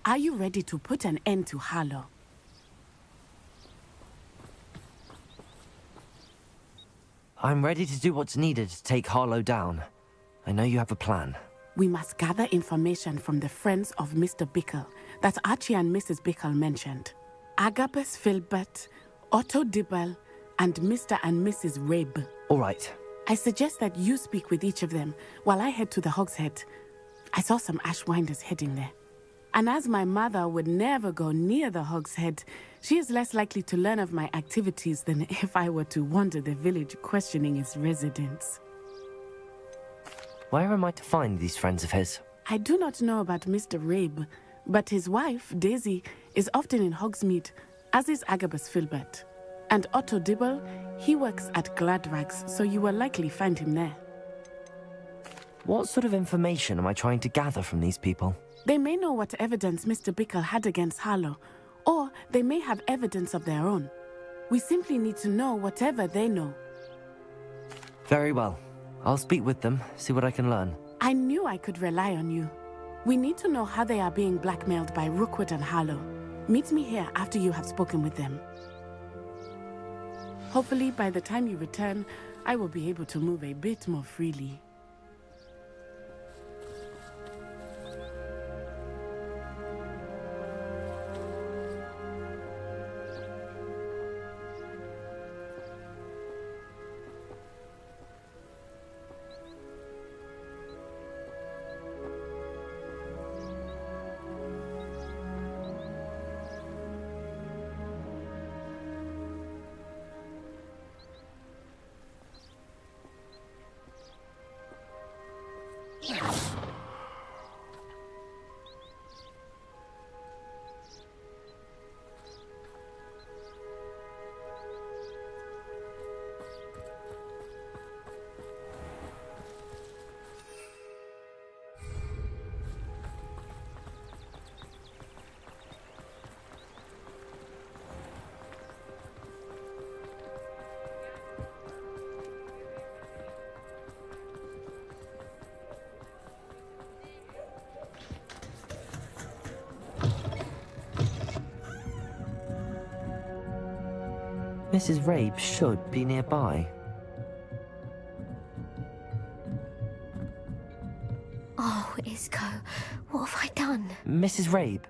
Are you ready to put an end to Harlow? I'm ready to do what's needed to take Harlow down. I know you have a plan. We must gather information from the friends of Mr. Bickle that Archie and Mrs. Bickle mentioned. Agabus Filbert, Otto Dibble, and Mr. and Mrs. Rabe. All right. I suggest that you speak with each of them while I head to the Hogshead. I saw some Ashwinders heading there. And as my mother would never go near the Hogshead, she is less likely to learn of my activities than if I were to wander the village questioning its residents. Where am I to find these friends of his? I do not know about Mr. Rabe, but his wife, Daisy, is often in Hogsmeade, as is Agabus Filbert. And Otto Dibble, he works at Gladrags, so you will likely find him there. What sort of information am I trying to gather from these people? They may know what evidence Mr. Bickle had against Harlow, or they may have evidence of their own. We simply need to know whatever they know. Very well. I'll speak with them, see what I can learn. I knew I could rely on you. We need to know how they are being blackmailed by Rookwood and Harlow. Meet me here after you have spoken with them. Hopefully, by the time you return, I will be able to move a bit more freely. Mrs. Rabe should be nearby. Oh, Isco, what have I done? Mrs. Rabe,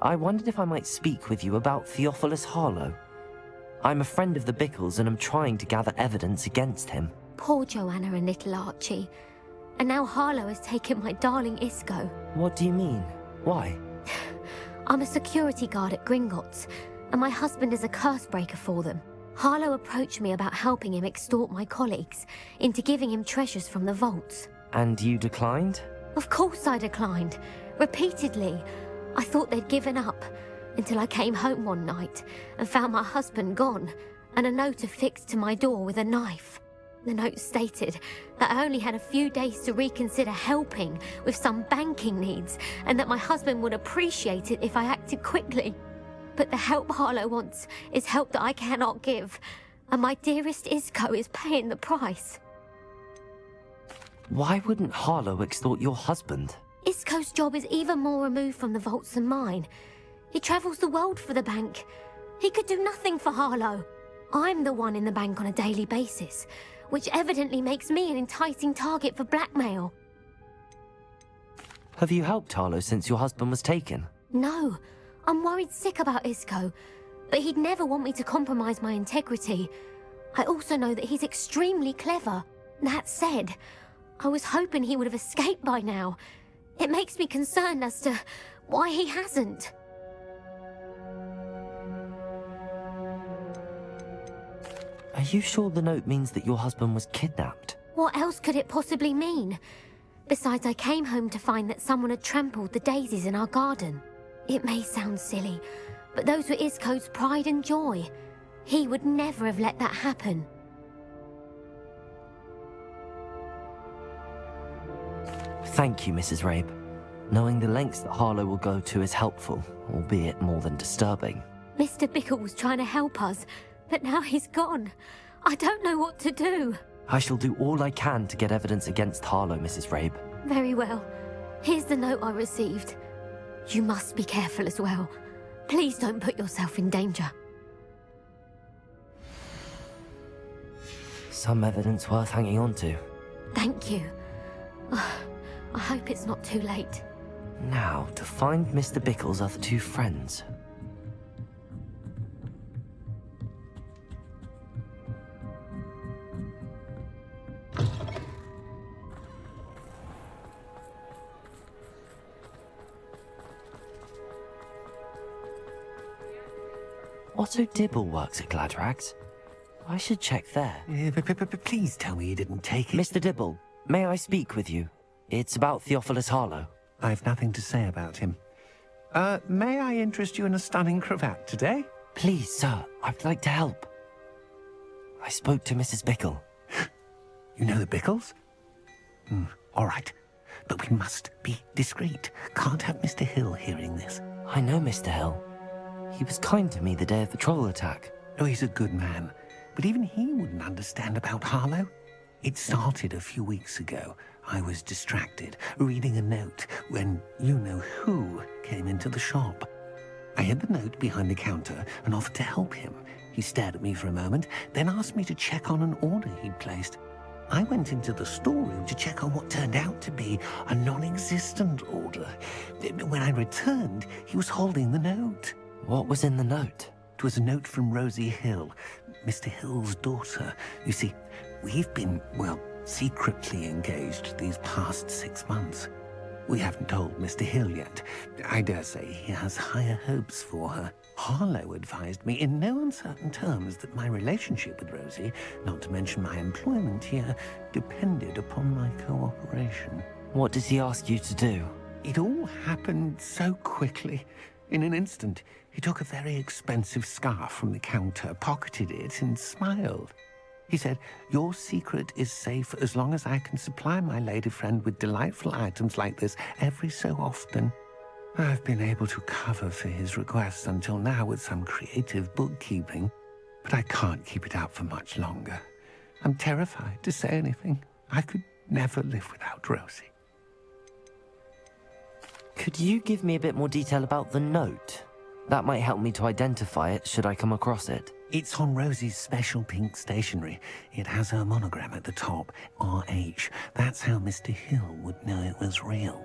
I wondered if I might speak with you about Theophilus Harlow. I'm a friend of the Bickles and I'm trying to gather evidence against him. Poor Joanna and little Archie. And now Harlow has taken my darling Isco. What do you mean? Why? I'm a security guard at Gringotts, and my husband is a curse breaker for them. Harlow approached me about helping him extort my colleagues into giving him treasures from the vaults. And you declined? Of course I declined. Repeatedly. I thought they'd given up, until I came home one night and found my husband gone, and a note affixed to my door with a knife. The note stated that I only had a few days to reconsider helping with some banking needs, and that my husband would appreciate it if I acted quickly. But the help Harlow wants is help that I cannot give, and my dearest Isco is paying the price. Why wouldn't Harlow extort your husband? Isco's job is even more removed from the vaults than mine. He travels the world for the bank. He could do nothing for Harlow. I'm the one in the bank on a daily basis, which evidently makes me an enticing target for blackmail. Have you helped Harlow since your husband was taken? No, I'm worried sick about Isco, but he'd never want me to compromise my integrity. I also know that he's extremely clever. That said, I was hoping he would have escaped by now. It makes me concerned as to why he hasn't. Are you sure the note means that your husband was kidnapped? What else could it possibly mean? Besides, I came home to find that someone had trampled the daisies in our garden. It may sound silly, but those were Isco's pride and joy. He would never have let that happen. Thank you, Mrs. Rabe. Knowing the lengths that Harlow will go to is helpful, albeit more than disturbing. Mr. Bickle was trying to help us, but now he's gone. I don't know what to do. I shall do all I can to get evidence against Harlow, Mrs. Rabe. Very well. Here's the note I received. You must be careful as well. Please don't put yourself in danger. Some evidence worth hanging on to. Thank you. I hope it's not too late. Now, to find Mr. Bickle's other two friends. Otto Dibble works at Gladrags. I should check there. Please tell me you didn't take it. Mr. Dibble, may I speak with you? It's about Theophilus Harlow. I've nothing to say about him. May I interest you in a stunning cravat today? Please, sir, I'd like to help. I spoke to Mrs. Bickle. You know the Bickles? All right. But we must be discreet. Can't have Mr. Hill hearing this. I know Mr. Hill. He was kind to me the day of the troll attack. Oh, he's a good man. But even he wouldn't understand about Harlow. It started a few weeks ago. I was distracted, reading a note, when you-know-who came into the shop. I hid the note behind the counter and offered to help him. He stared at me for a moment, then asked me to check on an order he'd placed. I went into the storeroom to check on what turned out to be a non-existent order. When I returned, he was holding the note. What was in the note? It was a note from Rosie Hill, Mr. Hill's daughter. You see, we've been, well, secretly engaged these past 6 months. We haven't told Mr. Hill yet. I dare say he has higher hopes for her. Harlow advised me in no uncertain terms that my relationship with Rosie, not to mention my employment here, depended upon my cooperation. What does he ask you to do? It all happened so quickly. In an instant, he took a very expensive scarf from the counter, pocketed it, and smiled. He said, "Your secret is safe as long as I can supply my lady friend with delightful items like this every so often." I've been able to cover for his requests until now with some creative bookkeeping, but I can't keep it up for much longer. I'm terrified to say anything. I could never live without Rosie. Could you give me a bit more detail about the note? That might help me to identify it should I come across it. It's on Rosie's special pink stationery. It has her monogram at the top, RH. That's how Mr. Hill would know it was real.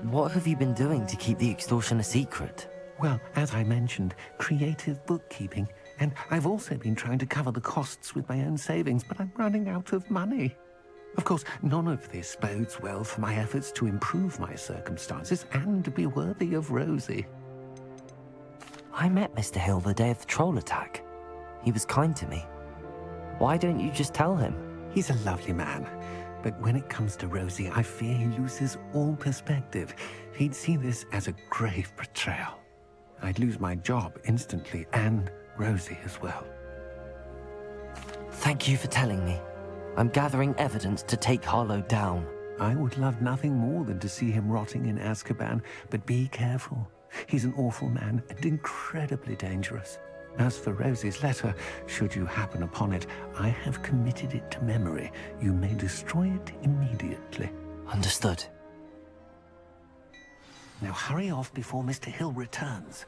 What have you been doing to keep the extortion a secret? Well, as I mentioned, creative bookkeeping. And I've also been trying to cover the costs with my own savings, but I'm running out of money. Of course, none of this bodes well for my efforts to improve my circumstances and to be worthy of Rosie. I met Mr. Hill the day of the troll attack. He was kind to me. Why don't you just tell him? He's a lovely man. But when it comes to Rosie, I fear he loses all perspective. He'd see this as a grave betrayal. I'd lose my job instantly, and Rosie as well. Thank you for telling me. I'm gathering evidence to take Harlow down. I would love nothing more than to see him rotting in Azkaban, but be careful. He's an awful man and incredibly dangerous. As for Rosie's letter, should you happen upon it, I have committed it to memory. You may destroy it immediately. Understood. Now hurry off before Mr. Hill returns.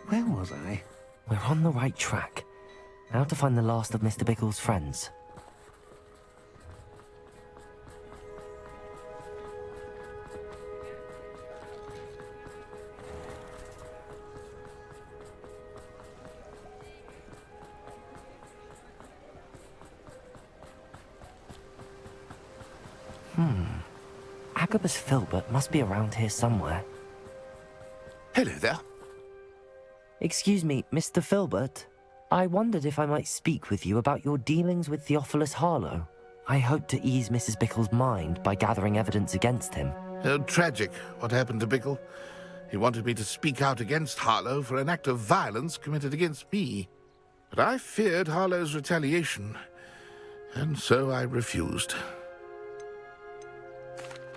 Where was I? We're on the right track. Now to find the last of Mr. Bickle's friends. Agabus Filbert must be around here somewhere. Hello there. Excuse me, Mr. Filbert. I wondered if I might speak with you about your dealings with Theophilus Harlow. I hope to ease Mrs. Bickle's mind by gathering evidence against him. Tragic, what happened to Bickle. He wanted me to speak out against Harlow for an act of violence committed against me. But I feared Harlow's retaliation, and so I refused.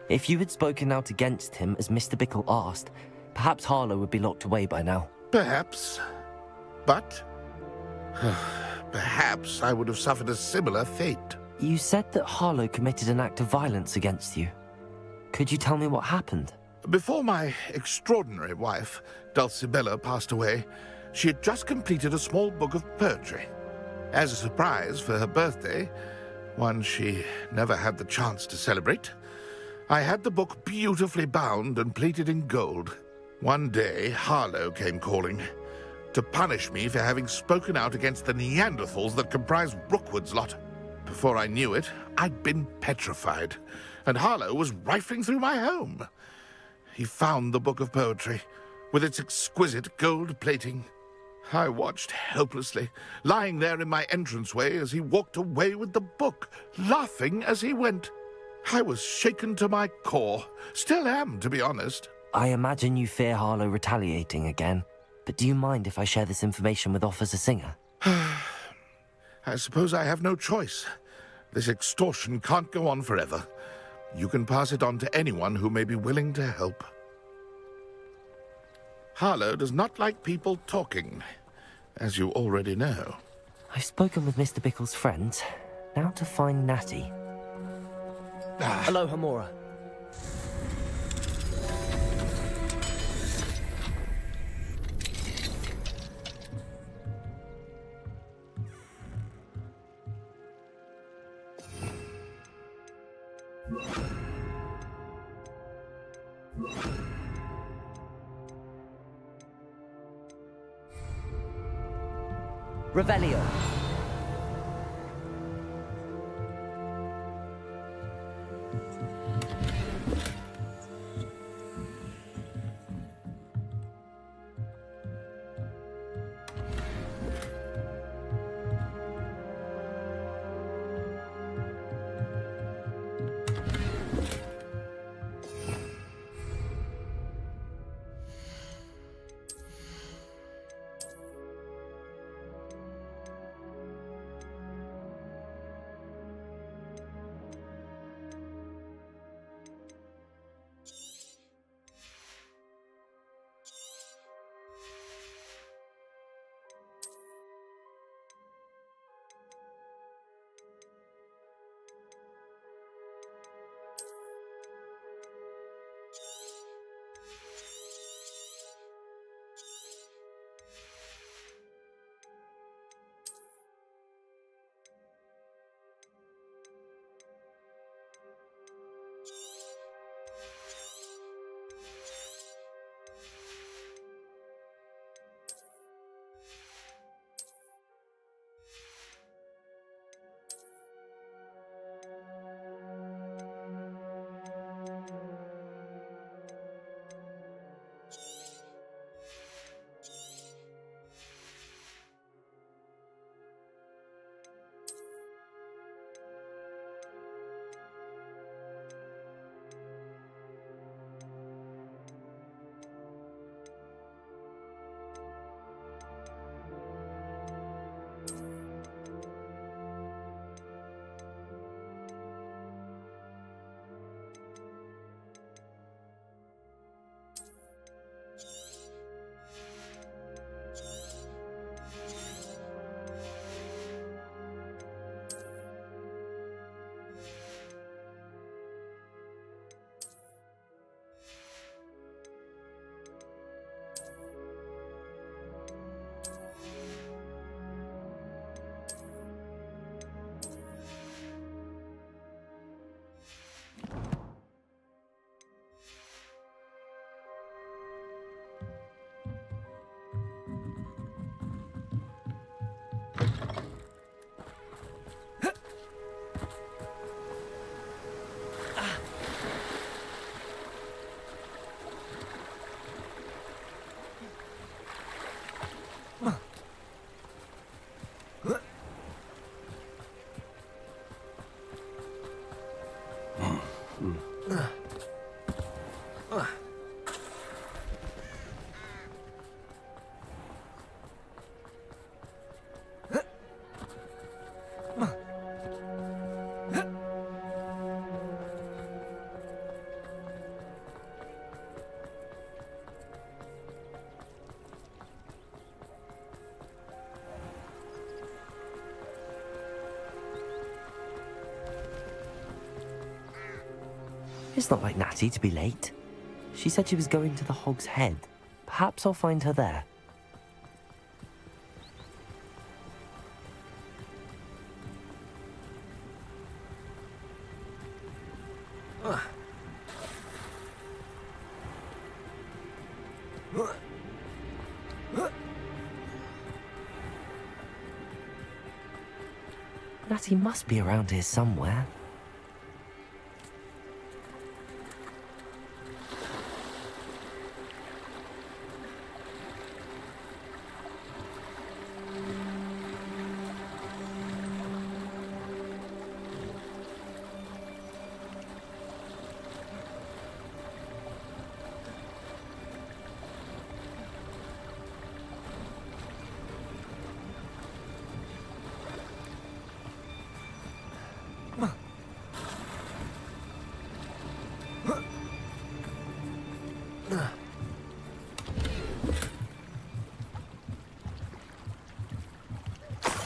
If you had spoken out against him as Mr. Bickle asked, perhaps Harlow would be locked away by now. Perhaps. But perhaps I would have suffered a similar fate. You said that Harlow committed an act of violence against you. Could you tell me what happened? Before my extraordinary wife, Dulcibella, passed away, she had just completed a small book of poetry. As a surprise for her birthday, one she never had the chance to celebrate, I had the book beautifully bound and plated in gold. One day, Harlow came calling to punish me for having spoken out against the Neanderthals that comprise Rookwood's lot. Before I knew it, I'd been petrified, and Harlow was rifling through my home. He found the book of poetry, with its exquisite gold plating. I watched helplessly, lying there in my entranceway as he walked away with the book, laughing as he went. I was shaken to my core. Still am, to be honest. I imagine you fear Harlow retaliating again, but do you mind if I share this information with Officer Singer? I suppose I have no choice. This extortion can't go on forever. You can pass it on to anyone who may be willing to help. Harlow does not like people talking, as you already know. I've spoken with Mr. Bickle's friends. Now to find Natty. Hello, Hamora. Revelio. It's not like Natty to be late. She said she was going to the Hog's Head. Perhaps I'll find her there. Natty must be around here somewhere.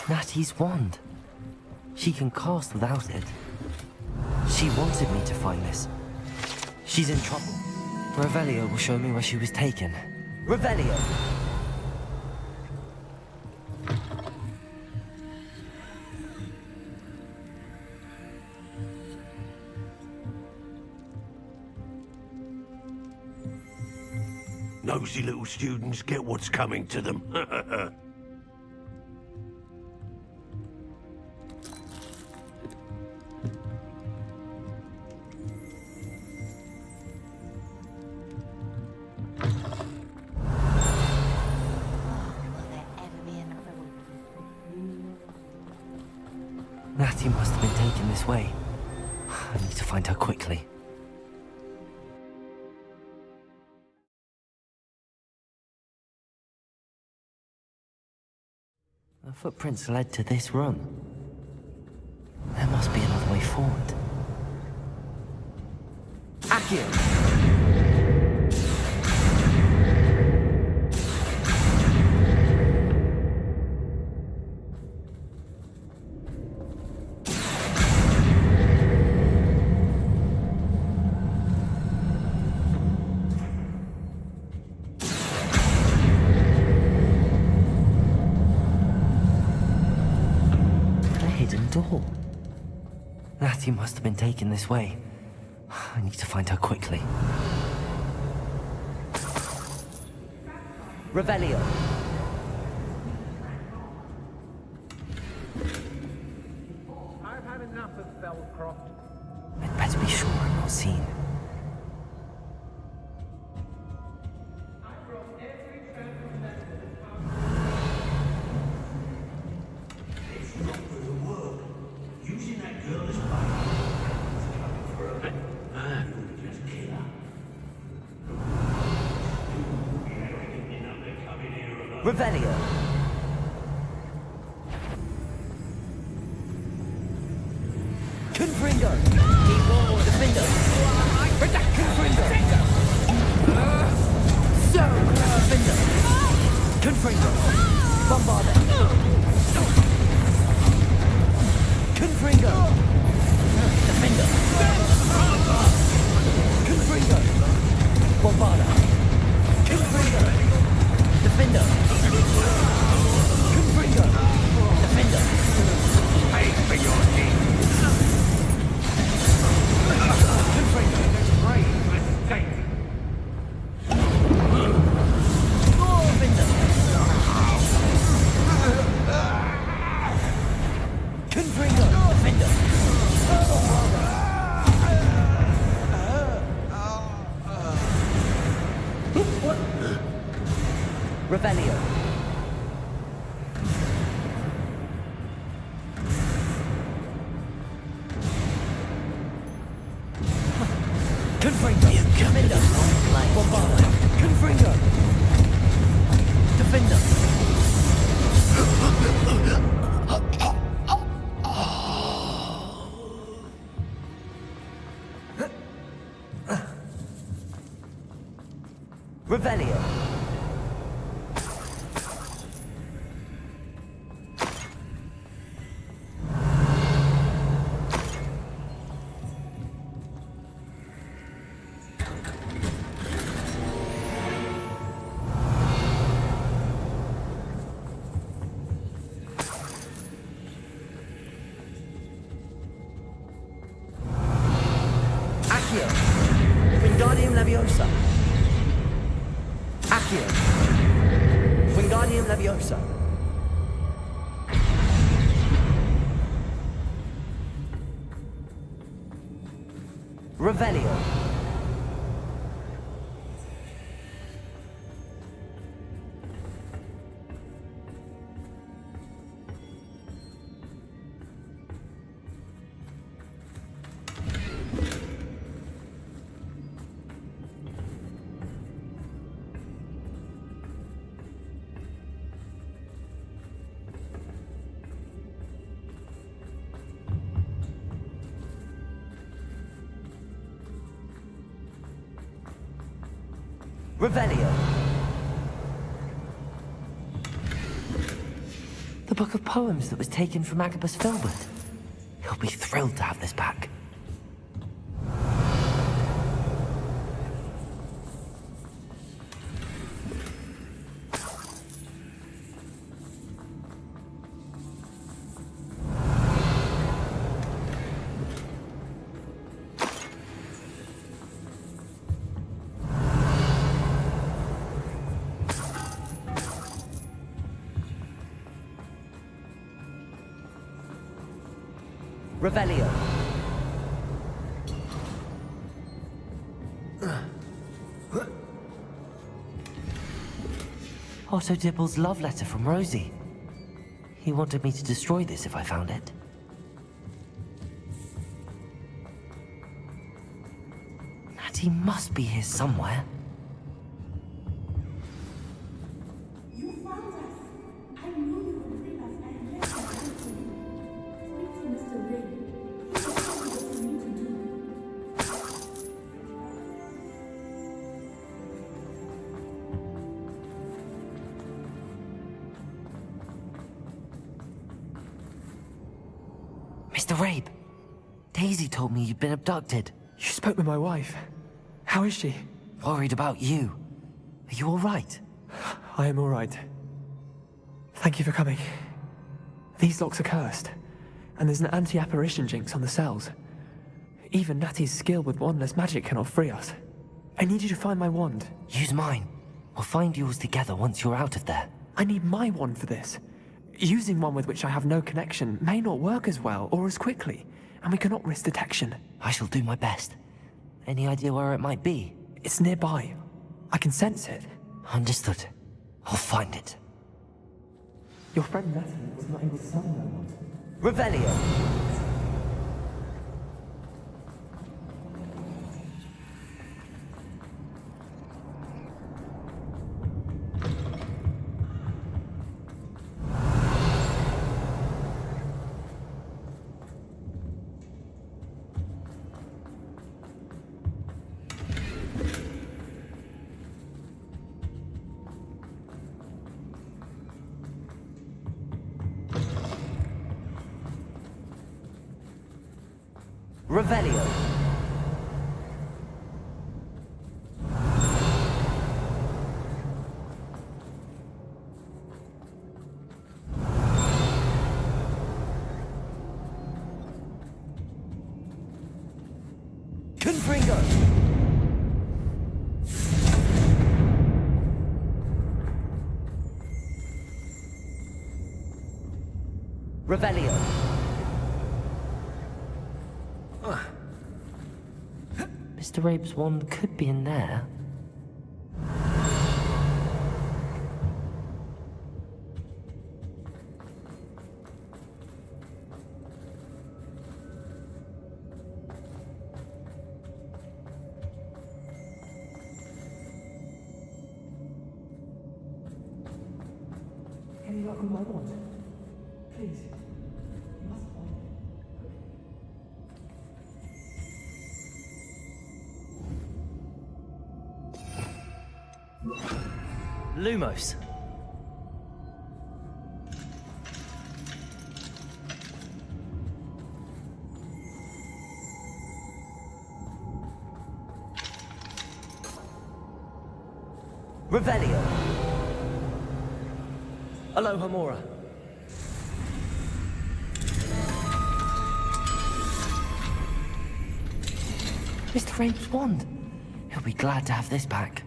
Natty's wand. She can cast without it. She wanted me to find this. She's in trouble. Revelio will show me where she was taken. Revelio! Nosy little students get what's coming to them. Natty must have been taken this way. I need to find her quickly. The footprints led to this room. There must be another way forward. Accio! Door. Natty must have been taken this way. I need to find her quickly. Revelio. I've had enough of Belcroft. I'd better be sure I'm not seen. Revelio. Confringo. Keep defender. Confringo. Defender. Confringo. Bombarder. Confringo. Defender. Confringo. Bombarder. Confringo. Defender. Confringo. Defender. Pay for your deeds. Confringo. Brave mistake. Defender. Confringo. Defender. Leviosa. Revelio. Revelio. The book of poems that was taken from Agabus Filbert. He'll be thrilled to have this back. Revelio. Otto Dibble's love letter from Rosie. He wanted me to destroy this if I found it. Natty must be here somewhere. You found us. I knew you would bring us. I left you waiting. Waiting, Mr. Ray. He was telling us what we need to do. Mr. Rabe, Daisy told me you'd been abducted. You spoke with my wife. How is she? Worried about you. Are you all right? I am all right. Thank you for coming. These locks are cursed, and there's an anti-apparition jinx on the cells. Even Natty's skill with wandless magic cannot free us. I need you to find my wand. Use mine. We'll find yours together once you're out of there. I need my wand for this. Using one with which I have no connection may not work as well or as quickly, and we cannot risk detection. I shall do my best. Any idea where it might be? It's nearby. I can sense it. Understood. I'll find it. Your friend Natty was not able to summon my wand. Revelio. Revelio. Confringo. Revelio. Mr. Rabe's wand could be in there. Any luck with my wand? Please. You must find it. Lumos. Revelio. Aloha Mora. Mr. Rabe's wand. He'll be glad to have this back.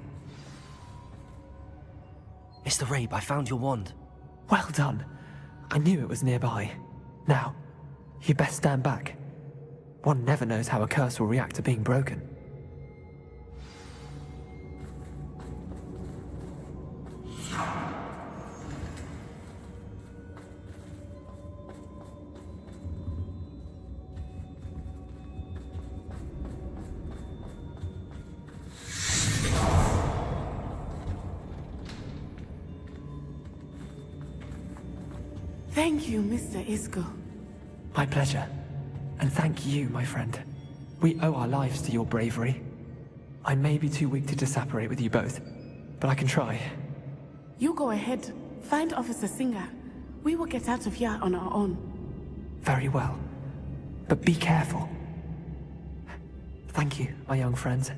Mr. Rabe, I found your wand. Well done. I knew it was nearby. Now, you best stand back. One never knows how a curse will react to being broken. Thank you, Mr. Isco. My pleasure. And thank you, my friend. We owe our lives to your bravery. I may be too weak to disapparate with you both, but I can try. You go ahead. Find Officer Singer. We will get out of here on our own. Very well. But be careful. Thank you, my young friends.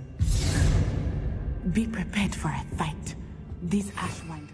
Be prepared for a fight. These Ashwinders.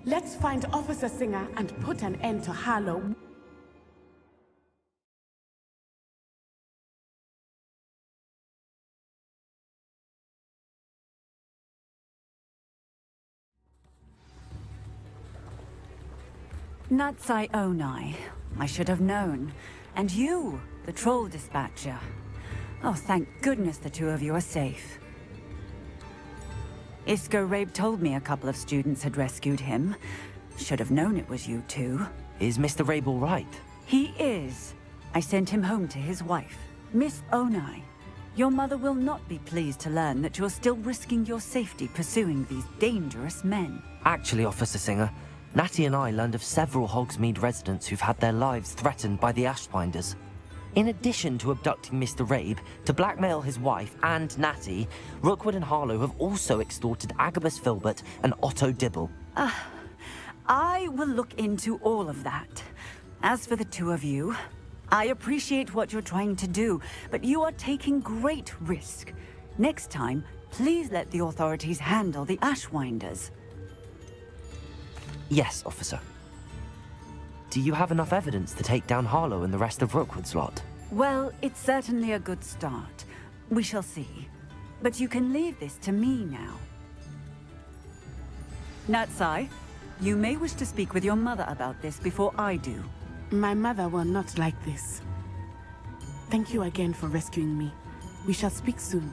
Let's find Officer Singer and put an end to Harlow. Natsai Onai. I should have known. And you, the troll dispatcher. Oh, thank goodness the two of you are safe. Isco Rabe told me a couple of students had rescued him. Should have known it was you two. Is Mr. Rabe all right? He is. I sent him home to his wife. Miss Onai, your mother will not be pleased to learn that you're still risking your safety pursuing these dangerous men. Actually, Officer Singer, Natty and I learned of several Hogsmeade residents who've had their lives threatened by the Ashwinders. In addition to abducting Mr. Rabe to blackmail his wife and Natty, Rookwood and Harlow have also extorted Agabus Filbert and Otto Dibble. I will look into all of that. As for the two of you, I appreciate what you're trying to do, but you are taking great risk. Next time, please let the authorities handle the Ashwinders. Yes, officer. Do you have enough evidence to take down Harlow and the rest of Rookwood's lot? Well, it's certainly a good start. We shall see. But you can leave this to me now. Natsai, you may wish to speak with your mother about this before I do. My mother will not like this. Thank you again for rescuing me. We shall speak soon.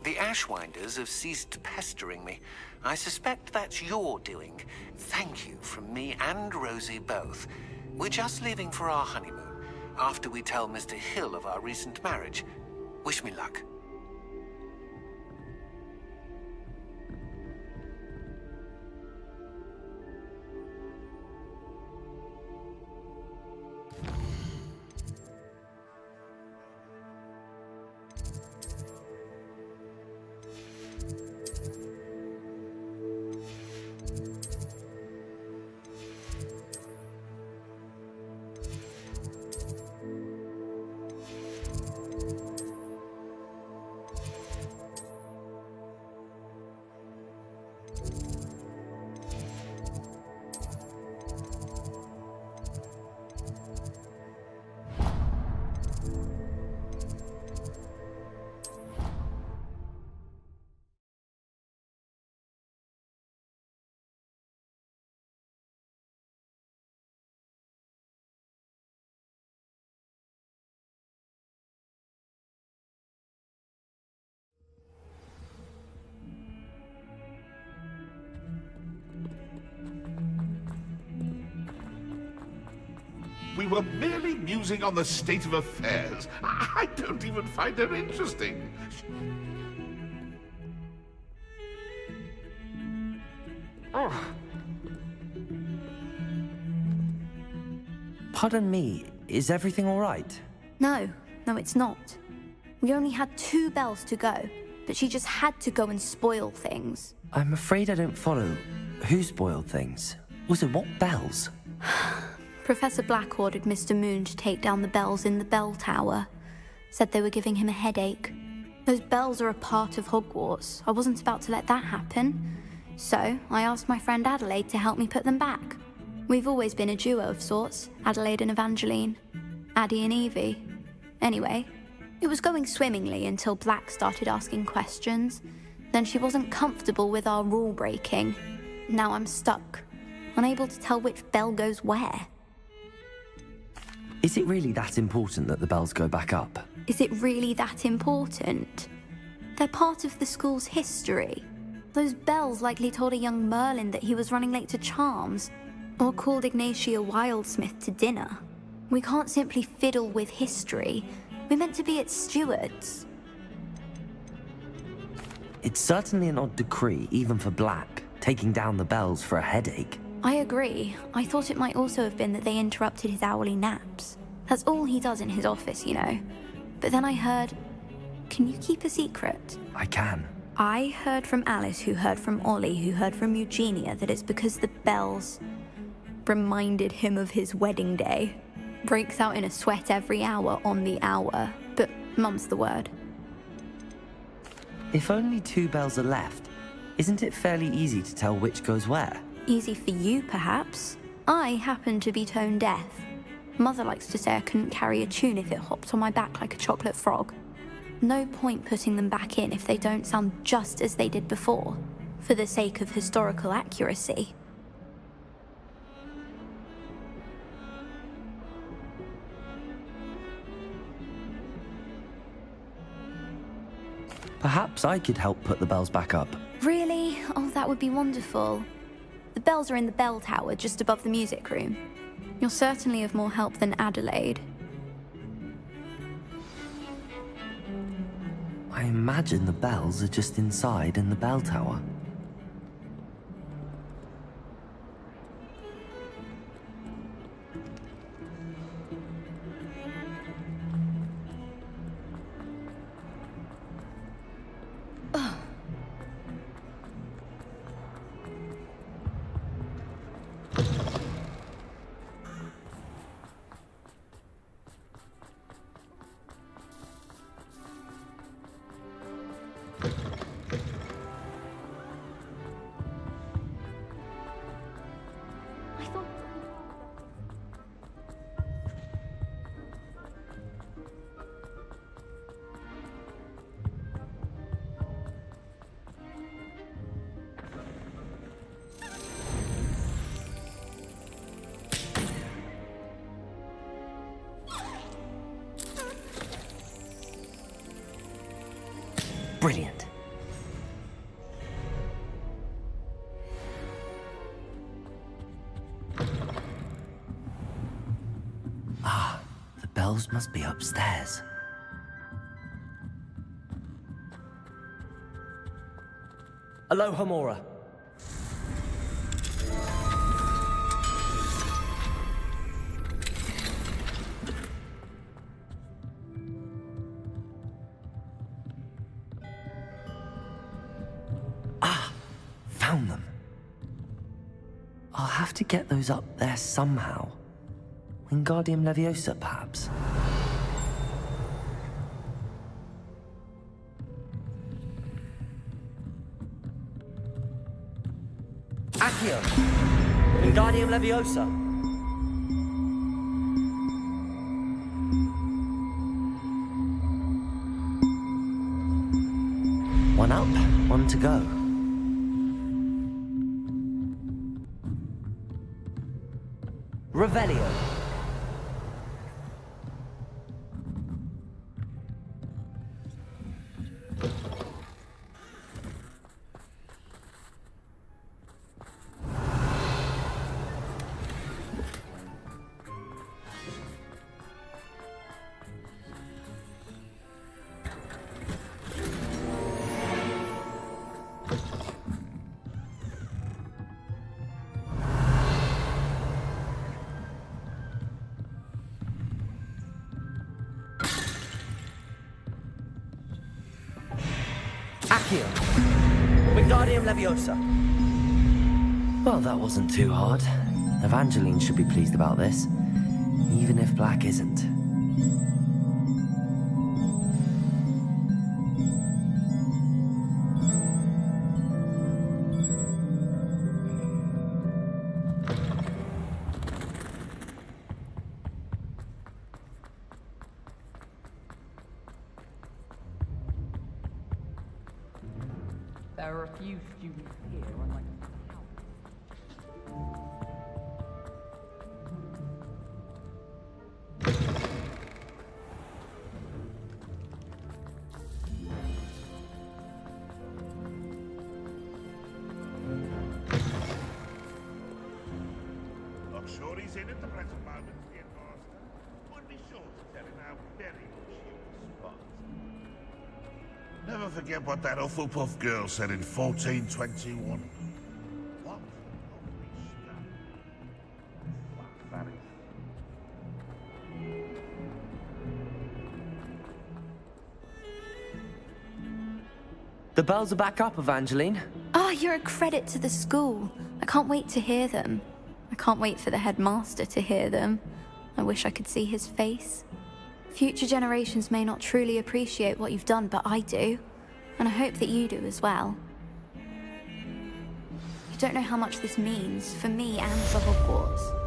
The Ashwinders have ceased pestering me. I suspect that's your doing. Thank you from me and Rosie both. We're just leaving for our honeymoon, after we tell Mr. Hill of our recent marriage. Wish me luck. We were merely musing on the state of affairs. I don't even find her interesting. Pardon me, is everything all right? No, it's not. We only had 2 bells to go, but she just had to go and spoil things. I'm afraid I don't follow. Who spoiled things? Also, what bells? Professor Black ordered Mr. Moon to take down the bells in the bell tower. Said they were giving him a headache. Those bells are a part of Hogwarts. I wasn't about to let that happen. So, I asked my friend Adelaide to help me put them back. We've always been a duo of sorts, Adelaide and Evangeline. Addie and Evie. Anyway, it was going swimmingly until Black started asking questions. Then she wasn't comfortable with our rule breaking. Now I'm stuck, unable to tell which bell goes where. Is it really that important that the bells go back up? Is it really that important? They're part of the school's history. Those bells likely told a young Merlin that he was running late to Charms, or called Ignatia Wildsmith to dinner. We can't simply fiddle with history. We're meant to be its stewards. It's certainly an odd decree, even for Black, taking down the bells for a headache. I agree. I thought it might also have been that they interrupted his hourly naps. That's all he does in his office, you know. But then I heard... Can you keep a secret? I can. I heard from Alice, who heard from Ollie, who heard from Eugenia, that it's because the bells reminded him of his wedding day. Breaks out in a sweat every hour on the hour, but mum's the word. If only 2 bells are left, isn't it fairly easy to tell which goes where? Easy for you, perhaps. I happen to be tone deaf. Mother likes to say I couldn't carry a tune if it hopped on my back like a chocolate frog. No point putting them back in if they don't sound just as they did before, for the sake of historical accuracy. Perhaps I could help put the bells back up. Really? Oh, that would be wonderful. The bells are in the bell tower just above the music room. You're certainly of more help than Adelaide. I imagine the bells are just inside in the bell tower. Brilliant. Ah, the bells must be upstairs. Aloha, Mora. Found them. I'll have to get those up there somehow. Wingardium Leviosa, perhaps. Accio! Wingardium Leviosa! One up, one to go. Revelio. Wingardium Leviosa. Well, that wasn't too hard. Evangeline should be pleased about this, even if Black isn't. There are a few students here, unlike Not sure he's in at the present moment, dear master. Would be sure to tell him how very much you spot. Never forget what that Hufflepuff girl said in 1421. What? Holy stuff. That is. The bells are back up, Evangeline. Ah, you're a credit to the school. I can't wait to hear them. I can't wait for the headmaster to hear them. I wish I could see his face. Future generations may not truly appreciate what you've done, but I do. And I hope that you do as well. You don't know how much this means for me and for Hogwarts.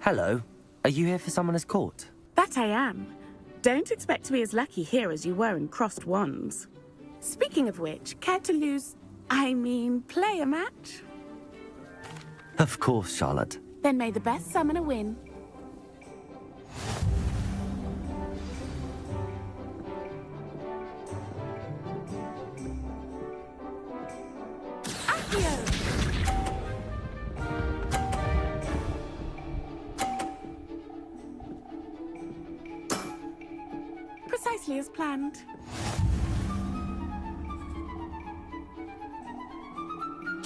Hello. Are you here for Summoner's Court? That I am. Don't expect to be as lucky here as you were in Crossed Wands. Speaking of which, care to play a match? Of course, Charlotte. Then may the best summoner win. Accio! Precisely as planned.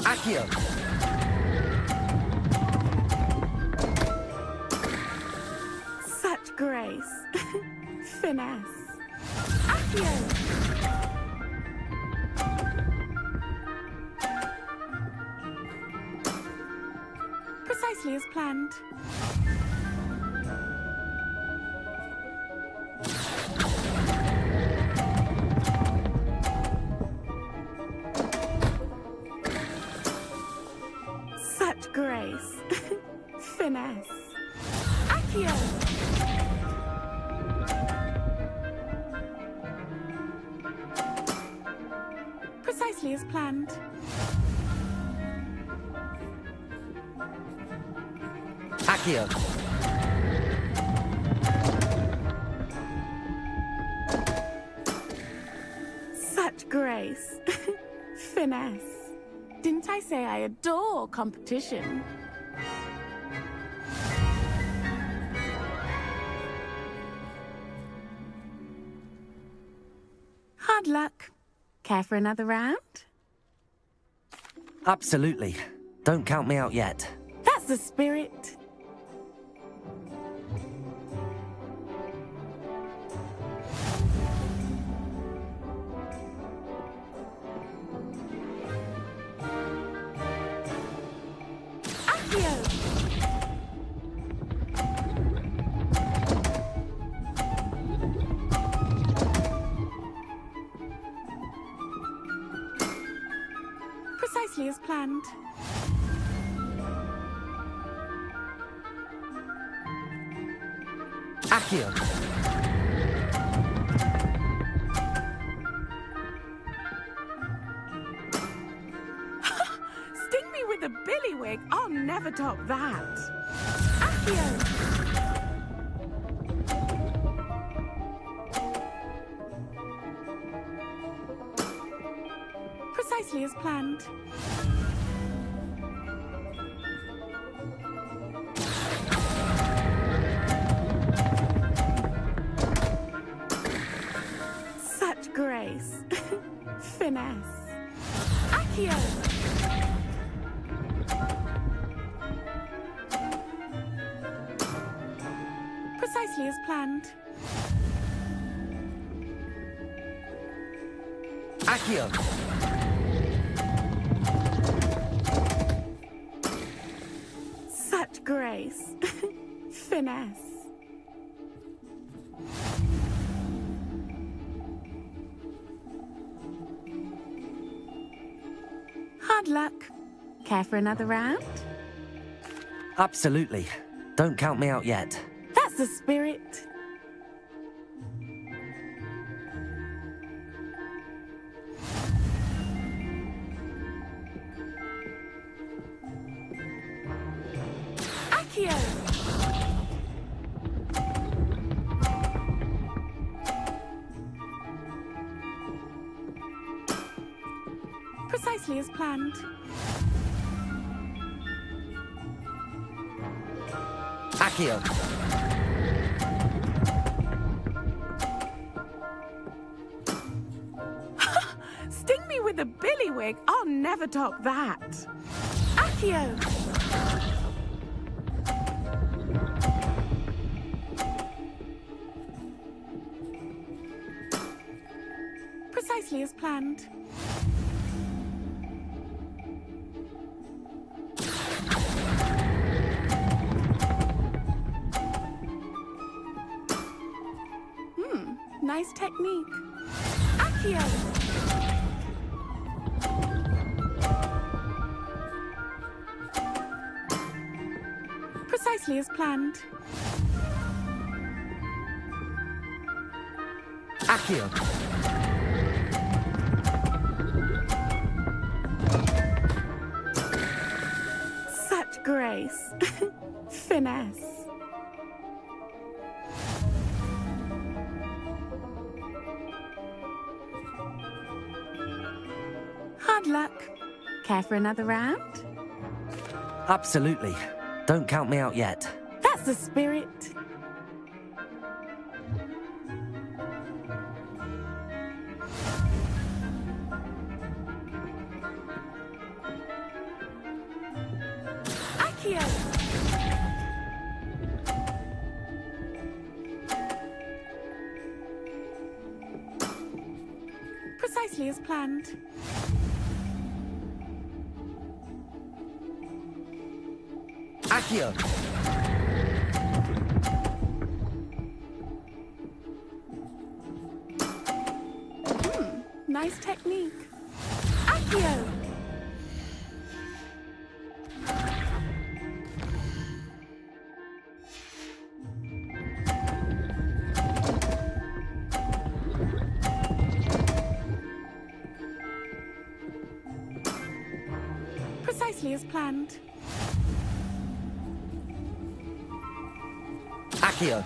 Accio. Such grace. Finesse. Accio! Precisely as planned. Such grace. Finesse. Accio! Precisely as planned. Accio. Such grace. Finesse. Didn't I say I adore competition? Hard luck. Care for another round? Absolutely. Don't count me out yet. That's the spirit. Accio! Precisely as planned. Accio! Sting me with a billywig? I'll never top that. Accio! Precisely as planned. Such grace. Finesse. Accio! Precisely as planned. Accio! Such grace. Finesse. Hard luck. Care for another round? Absolutely. Don't count me out yet. That's the spirit. Accio! Precisely as planned. Accio! Sting me with a billywig? I'll never top that. Accio! Precisely as planned. Nice technique. Accio! Precisely as planned. Accio! Such grace. Finesse. Hard luck. Care for another round? Absolutely. Don't count me out yet. That's the spirit. Accio! Precisely as planned. Accio! Nice technique. Accio! Precisely as planned. Accio!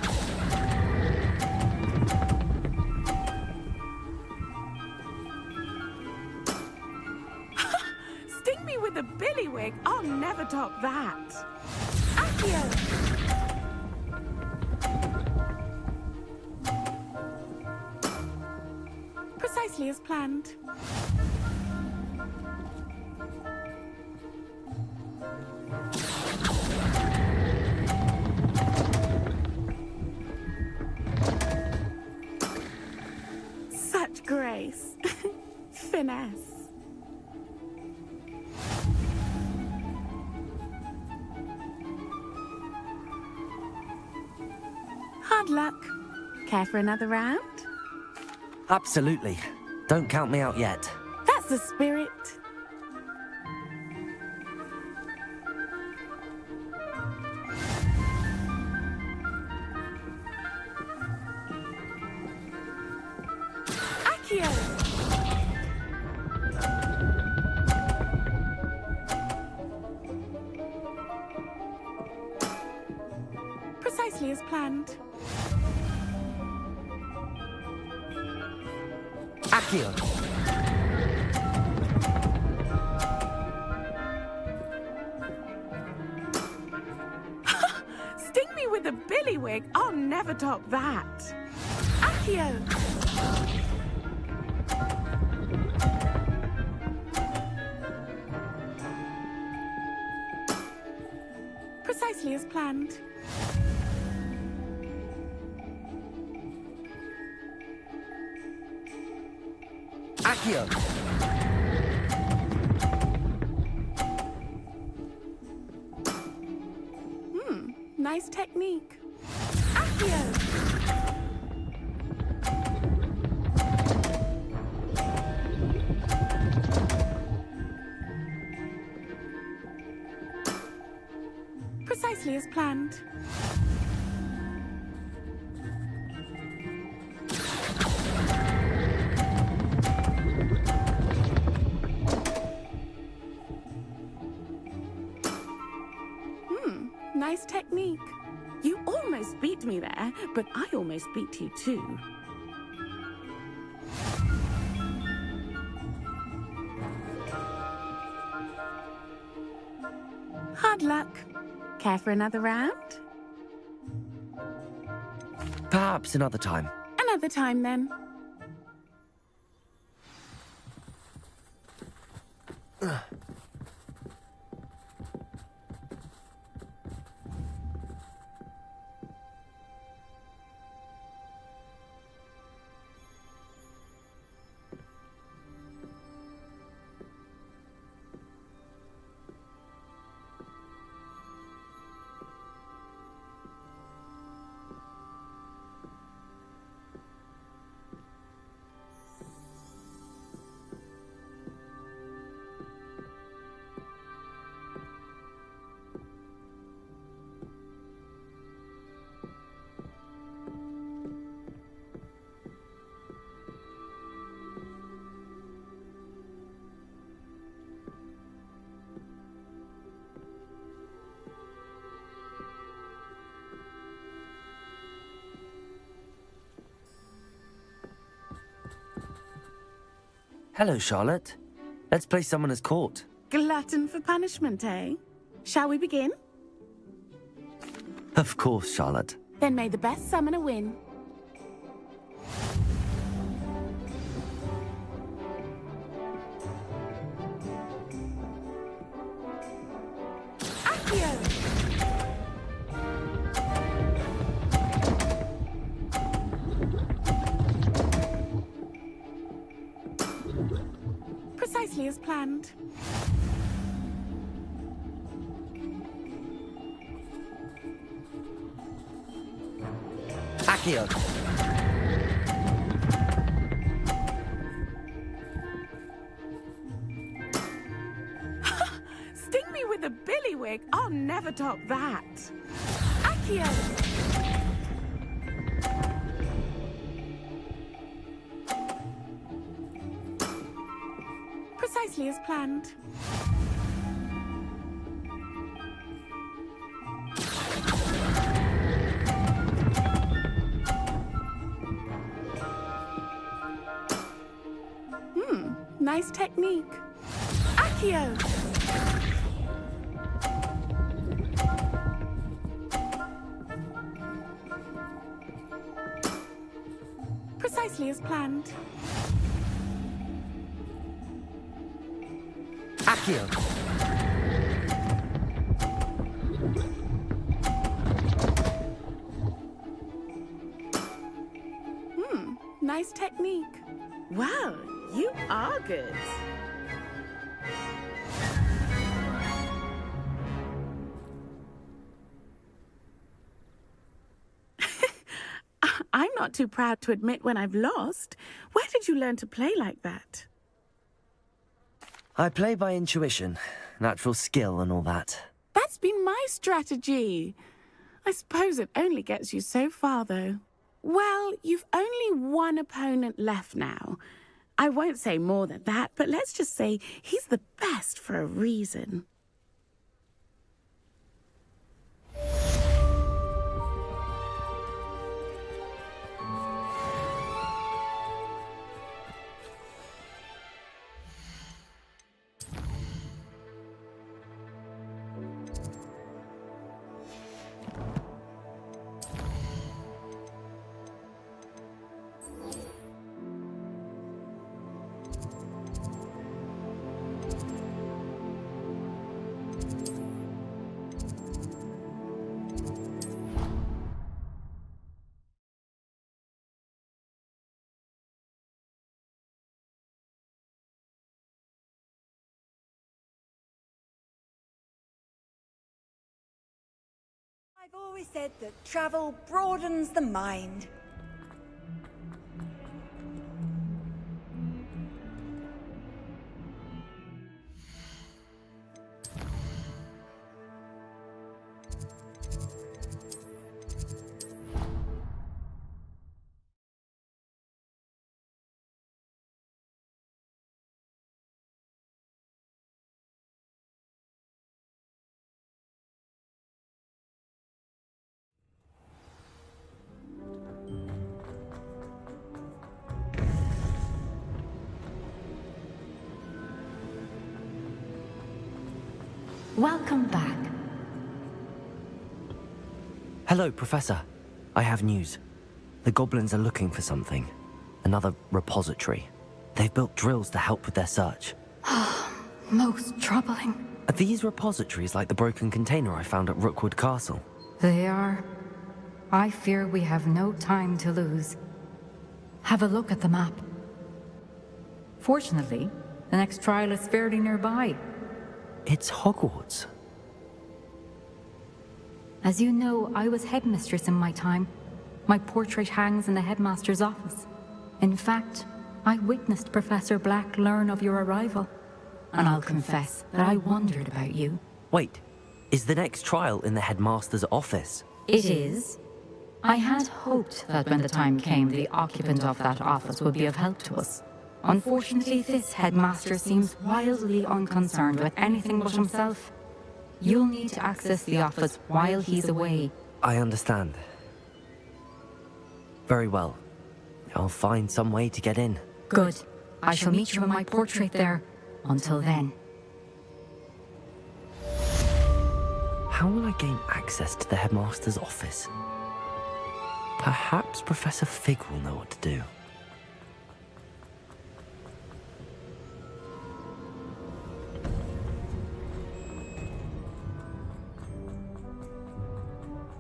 Sting me with a billywig? I'll never top that. Accio! Precisely as planned. Such grace. Finesse. Hard luck. Care for another round? Absolutely. Don't count me out yet. That's the spirit. Accio! Precisely as planned. Accio! Sting me with a billywig? I'll never top that. Accio! Precisely as planned. Accio! Nice technique. Accio! Precisely as planned. Nice technique. You almost beat me there, but I almost beat you too. Hard luck. Care for another round? Perhaps another time. Another time then. Hello, Charlotte. Let's play someone as caught. Glutton for punishment, eh? Shall we begin? Of course, Charlotte. Then may the best summoner win. Accio! Precisely as planned. Accio! Sting me with a billywig? I'll never top that. Accio! Precisely as planned. Nice technique. Accio! Precisely as planned. Accio! Nice technique. Wow, you are good. I'm not too proud to admit when I've lost. Where did you learn to play like that? I play by intuition, natural skill and all that. That's been my strategy. I suppose it only gets you so far, though. Well, you've only one opponent left now. I won't say more than that, but let's just say he's the best for a reason. I've always said that travel broadens the mind. Welcome back. Hello, Professor. I have news. The goblins are looking for something. Another repository. They've built drills to help with their search. Most troubling. Are these repositories like the broken container I found at Rookwood Castle? They are. I fear we have no time to lose. Have a look at the map. Fortunately, the next trial is fairly nearby. It's Hogwarts. As you know, I was headmistress in my time. My portrait hangs in the headmaster's office. In fact, I witnessed Professor Black learn of your arrival. And I'll confess that I wondered about you. Wait, is the next trial in the headmaster's office? It is. I had hoped that when the time came, the occupant of that office would be of help to us. Unfortunately, this headmaster seems wildly unconcerned with anything but himself. You'll need to access the office while he's away. I understand. Very well. I'll find some way to get in. Good. I shall meet you in my portrait there. Until then. How will I gain access to the headmaster's office? Perhaps Professor Fig will know what to do.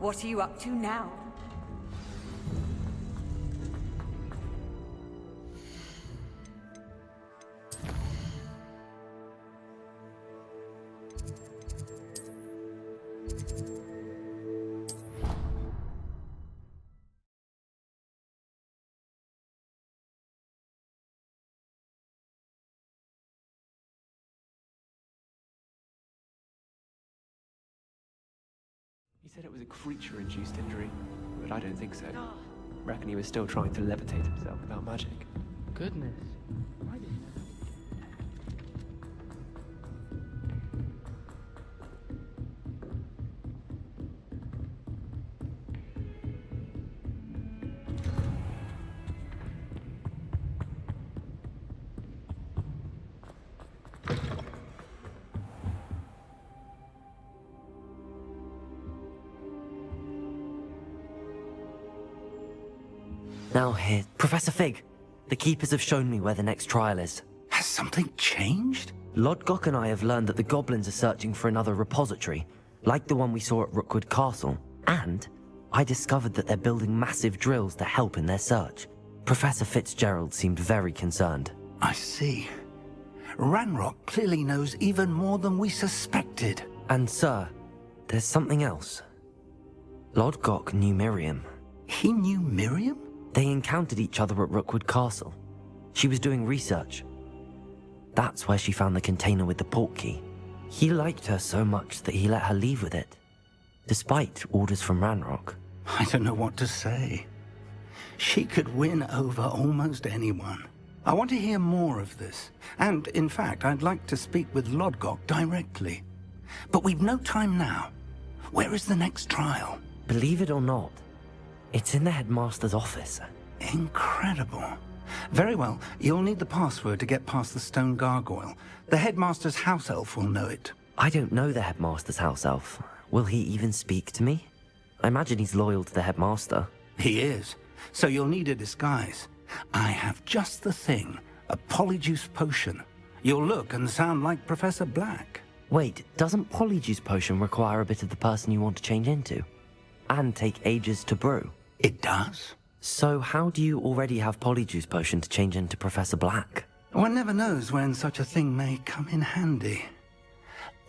What are you up to now? He said it was a creature-induced injury, but I don't think so. Reckon he was still trying to levitate himself without magic. Goodness. Why did Now here, Professor Fig. The Keepers have shown me where the next trial is. Has something changed? Lodgok and I have learned that the goblins are searching for another repository, like the one we saw at Rookwood Castle. And I discovered that they're building massive drills to help in their search. Professor Fitzgerald seemed very concerned. I see. Ranrock clearly knows even more than we suspected. And sir, there's something else. Lodgok knew Miriam. He knew Miriam? They encountered each other at Rookwood Castle. She was doing research. That's where she found the container with the portkey. He liked her so much that he let her leave with it, despite orders from Ranrock. I don't know what to say. She could win over almost anyone. I want to hear more of this. And, in fact, I'd like to speak with Lodgok directly. But we've no time now. Where is the next trial? Believe it or not, it's in the headmaster's office. Incredible. Very well. You'll need the password to get past the stone gargoyle. The headmaster's house elf will know it. I don't know the headmaster's house elf. Will he even speak to me? I imagine he's loyal to the headmaster. He is. So you'll need a disguise. I have just the thing. A polyjuice potion. You'll look and sound like Professor Black. Wait, doesn't polyjuice potion require a bit of the person you want to change into? And take ages to brew? It does. So how do you already have polyjuice potion to change into Professor Black? One never knows when such a thing may come in handy.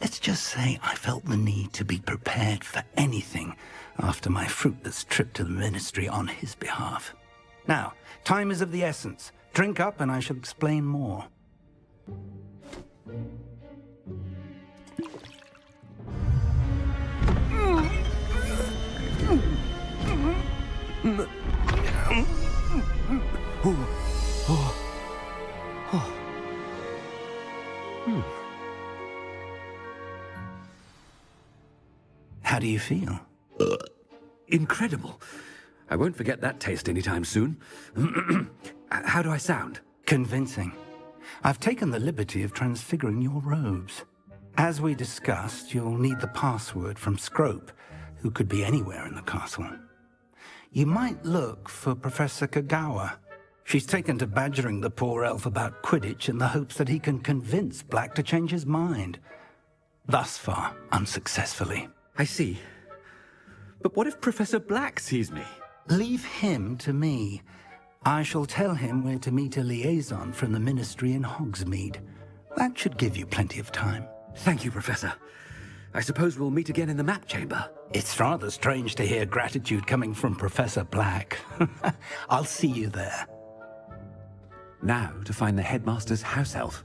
Let's just say I felt the need to be prepared for anything after my fruitless trip to the Ministry on his behalf. Now, time is of the essence. Drink up and I shall explain more. How do you feel? Incredible. I won't forget that taste anytime soon. How do I sound? Convincing. I've taken the liberty of transfiguring your robes. As we discussed, you'll need the password from Scrope, who could be anywhere in the castle. You might look for Professor Kagawa. She's taken to badgering the poor elf about Quidditch in the hopes that he can convince Black to change his mind. Thus far, unsuccessfully. I see. But what if Professor Black sees me? Leave him to me. I shall tell him where to meet a liaison from the Ministry in Hogsmeade. That should give you plenty of time. Thank you, Professor. I suppose we'll meet again in the map chamber. It's rather strange to hear gratitude coming from Professor Black. I'll see you there. Now to find the headmaster's house elf.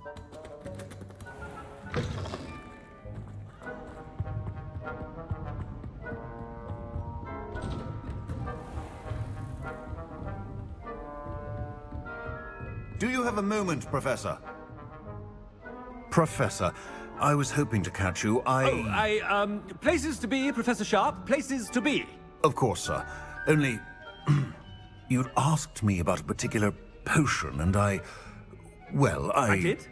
Do you have a moment, Professor? Professor, I was hoping to catch you. Places to be, Professor Sharp. Places to be. Of course, sir. Only, you'd asked me about a particular potion, and I did?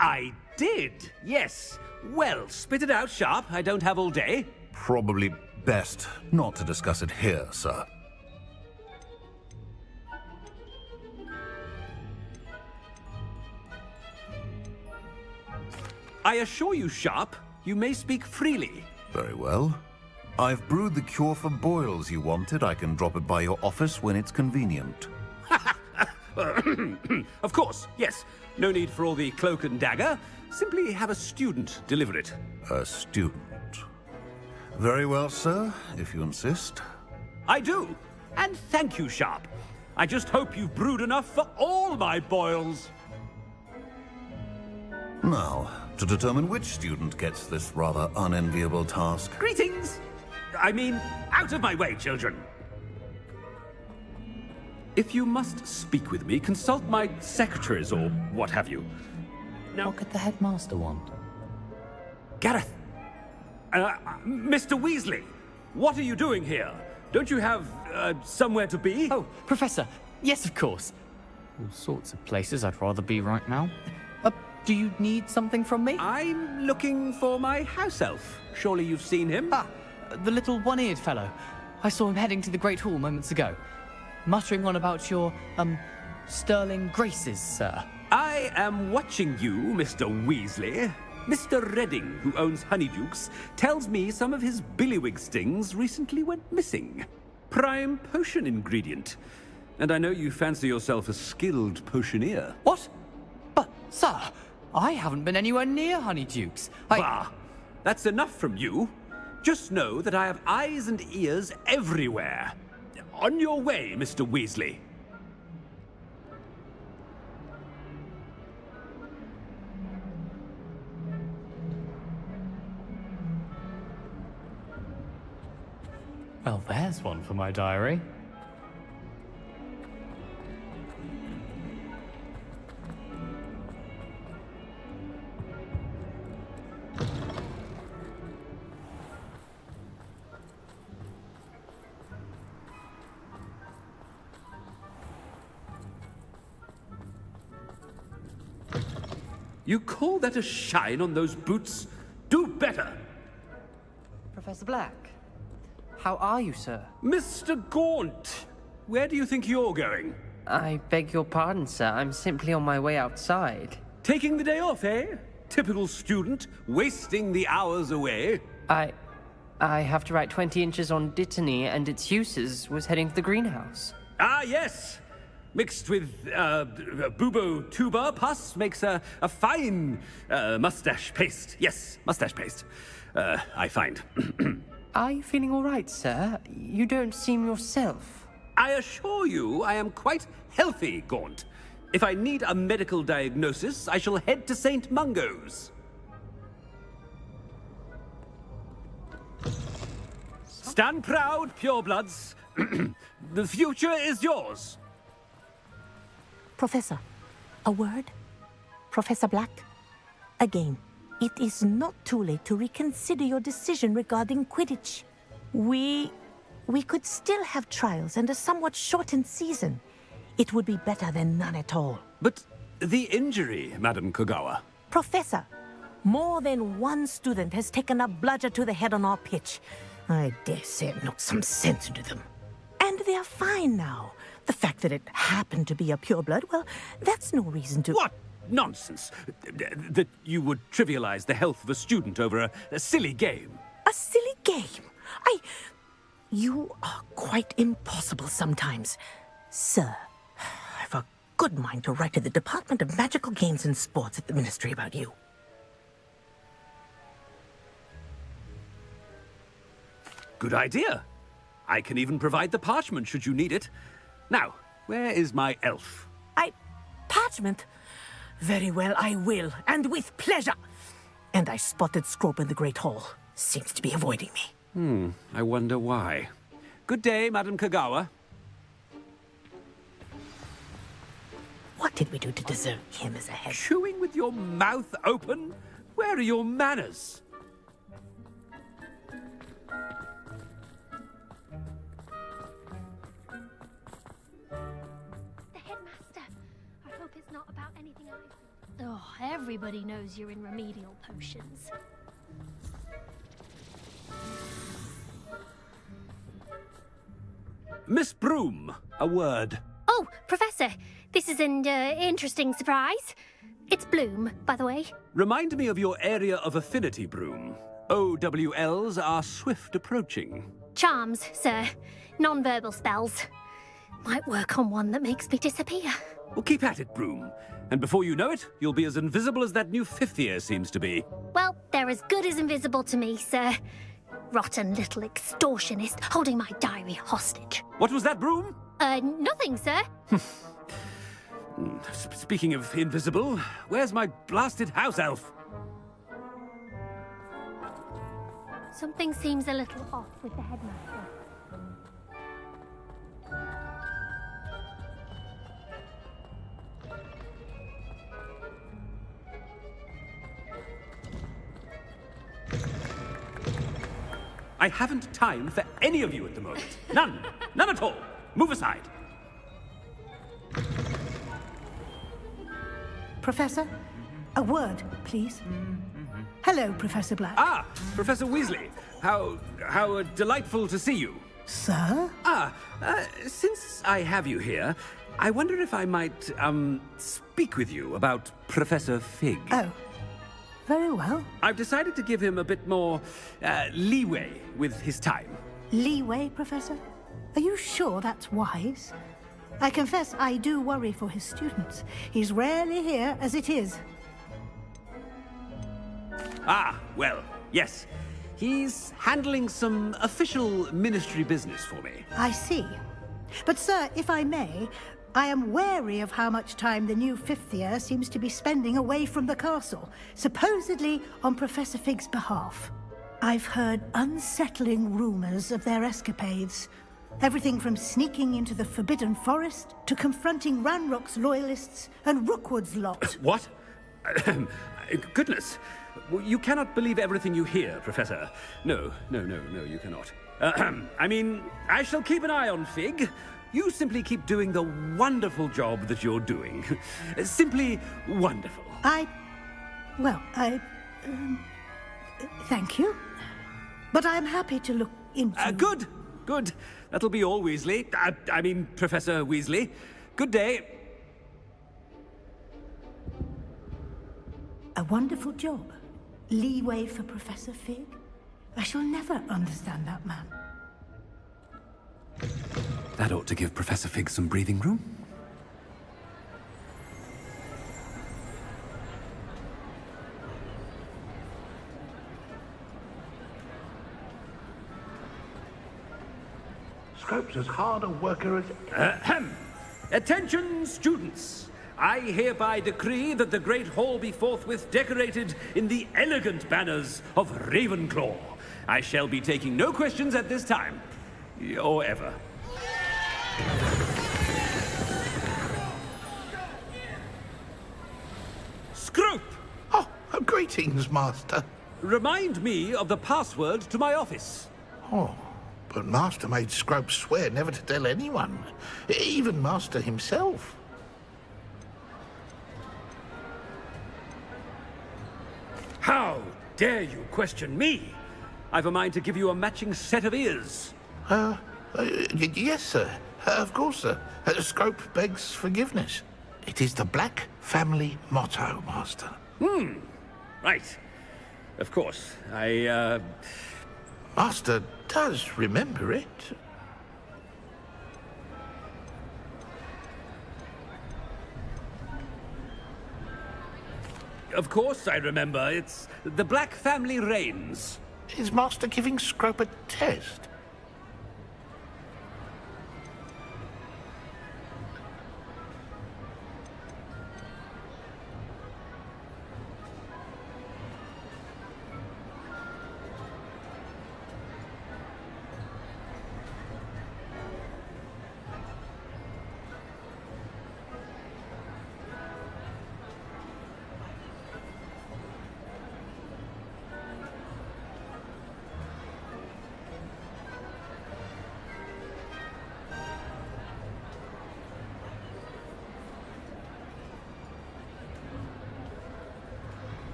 I did, yes. Well, spit it out, Sharp. I don't have all day. Probably best not to discuss it here, sir. I assure you, Sharp, you may speak freely. Very well. I've brewed the cure for boils you wanted. I can drop it by your office when it's convenient. Of course, yes. No need for all the cloak and dagger. Simply have a student deliver it. A student. Very well, sir, if you insist. I do. And thank you, Sharp. I just hope you've brewed enough for all my boils. Now, to determine which student gets this rather unenviable task. Greetings! I mean, out of my way, children. If you must speak with me, consult my secretaries or what have you. Now, what could the headmaster want? Gareth! Mr. Weasley, what are you doing here? Don't you have, somewhere to be? Oh, Professor, yes, of course. All sorts of places I'd rather be right now. Do you need something from me? I'm looking for my house elf. Surely you've seen him? Ah, the little one-eared fellow. I saw him heading to the Great Hall moments ago, muttering on about your, sterling graces, sir. I am watching you, Mr. Weasley. Mr. Redding, who owns Honeydukes, tells me some of his billywig stings recently went missing. Prime potion ingredient. And I know you fancy yourself a skilled potioneer. What? But, sir, I haven't been anywhere near Honeydukes. Bah! That's enough from you. Just know that I have eyes and ears everywhere. On your way, Mr. Weasley. Well, there's one for my diary. You call that a shine on those boots? Do better! Professor Black, how are you, sir? Mr. Gaunt, where do you think you're going? I beg your pardon, sir. I'm simply on my way outside. Taking the day off, eh? Typical student, wasting the hours away. I have to write 20 inches on Dittany and its uses. Was heading to the greenhouse. Ah, yes! Mixed with bubo tuber pus makes a fine mustache paste. Yes, mustache paste. I find. Are you feeling all right, sir? You don't seem yourself. I assure you I am quite healthy, Gaunt. If I need a medical diagnosis, I shall head to St. Mungo's. Stand proud, purebloods. The future is yours. Professor, a word? Professor Black? Again, it is not too late to reconsider your decision regarding Quidditch. We could still have trials and a somewhat shortened season. It would be better than none at all. But the injury, Madam Kogawa. Professor, more than one student has taken a bludger to the head on our pitch. I dare say it knocked some sense into them. And they're fine now. The fact that it happened to be a pureblood, well, that's no reason to... What nonsense! That you would trivialize the health of a student over a silly game. A silly game? You are quite impossible sometimes. Sir, I've a good mind to write to the Department of Magical Games and Sports at the Ministry about you. Good idea. I can even provide the parchment should you need it. Now, where is my elf? Parchment? Very well, I will, and with pleasure. And I spotted Scrope in the Great Hall. Seems to be avoiding me. I wonder why. Good day, Madam Kogawa. What did we do to deserve him as a head? Chewing with your mouth open? Where are your manners? It's not about anything Oh, everybody knows you're in remedial potions. Miss Broom, a word. Oh, Professor, this is an interesting surprise. It's Bloom, by the way. Remind me of your area of affinity, Broom. OWLs are swift approaching. Charms, sir. Non-verbal spells. Might work on one that makes me disappear. Well, keep at it, Broom. And before you know it, you'll be as invisible as that new fifth year seems to be. Well, they're as good as invisible to me, sir. Rotten little extortionist holding my diary hostage. What was that, Broom? Nothing, sir. Speaking of invisible, where's my blasted house elf? Something seems a little off with the headmaster. I haven't time for any of you at the moment. None. None at all. Move aside. Professor, a word, please. Hello, Professor Black. Ah, Professor Weasley. How delightful to see you. Sir? Since I have you here, I wonder if I might, speak with you about Professor Fig. Oh. Very well. I've decided to give him a bit more leeway with his time. Leeway, Professor? Are you sure that's wise? I confess I do worry for his students. He's rarely here as it is. Ah, well, yes. He's handling some official ministry business for me. I see. But, sir, if I may, I am wary of how much time the new fifth year seems to be spending away from the castle, supposedly on Professor Fig's behalf. I've heard unsettling rumors of their escapades. Everything from sneaking into the Forbidden Forest to confronting Ranrock's loyalists and Rookwood's lot. What? Goodness. You cannot believe everything you hear, Professor. No, you cannot. I mean, I shall keep an eye on Fig. You simply keep doing the wonderful job that you're doing. Simply wonderful. Well, thank you. But I am happy to look into... Good, good. That'll be all, Weasley. I mean, Professor Weasley. Good day. A wonderful job. Leeway for Professor Fig. I shall never understand that man. That ought to give Professor Fig some breathing room. Scrope's as hard a worker as... Ahem! Attention, students! I hereby decree that the Great Hall be forthwith decorated in the elegant banners of Ravenclaw. I shall be taking no questions at this time. Or ever. Scrope! Oh, greetings, Master. Remind me of the password to my office. Oh, but Master made Scrope swear never to tell anyone. Even Master himself. How dare you question me? I've a mind to give you a matching set of ears. Yes, sir. Of course, sir. Scrope begs forgiveness. It is the Black family motto, Master. Right. Of course. Master does remember it. Of course I remember. It's the Black family reigns. Is Master giving Scrope a test?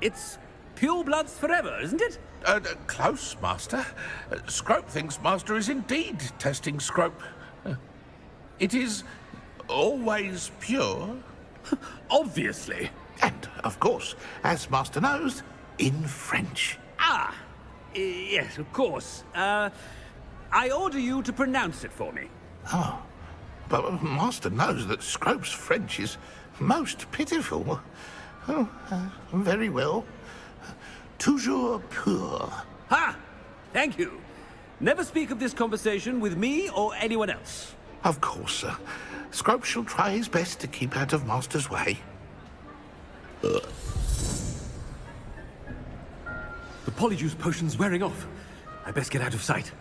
It's purebloods forever, isn't it? Close, Master. Scrope thinks Master is indeed testing Scrope. It is always pure. Obviously. And, of course, as Master knows, in French. Ah! Yes, of course. I order you to pronounce it for me. Oh, but Master knows that Scrope's French is most pitiful. Oh, very well. Toujours pur. Ha! Thank you. Never speak of this conversation with me or anyone else. Of course, sir. Scrope shall try his best to keep out of Master's way. The polyjuice potion's wearing off. I best get out of sight.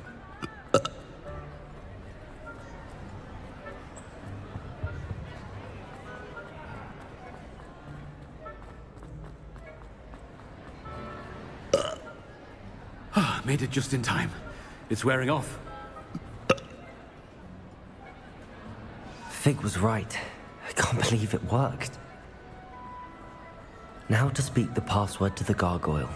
Made it just in time. It's wearing off. Fig was right. I can't believe it worked. Now to speak the password to the gargoyle.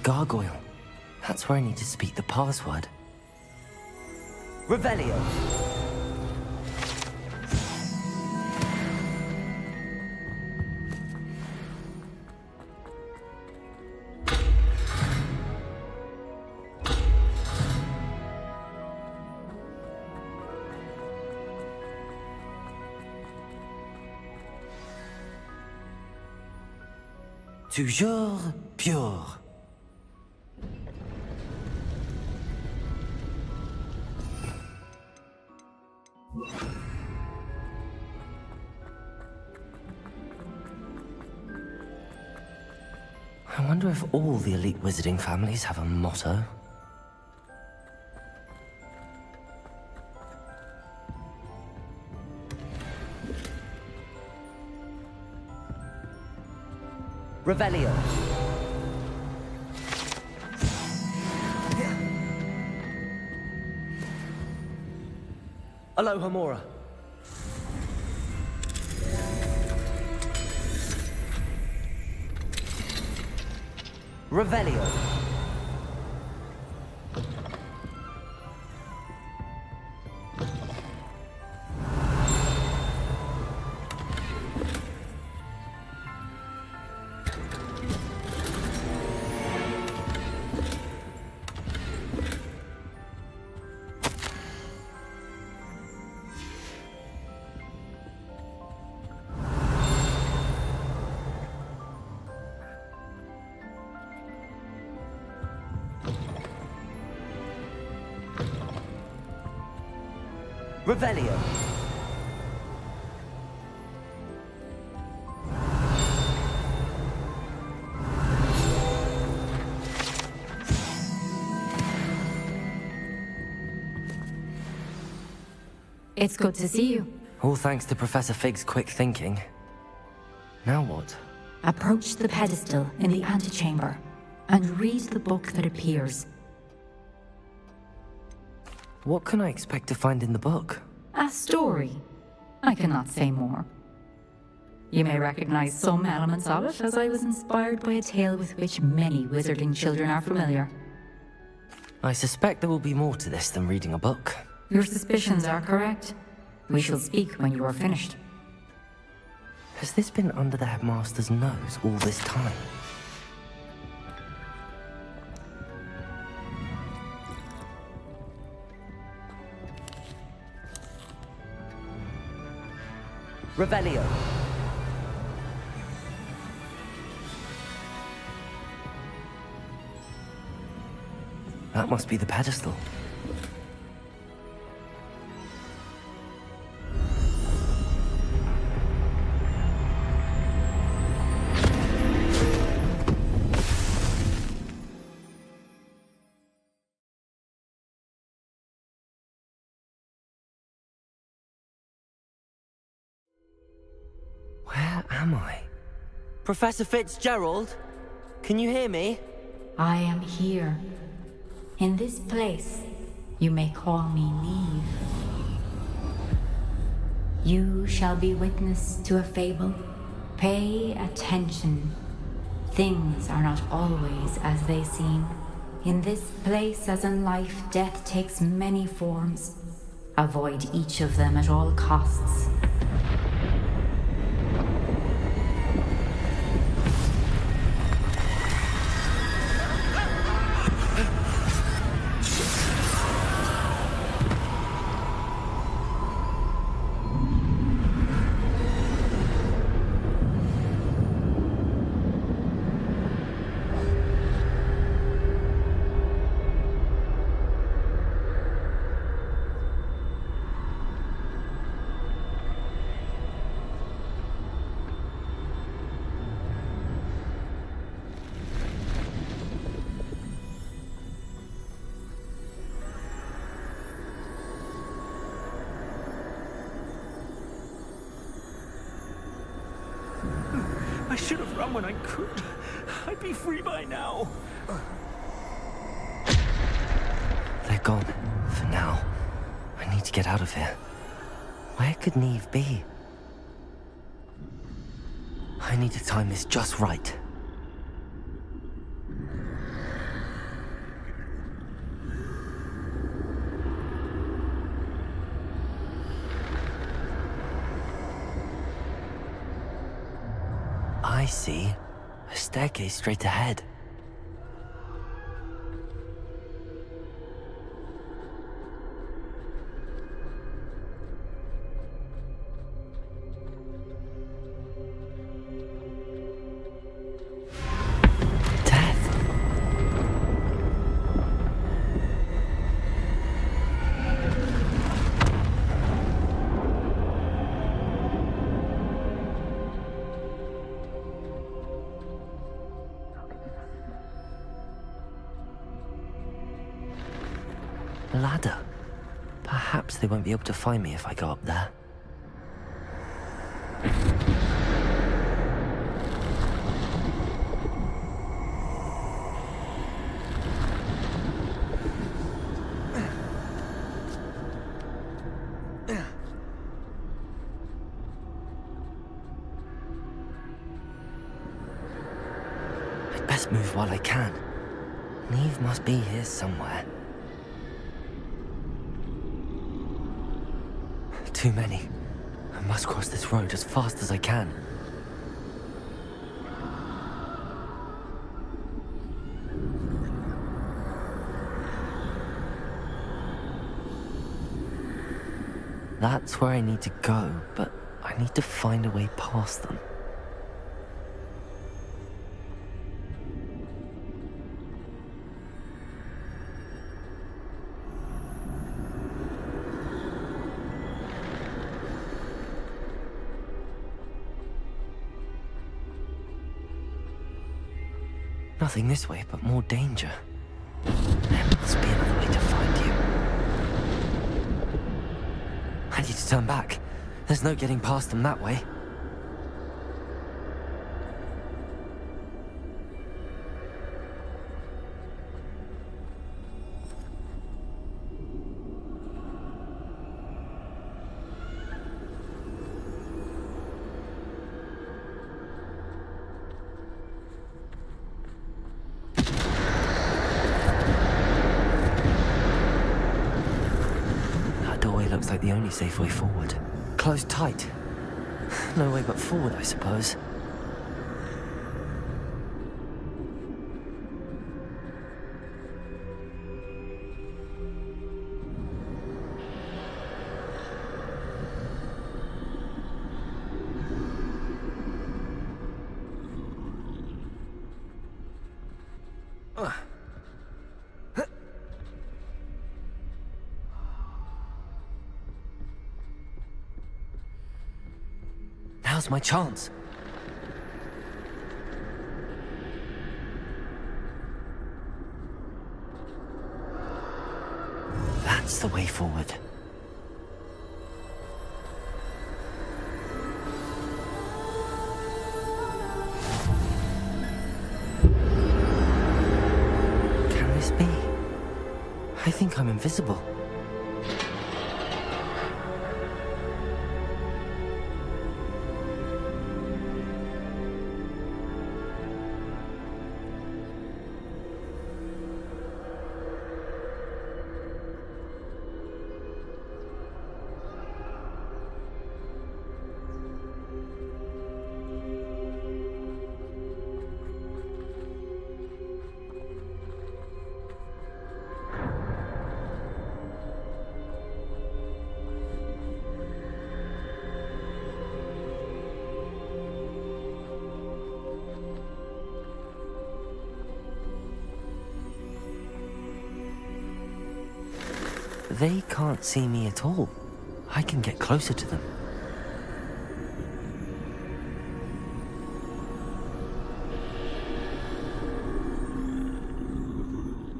gargoyle. That's where I need to speak the password. Revelio. Toujours pure. I wonder if all the elite wizarding families have a motto. Revelio. Aloha Mora. Revelio. Revelio. It's good to see you. All thanks to Professor Fig's quick thinking. Now what? Approach the pedestal in the antechamber and read the book that appears. What can I expect to find in the book? A story. I cannot say more. You may recognize some elements of it, as I was inspired by a tale with which many wizarding children are familiar. I suspect there will be more to this than reading a book. Your suspicions are correct. We shall speak when you are finished. Has this been under the headmaster's nose all this time? Revelio. That must be the pedestal. Where am I? Professor Fitzgerald? Can you hear me? I am here. In this place, you may call me Neve. You shall be witness to a fable. Pay attention. Things are not always as they seem. In this place, as in life, death takes many forms. Avoid each of them at all costs. I should have run when I could. I'd be free by now. They're gone. For now. I need to get out of here. Where could Neve be? I need to time this just right. I see. A staircase straight ahead. Ladder. Perhaps they won't be able to find me if I go up there. I'd best move while I can. Neve must be here somewhere. Too many. I must cross this road as fast as I can. That's where I need to go, but I need to find a way past them. Nothing this way, but more danger. There must be another way to find you. I need to turn back. There's no getting past them that way. Looks like the only safe way forward. Closed tight. No way but forward, I suppose. Now's my chance. That's the way forward. Can this be? I think I'm invisible. They can't see me at all. I can get closer to them.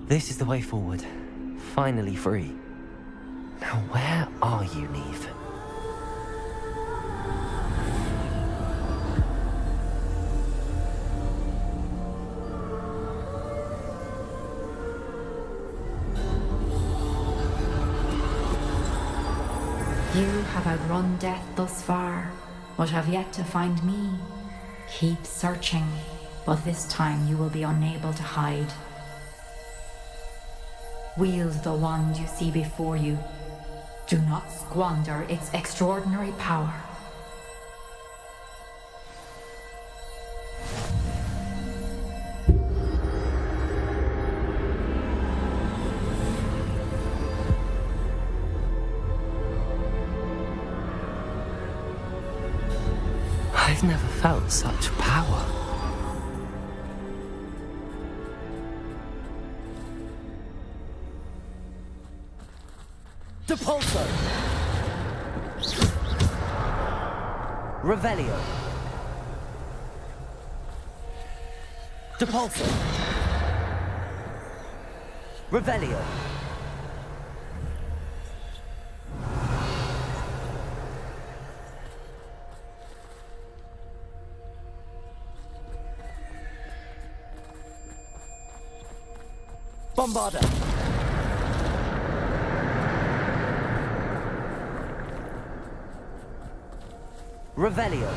This is the way forward. Finally free. Now where are you, Neve? You have outrun death thus far, but have yet to find me. Keep searching, but this time you will be unable to hide. Wield the wand you see before you. Do not squander its extraordinary power. I've never felt such power. Depulso! Revelio! Depulso! Revelio! Bombarda! Revelio!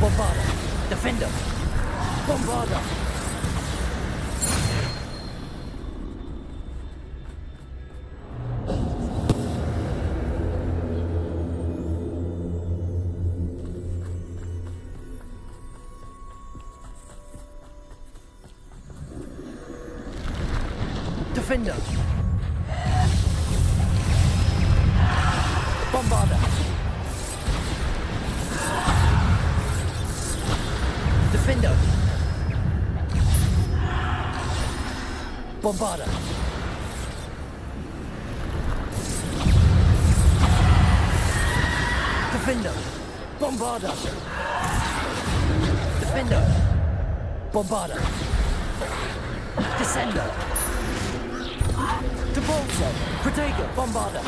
Bombarda! Defender! Bombarda! Defender! Bombarda! Defender! Bombarda! Defender! Bombarda! Defender! Bombarda! Descender! Depulso! Protego! Bombarda!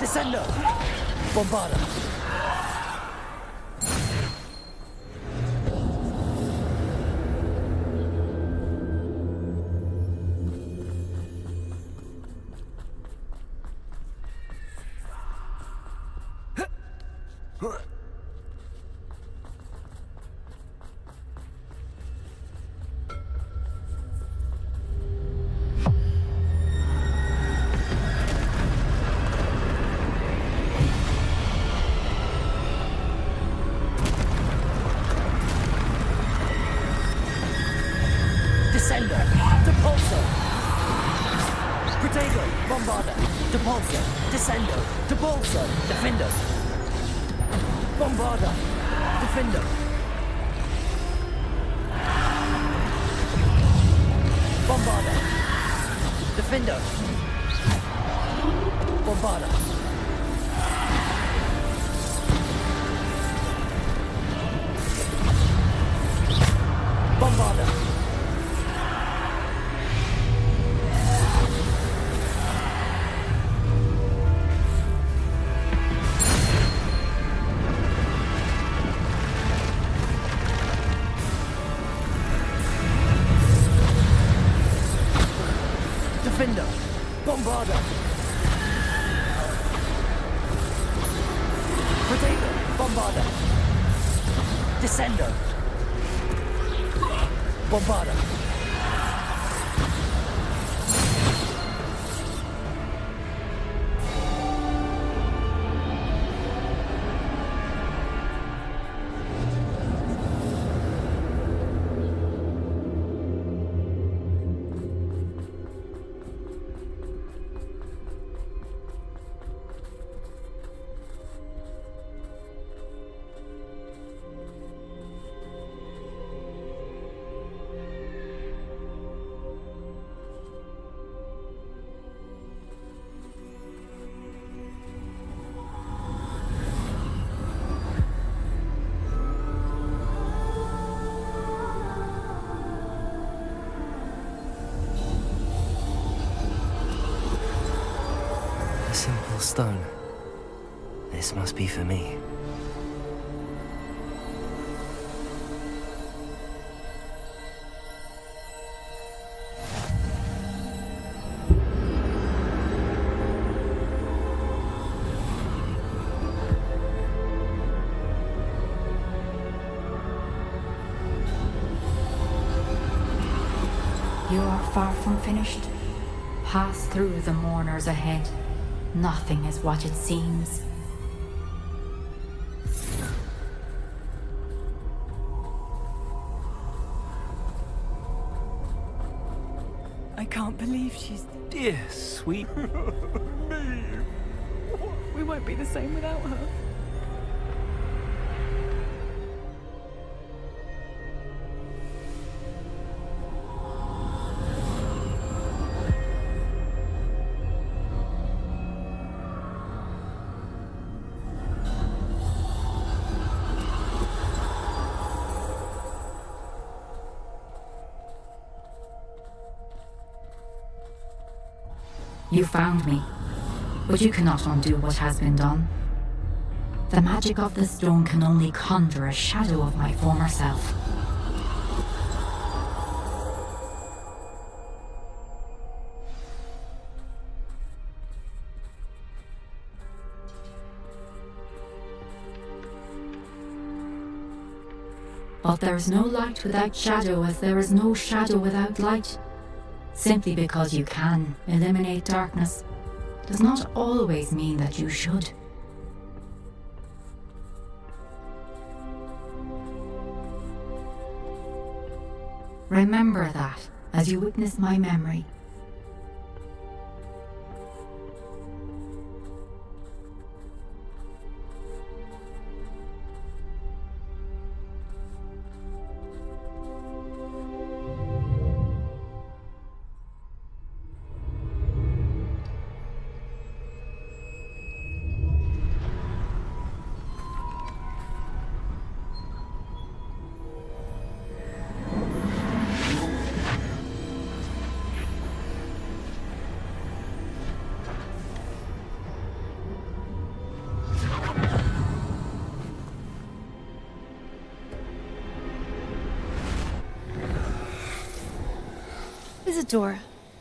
Descender! Bombarda! Descender! Depulso! Protego! Bombarda! Depulso! Descender! Depulso! Defender! Bombarda! Defender! Bombarda! Defender! Bombarda! Bombarda! Defender! Bombarda! Protego! Bombarda! Descender! Bombarda! A simple stone. This must be for me. You are far from finished. Pass through the mourners ahead. Nothing is what it seems. can't believe she's... Dear sweet... We won't be the same without her. You found me, but you cannot undo what has been done. The magic of the stone can only conjure a shadow of my former self. But there is no light without shadow, as there is no shadow without light. Simply because you can eliminate darkness does not always mean that you should. Remember that as you witness my memory. Isadora,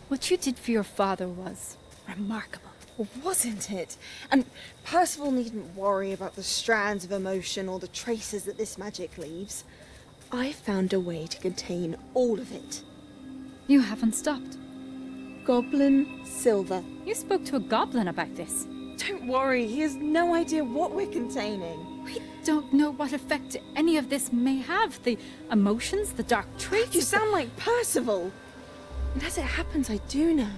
what you did for your father was remarkable. Well, wasn't it? And Percival needn't worry about the strands of emotion or the traces that this magic leaves. I found a way to contain all of it. You haven't stopped. Goblin Silver. You spoke to a goblin about this. Don't worry, he has no idea what we're containing. We don't know what effect any of this may have. The emotions, the dark traits. You sound like Percival. And as it happens, I do know.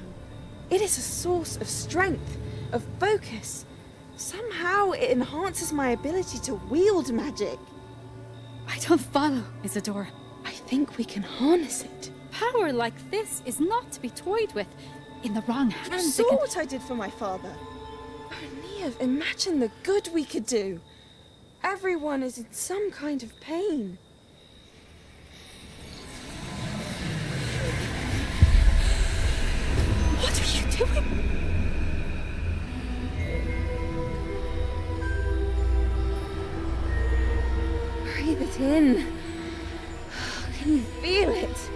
It is a source of strength, of focus. Somehow it enhances my ability to wield magic. I don't follow, Isadora. I think we can harness it. Power like this is not to be toyed with. In the wrong hands, You saw what I did for my father. Oh, Neve, imagine the good we could do. Everyone is in some kind of pain. What are you doing? Breathe it in. Can you feel it?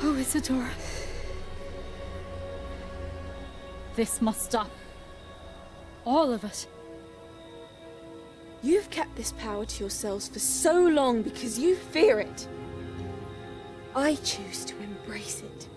Oh, Isadora. This must stop. All of it. You've kept this power to yourselves for so long because you fear it. I choose to embrace it.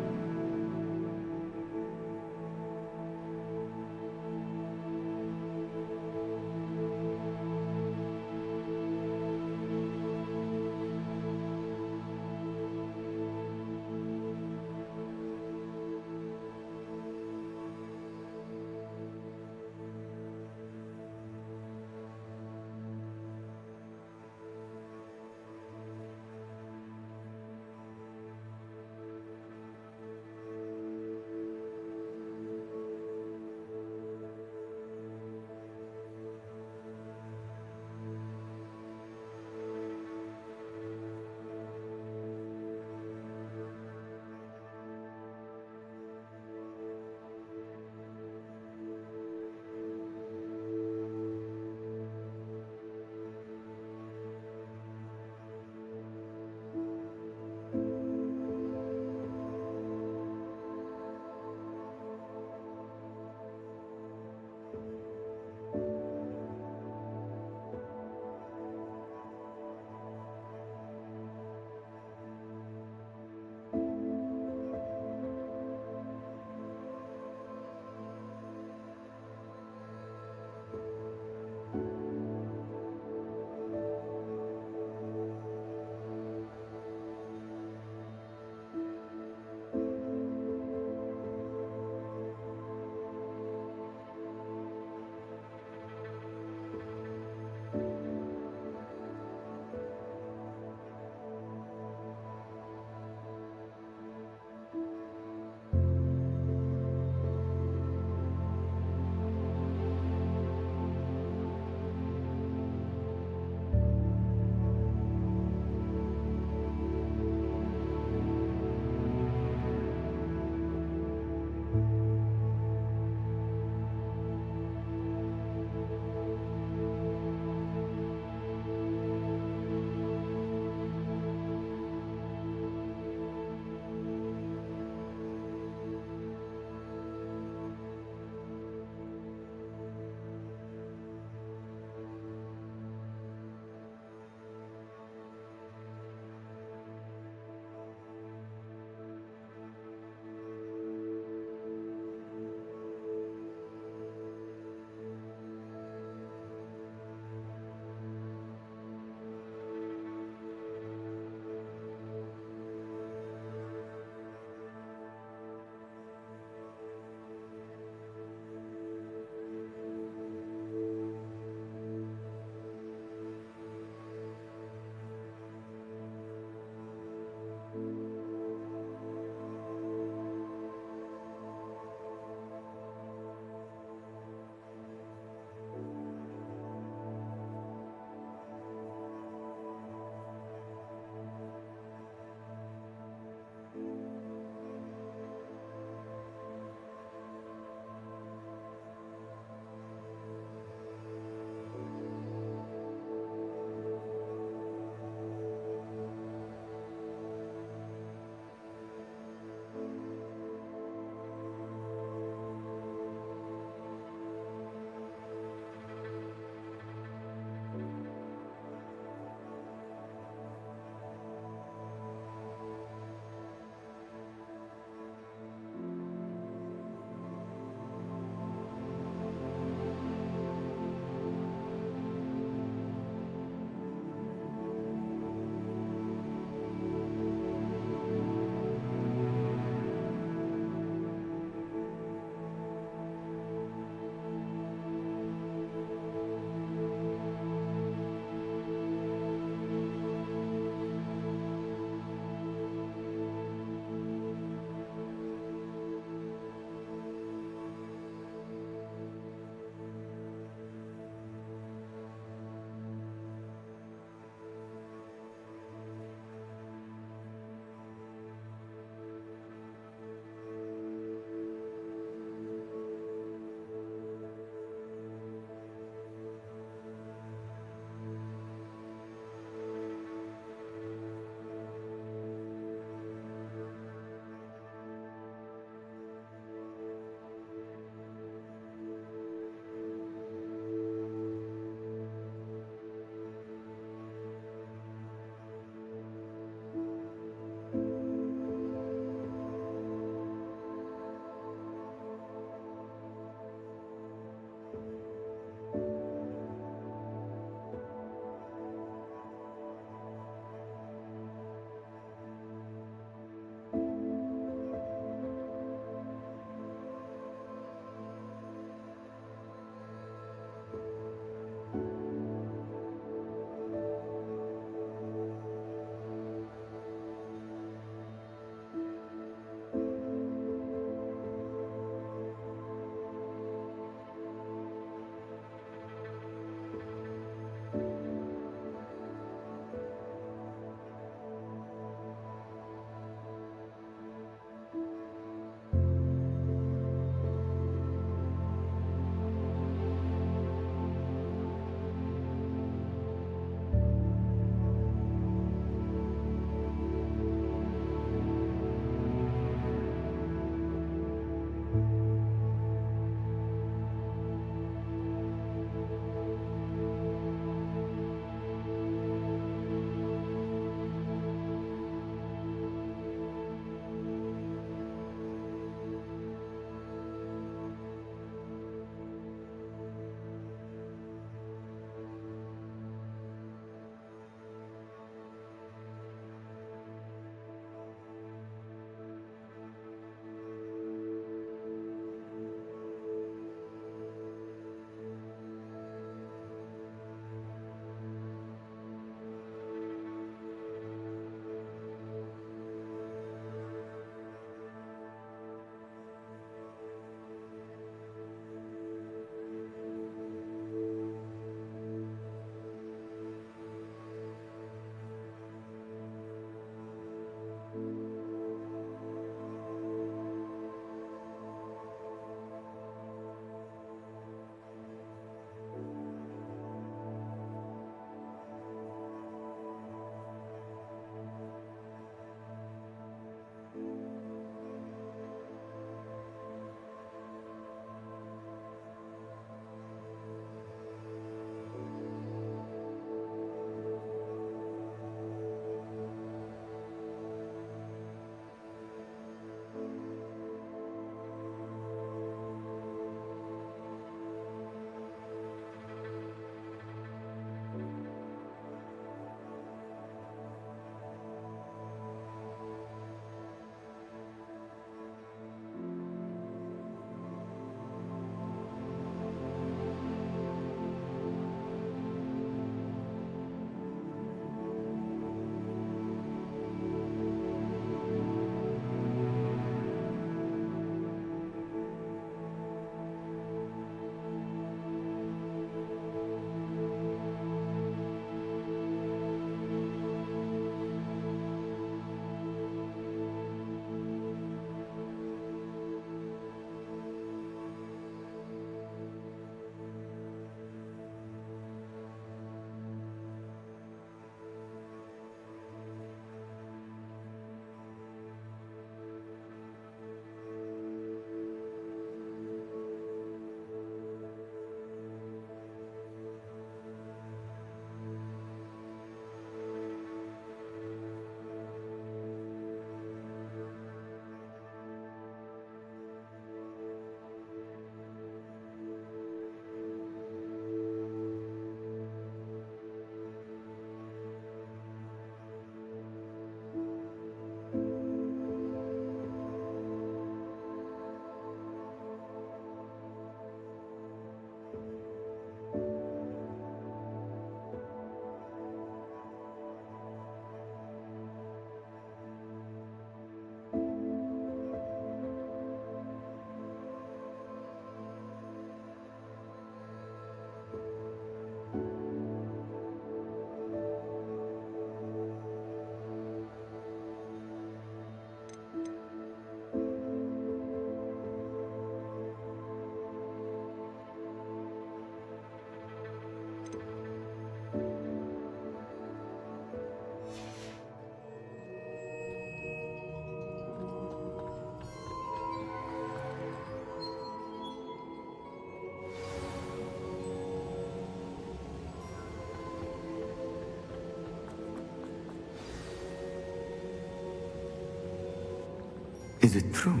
Is it true?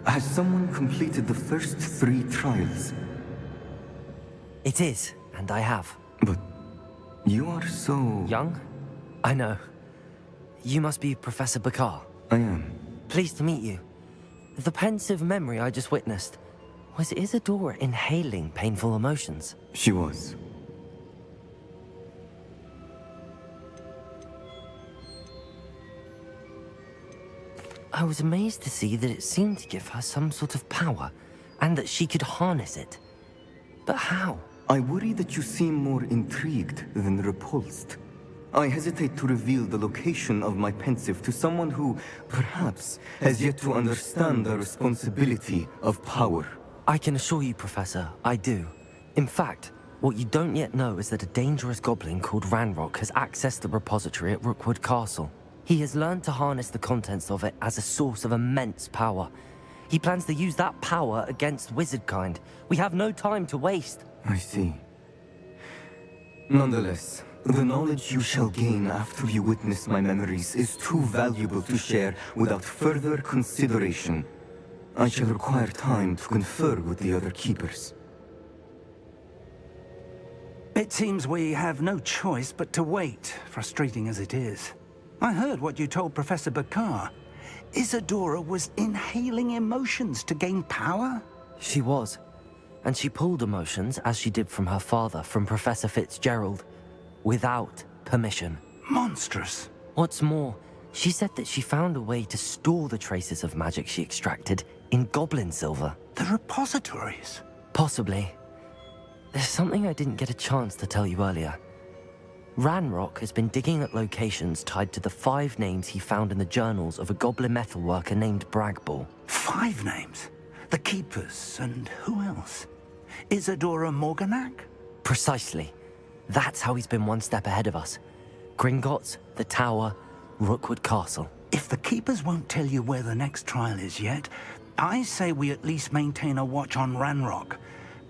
Has someone completed the first 3 trials? It is, and I have. But you are so... Young? I know. You must be Professor Bakar. I am. Pleased to meet you. The pensive memory I just witnessed, was Isadora inhaling painful emotions? She was. I was amazed to see that it seemed to give her some sort of power, and that she could harness it. But how? I worry that you seem more intrigued than repulsed. I hesitate to reveal the location of my pensive to someone who, perhaps, has yet to understand the responsibility of power. I can assure you, Professor, I do. In fact, what you don't yet know is that a dangerous goblin called Ranrock has accessed the repository at Rookwood Castle. He has learned to harness the contents of it as a source of immense power. He plans to use that power against wizardkind. We have no time to waste. I see. Nonetheless, the knowledge you shall gain after you witness my memories is too valuable to share without further consideration. I shall require time to confer with the other keepers. It seems we have no choice but to wait, frustrating as it is. I heard what you told Professor Bakar. Isadora was inhaling emotions to gain power? She was. And she pulled emotions, as she did from her father, from Professor Fitzgerald, without permission. Monstrous. What's more, she said that she found a way to store the traces of magic she extracted in goblin silver. The repositories? Possibly. There's something I didn't get a chance to tell you earlier. Ranrock has been digging at locations tied to the 5 names he found in the journals of a goblin metalworker named Bragball. 5 names? The Keepers, and who else? Isadora Morganac? Precisely. That's how he's been one step ahead of us. Gringotts, the Tower, Rookwood Castle. If the Keepers won't tell you where the next trial is yet, I say we at least maintain a watch on Ranrock.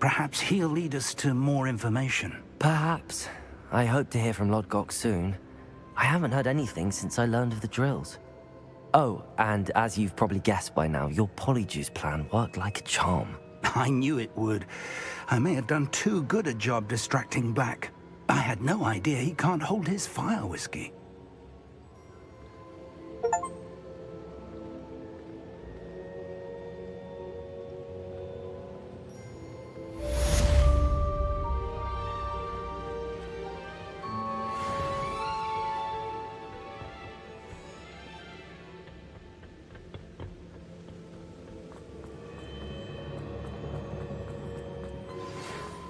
Perhaps he'll lead us to more information. Perhaps. I hope to hear from Lodgok soon. I haven't heard anything since I learned of the drills. Oh, and as you've probably guessed by now, your polyjuice plan worked like a charm. I knew it would. I may have done too good a job distracting Black. I had no idea he can't hold his fire whiskey.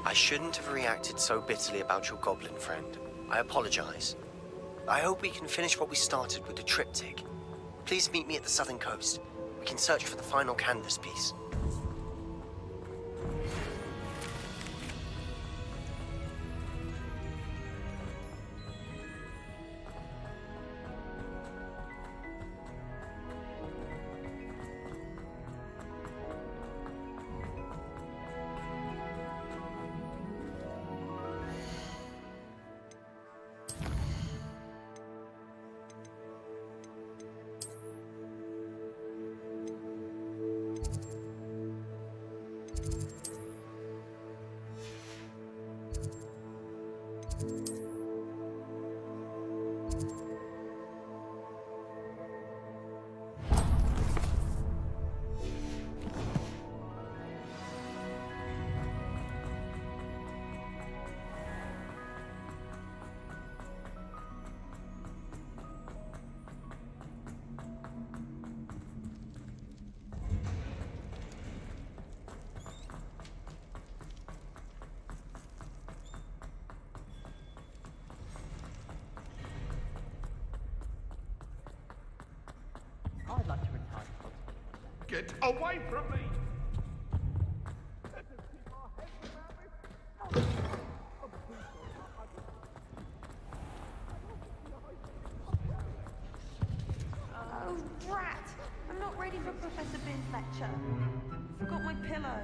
I shouldn't have reacted so bitterly about your goblin friend. I apologize. I hope we can finish what we started with the triptych. Please meet me at the southern coast. We can search for the final canvas piece. I'd like to retire. Get away from me! Oh, drat! I'm not ready for Professor Bin's lecture. Forgot my pillow.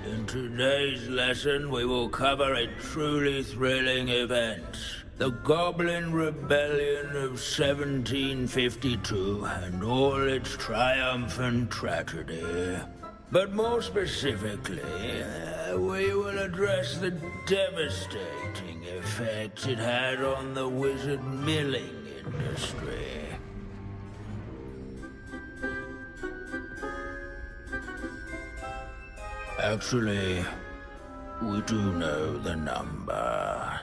In today's lesson, we will cover a truly thrilling event. The Goblin Rebellion of 1752 and all its triumphant tragedy. But more specifically, we will address the devastating effect it had on the wizard milling industry. Actually, we do know the number.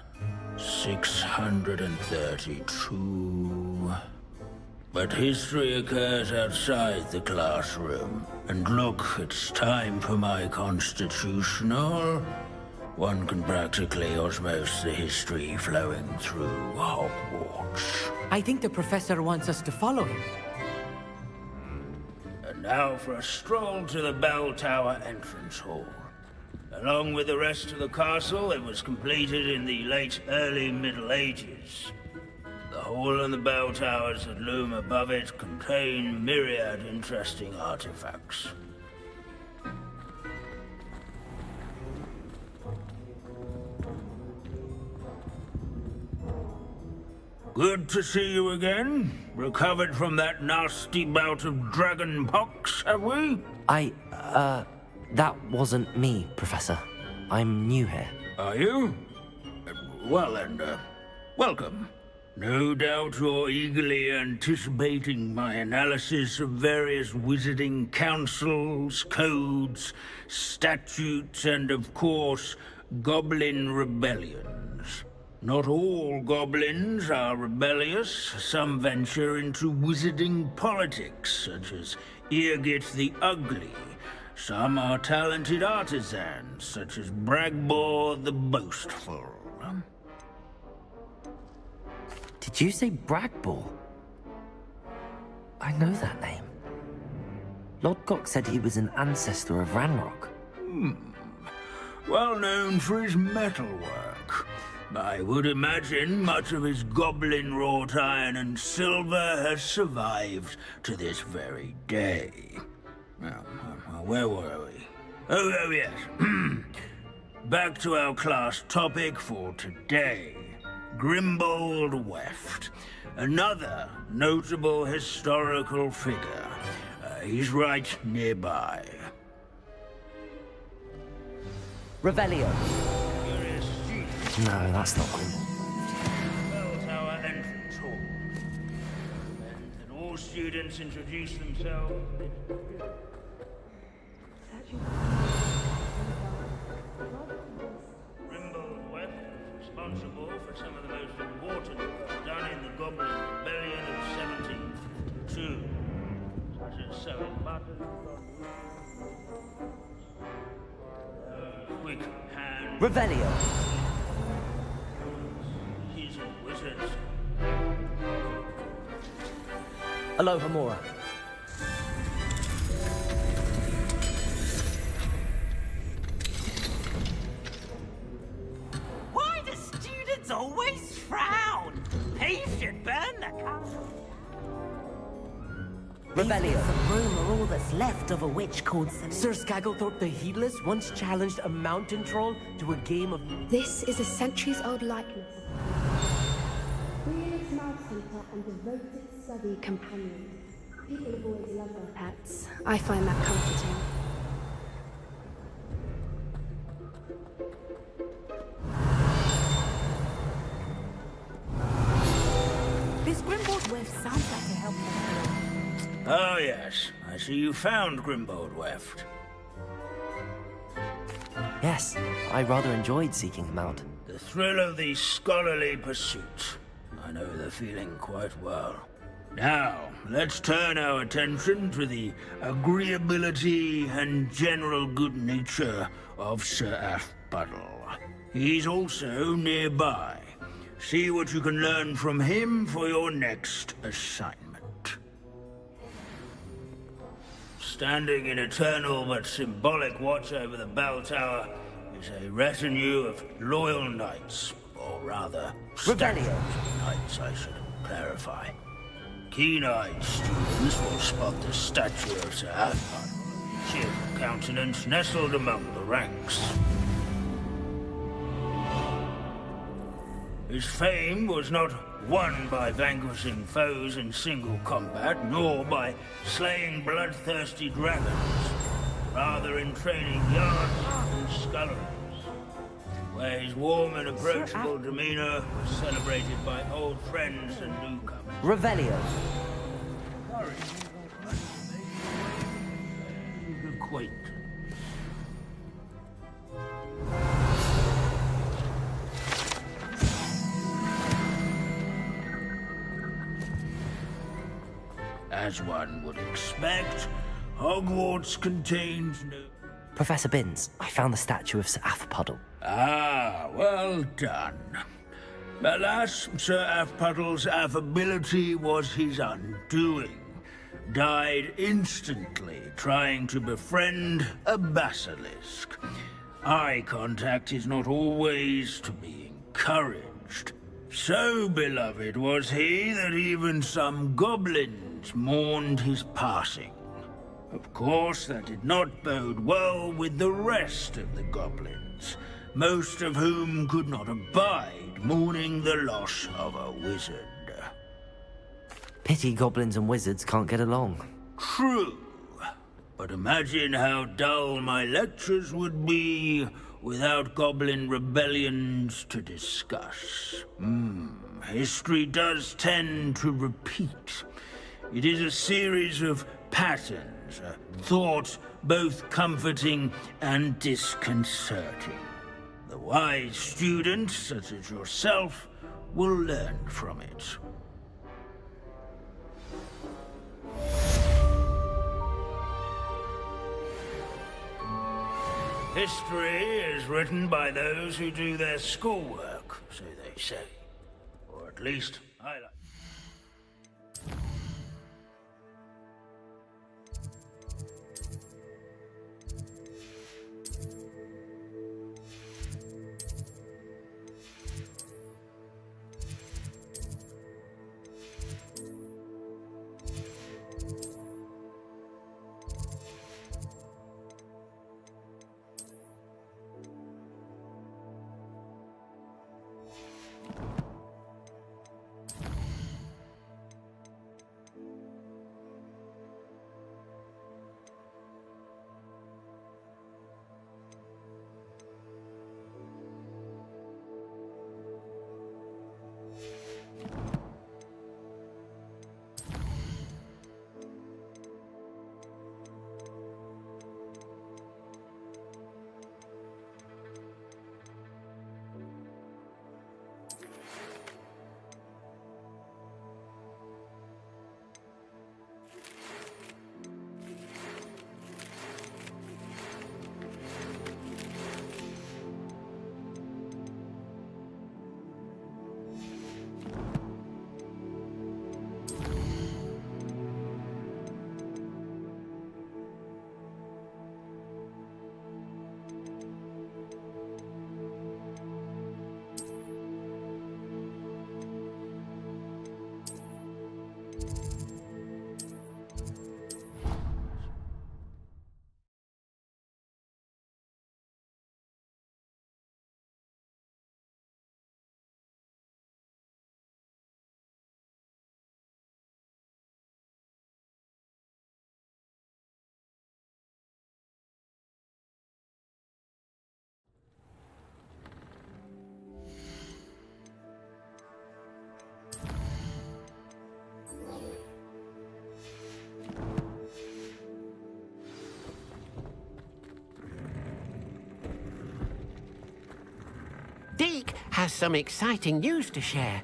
632. But history occurs outside the classroom. And look, it's time for my constitutional. One can practically osmose the history flowing through Hogwarts. I think the professor wants us to follow him. And now for a stroll to the bell tower entrance hall. Along with the rest of the castle, it was completed in the early Middle Ages. The hall and the bell towers that loom above it contain myriad interesting artifacts. Good to see you again. Recovered from that nasty bout of dragon pox, have we? That wasn't me, Professor. I'm new here. Are you? Well then, welcome. No doubt you're eagerly anticipating my analysis of various wizarding councils, codes, statutes, and of course, goblin rebellions. Not all goblins are rebellious. Some venture into wizarding politics, such as Eargit the Ugly. Some are talented artisans, such as Bragbor the Boastful. Did you say Bragbor? I know that name. Lodgok said he was an ancestor of Ranrock. Well known for his metalwork. I would imagine much of his goblin-wrought iron and silver has survived to this very day. Where were we? Oh yes. Back to our class topic for today. Grimbold Weft. Another notable historical figure. He's right nearby. Revelio. No, that's not one. Bell Tower entrance hall. And that all students introduce themselves. Grimbold Weft is responsible for some of the most important work done in the Goblin Rebellion of 1752, such as sewing buttons on quick hand. Revelio. He's a wizard. Aloha Mora. Why do students always frown? Peace should burn the castle. Revelio. The room are all that's left of a witch called Sir Skagglethorpe the Heedless once challenged a mountain troll to a game of... This is a centuries-old likeness. Queen's mouse hunter and devoted study companion. People have always loved their pets. I find that comforting. This Grimbold Weft sounds like a helpful. Oh yes, I see you found Grimbold Weft. Yes, I rather enjoyed seeking him out. The thrill of the scholarly pursuit. I know the feeling quite well. Now, let's turn our attention to the agreeability and general good nature of Sir Aphbuttle. He's also nearby. See what you can learn from him for your next assignment. Standing in eternal but symbolic watch over the bell tower is a retinue of loyal knights, or rather, statues of knights, I should clarify. Keen-eyed students will spot the statue of Sir Aphbuttle, cheerful countenance nestled among the ranks. His fame was not won by vanquishing foes in single combat, nor by slaying bloodthirsty dragons, rather in training yards and sculleries, where his warm and approachable demeanor was celebrated by old friends and newcomers. Revelio. Acquaintance. As one would expect, Hogwarts contains no... Professor Binns, I found the statue of Sir Afpuddle. Ah, well done. Alas, Sir Afpuddle's affability was his undoing. Died instantly trying to befriend a basilisk. Eye contact is not always to be encouraged. So beloved was he that even some goblins mourned his passing. Of course, that did not bode well with the rest of the goblins, most of whom could not abide mourning the loss of a wizard. Pity goblins and wizards can't get along. True. But imagine how dull my lectures would be without goblin rebellions to discuss. History does tend to repeat. It is a series of patterns, a thought both comforting and disconcerting. The wise student, such as yourself, will learn from it. History is written by those who do their schoolwork, so they say. Or at least, I like. Deke has some exciting news to share.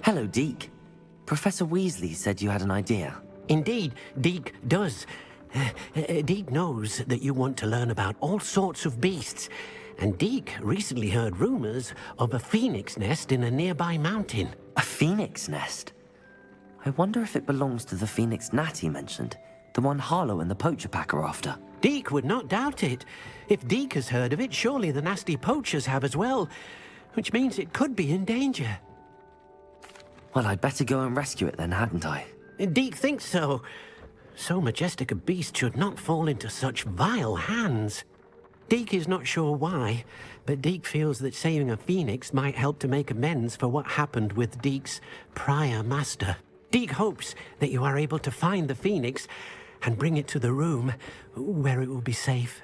Hello, Deke. Professor Weasley said you had an idea. Indeed, Deke does. Deke knows that you want to learn about all sorts of beasts, and Deke recently heard rumors of a phoenix nest in a nearby mountain. A phoenix nest? I wonder if it belongs to the phoenix Natty mentioned, the one Harlow and the Poacher Pack are after. Deke would not doubt it. If Deke has heard of it, surely the nasty poachers have as well, which means it could be in danger. Well, I'd better go and rescue it then, hadn't I? Deke thinks so. So majestic a beast should not fall into such vile hands. Deke is not sure why, but Deke feels that saving a phoenix might help to make amends for what happened with Deke's prior master. Deke hopes that you are able to find the phoenix and bring it to the room where it will be safe.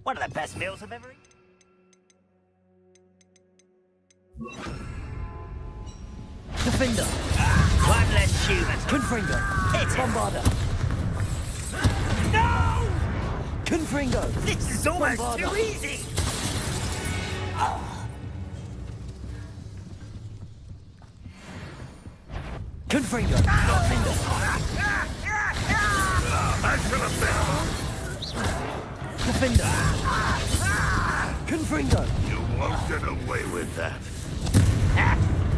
One of the best meals I've ever eaten. Defender! One less human. Confringo! Hit it. Bombarder! No! Confringo! This is almost Bombarder. too easy. Confringo! I should have been. Defender! Confringo! You won't get away with that.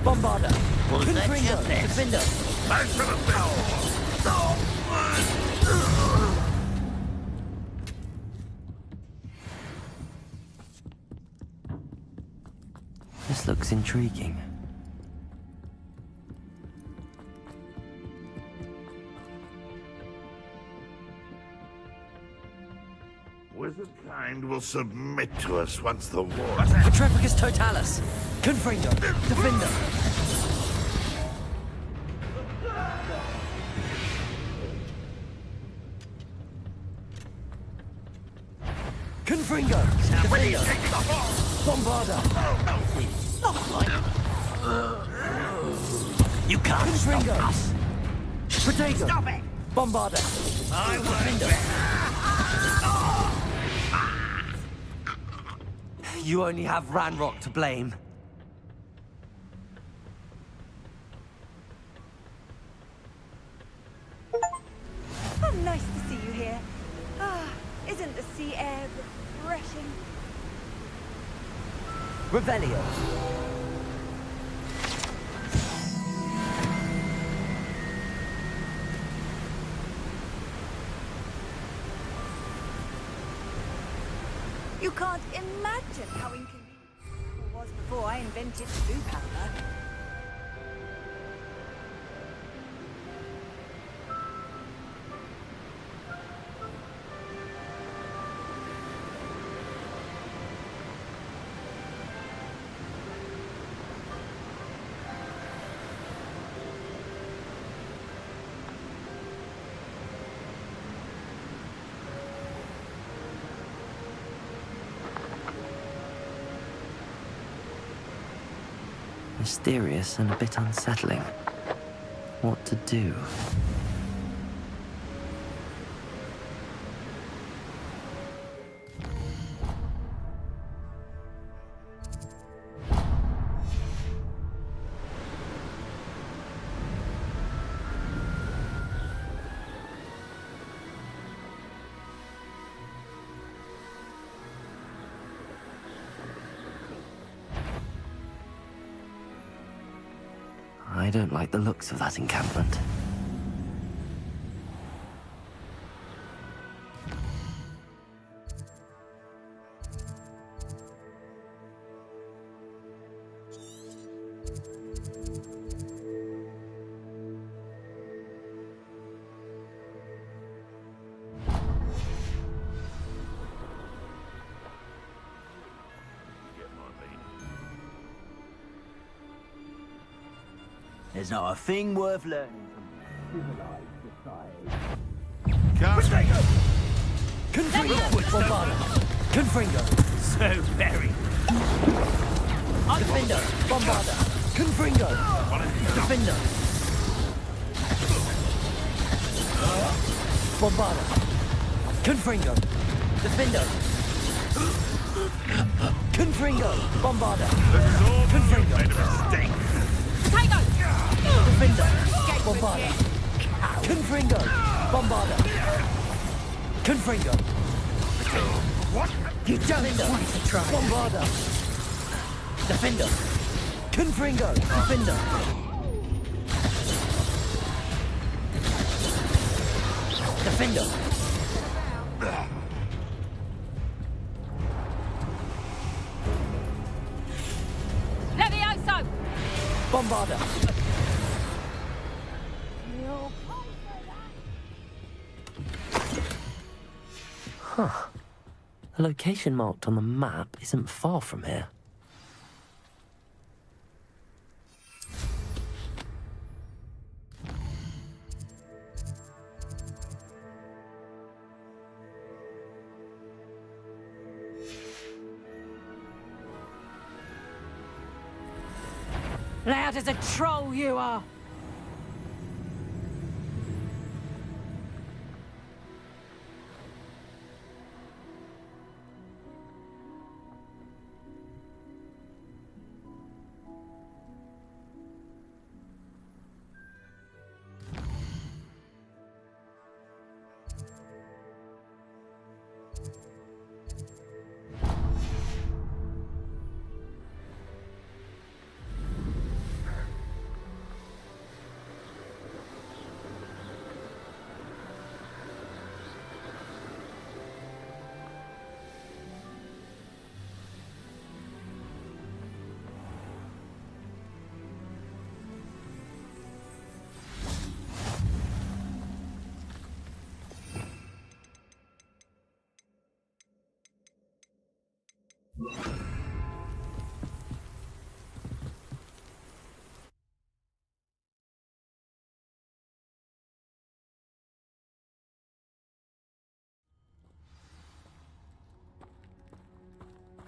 Bombarder! Was that Confringo! your best? Defender! I should have This looks intriguing. Wizard kind will submit to us once the war... Petrificus totalis! Confringo! Defender! Confringo! Defender! Bombarder! You can't Confringo! stop us. Protego! Stop it! Bombarder! I Defender! You only have Ranrock to blame. Oh, nice to see you here. Ah, isn't the sea air refreshing? Revelio. You can't imagine how inconvenient it was before I invented blue powder. Mysterious and a bit unsettling. What to do? I don't like the looks of that encampment. There's not a thing worth learning from civilized society. Confringo! Bombarder! Confringo! So very. Defender! Bombarder! Confringo! Defender! Bombarder! Confringo! Defender! Confringo! Bombarder! Confringo! Potato! Defender! Bombarder! Confringo! Bombarder! Confringo! What? You don't want to try. Bombarder! Defender! Confringo! Defender! Defender! Levioso! Bombarder! Huh. The location marked on the map isn't far from here. Loud as a troll you are!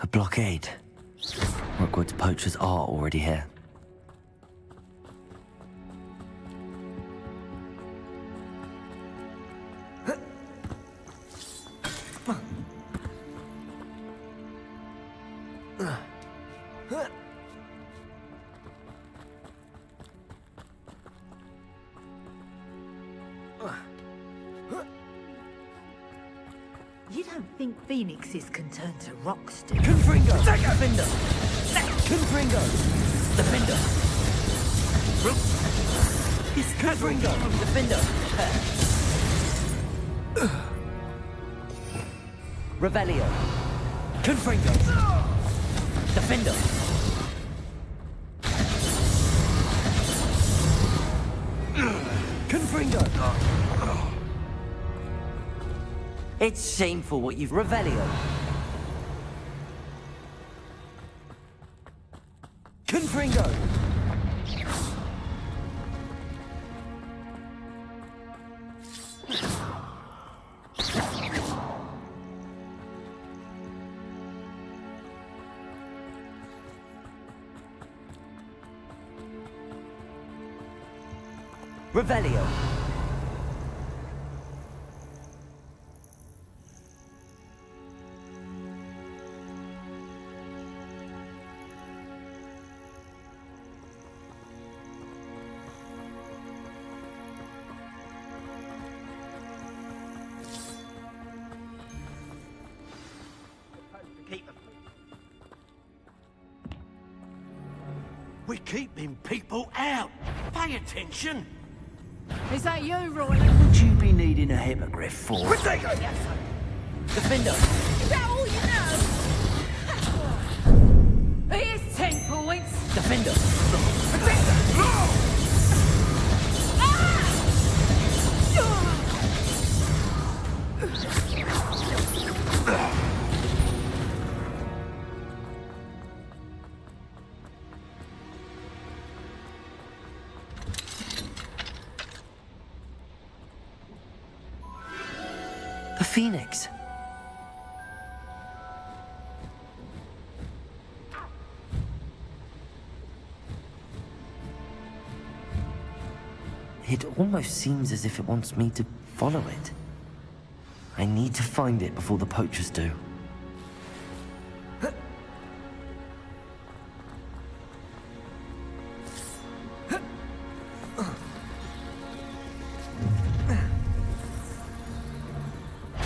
A blockade. Rookwood's poachers are already here. You don't think phoenixes can turn to rocks, do you? Confringo! Defender! Confringo! Defender! Confringo! Defender! Revelio! Confringo! Defender! Confringo! It's shameful what you've... Revelio. Confringo! Revelio. We're keeping people out. Pay attention. Is that you, Roy? Would you be needing a hippogriff for? Protego! Defender! Is that all you know? Here's 10 points. Defender! The Phoenix. It almost seems as if it wants me to follow it. I need to find it before the poachers do.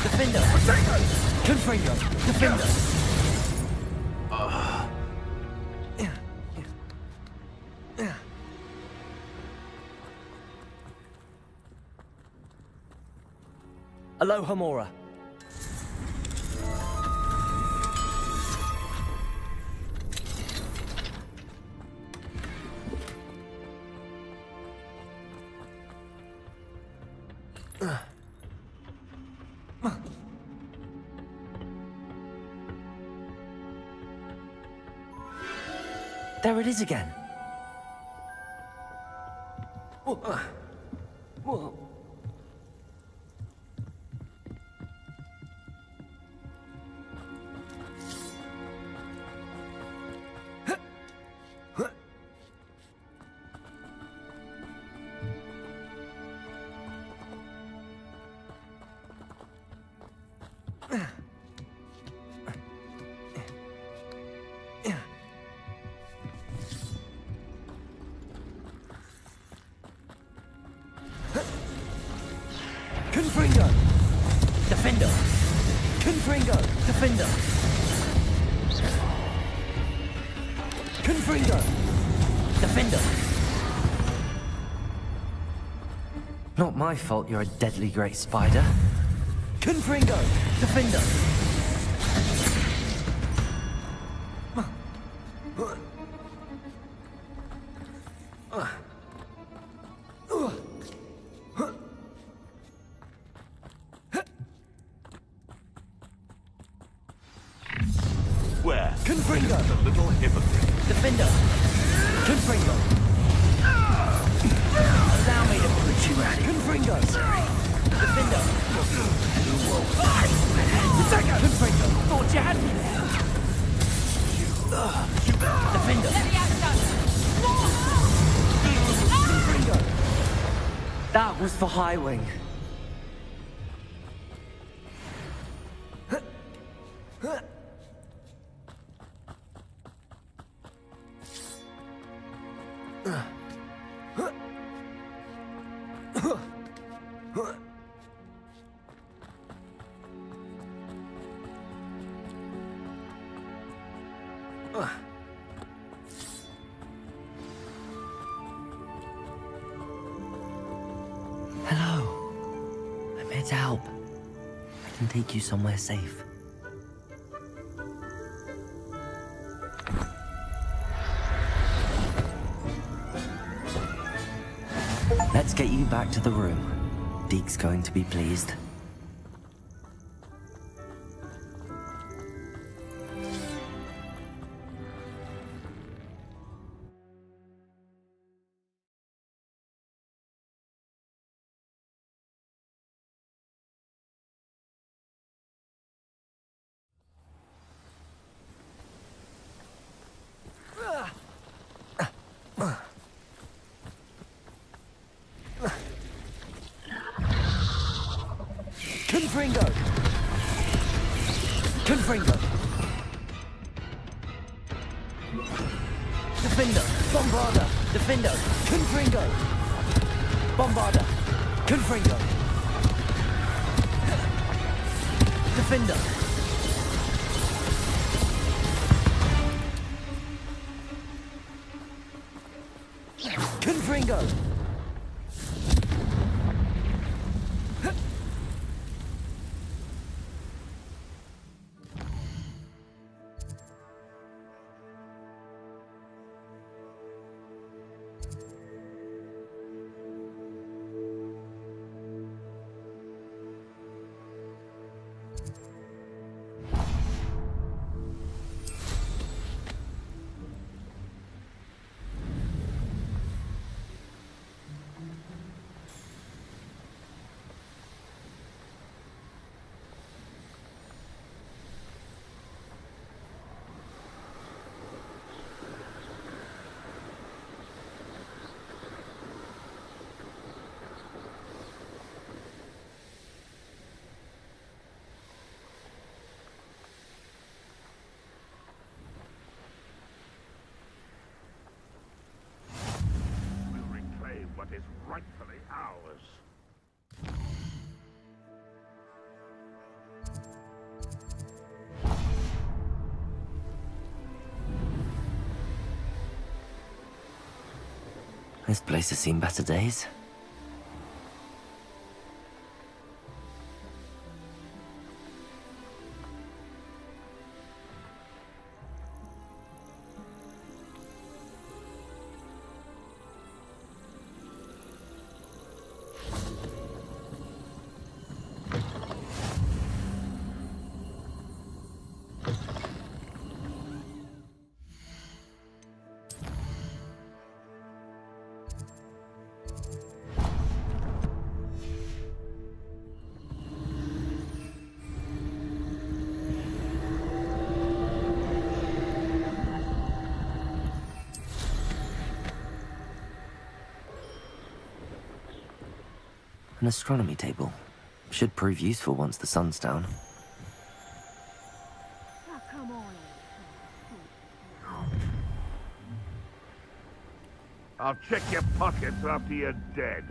Defender! Confringo! Defender! Aloha, Mora. There it is again. Whoa. Confringo! Defender! Confringo! Defender! Confringo! Defender! Not my fault you're a deadly great spider. Confringo! Defender! Where? Confringo! The little hypocrite. Defender! Confringo! Allow me to put you at it. Confringo! Defender! Confringo! Thought you had me there! That was for Highwing. Hello. I'm here to help. I can take you somewhere safe. Let's get you back to the room. Deke's going to be pleased. Confringo! Confringo! Defender! Bombarda! Defender! Confringo! Bombarda! Confringo! Defender! Confringo! What is rightfully ours. This place has seen better days. An astronomy table. Should prove useful once the sun's down. Oh, come on. I'll check your pockets after you're dead.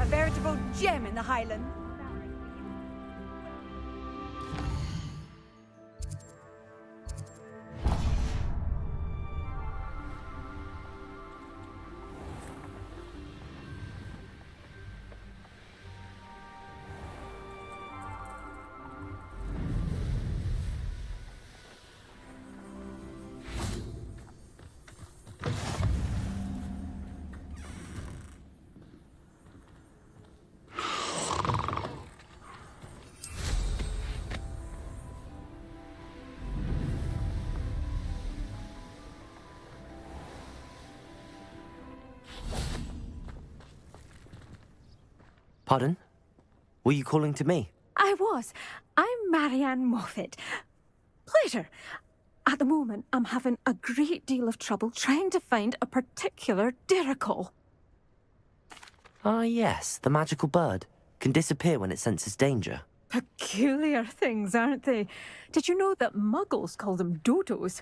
A veritable gem in the Highlands. Pardon? Were you calling to me? I was. I'm Marianne Moffat. Pleasure. At the moment, I'm having a great deal of trouble trying to find a particular dirical. Ah, yes, the magical bird. Can disappear when it senses danger. Peculiar things, aren't they? Did you know that muggles call them dodos?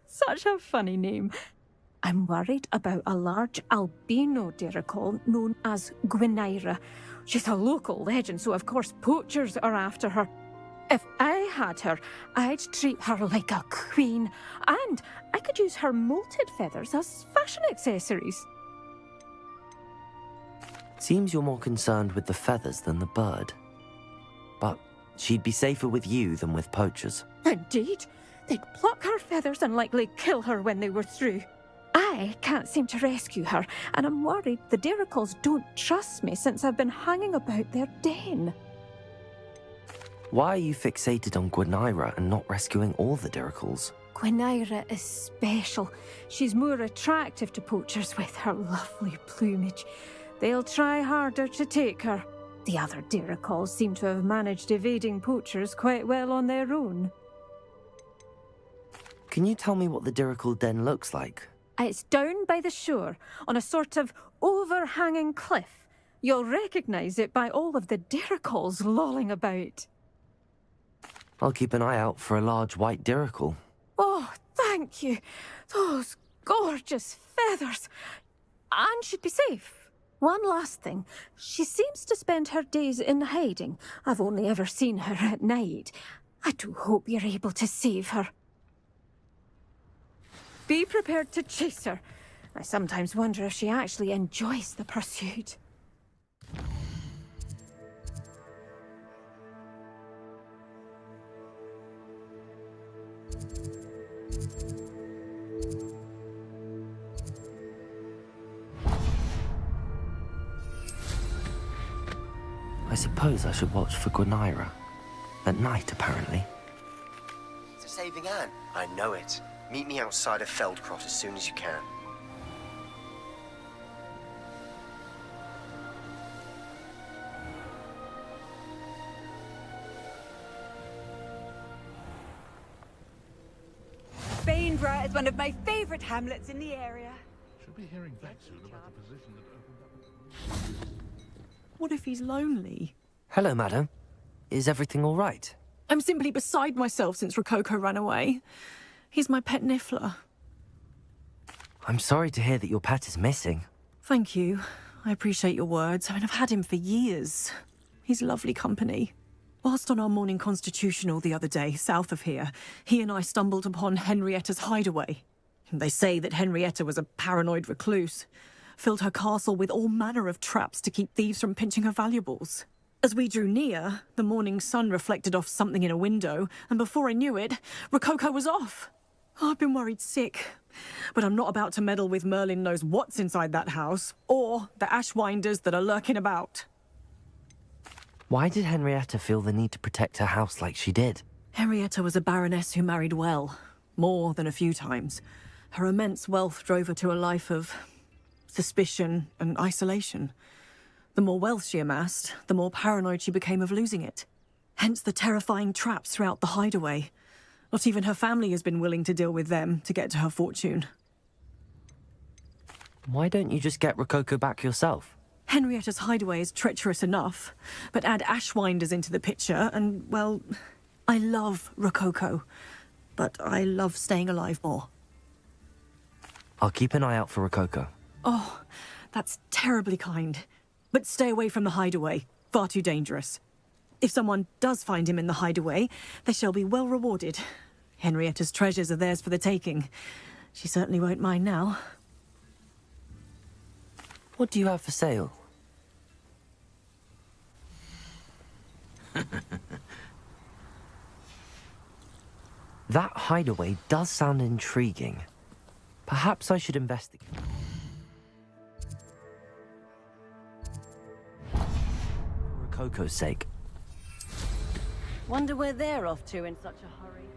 Such a funny name. I'm worried about a large albino dirical known as Gwynaira. She's a local legend, so of course poachers are after her. If I had her, I'd treat her like a queen, and I could use her molted feathers as fashion accessories. Seems you're more concerned with the feathers than the bird. But she'd be safer with you than with poachers. Indeed. They'd pluck her feathers and likely kill her when they were through. I can't seem to rescue her, and I'm worried the diricals don't trust me since I've been hanging about their den. Why are you fixated on Gwynaira and not rescuing all the diricals? Gwynaira is special. She's more attractive to poachers with her lovely plumage. They'll try harder to take her. The other diricals seem to have managed evading poachers quite well on their own. Can you tell me what the dirical den looks like? It's down by the shore, on a sort of overhanging cliff. You'll recognise it by all of the diricals lolling about. I'll keep an eye out for a large white dirical. Oh, thank you. Those gorgeous feathers. And she'd be safe. One last thing. She seems to spend her days in hiding. I've only ever seen her at night. I do hope you're able to save her. Be prepared to chase her. I sometimes wonder if she actually enjoys the pursuit. I suppose I should watch for Gwynaira. At night, apparently. To saving Anne? I know it. Meet me outside of Feldcroft as soon as you can. Bainborough is one of my favourite hamlets in the area. Should be hearing back soon about the position that opened up. What if he's lonely? Hello, madam. Is everything all right? I'm simply beside myself since Rococo ran away. He's my pet Niffler. I'm sorry to hear that your pet is missing. Thank you. I appreciate your words. I mean, I've had him for years. He's lovely company. Whilst on our morning constitutional the other day, south of here, he and I stumbled upon Henrietta's hideaway. They say that Henrietta was a paranoid recluse, filled her castle with all manner of traps to keep thieves from pinching her valuables. As we drew near, the morning sun reflected off something in a window, and before I knew it, Rococo was off. I've been worried sick, but I'm not about to meddle with Merlin knows what's inside that house, or the Ashwinders that are lurking about. Why did Henrietta feel the need to protect her house like she did? Henrietta was a baroness who married well, more than a few times. Her immense wealth drove her to a life of suspicion and isolation. The more wealth she amassed, the more paranoid she became of losing it. Hence the terrifying traps throughout the hideaway. Not even her family has been willing to deal with them to get to her fortune. Why don't you just get Rococo back yourself? Henrietta's hideaway is treacherous enough, but add Ashwinders into the picture and, well, I love Rococo, but I love staying alive more. I'll keep an eye out for Rococo. Oh, that's terribly kind. But stay away from the hideaway. Far too dangerous. If someone does find him in the hideaway, they shall be well rewarded. Henrietta's treasures are theirs for the taking. She certainly won't mind now. What do you have for sale? That hideaway does sound intriguing. Perhaps I should investigate. For Rococo's sake. Wonder where they're off to in such a hurry.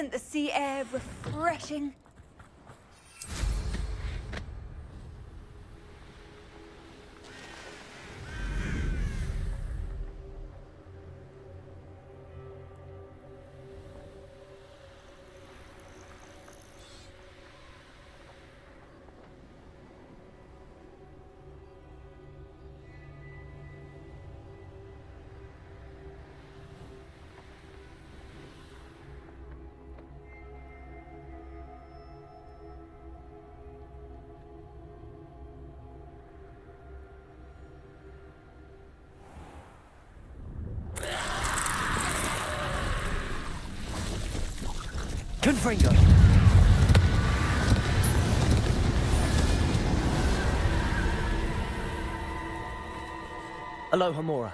Isn't the sea air refreshing? Confringo! Aloha Mora.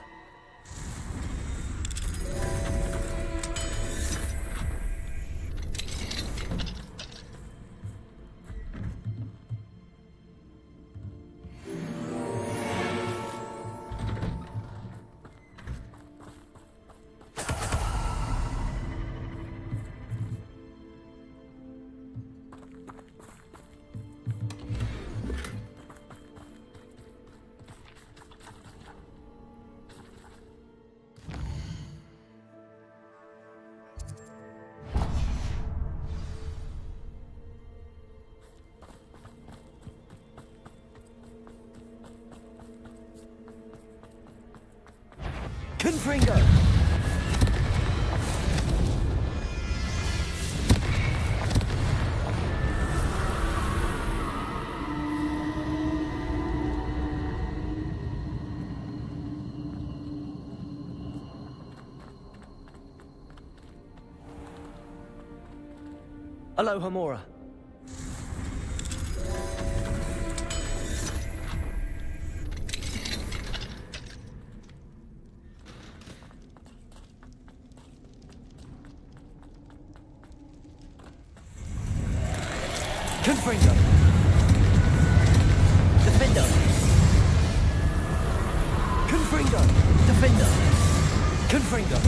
Confringo! Aloha Mora. Confringo! Defender! Confringo! Defender! Confringo!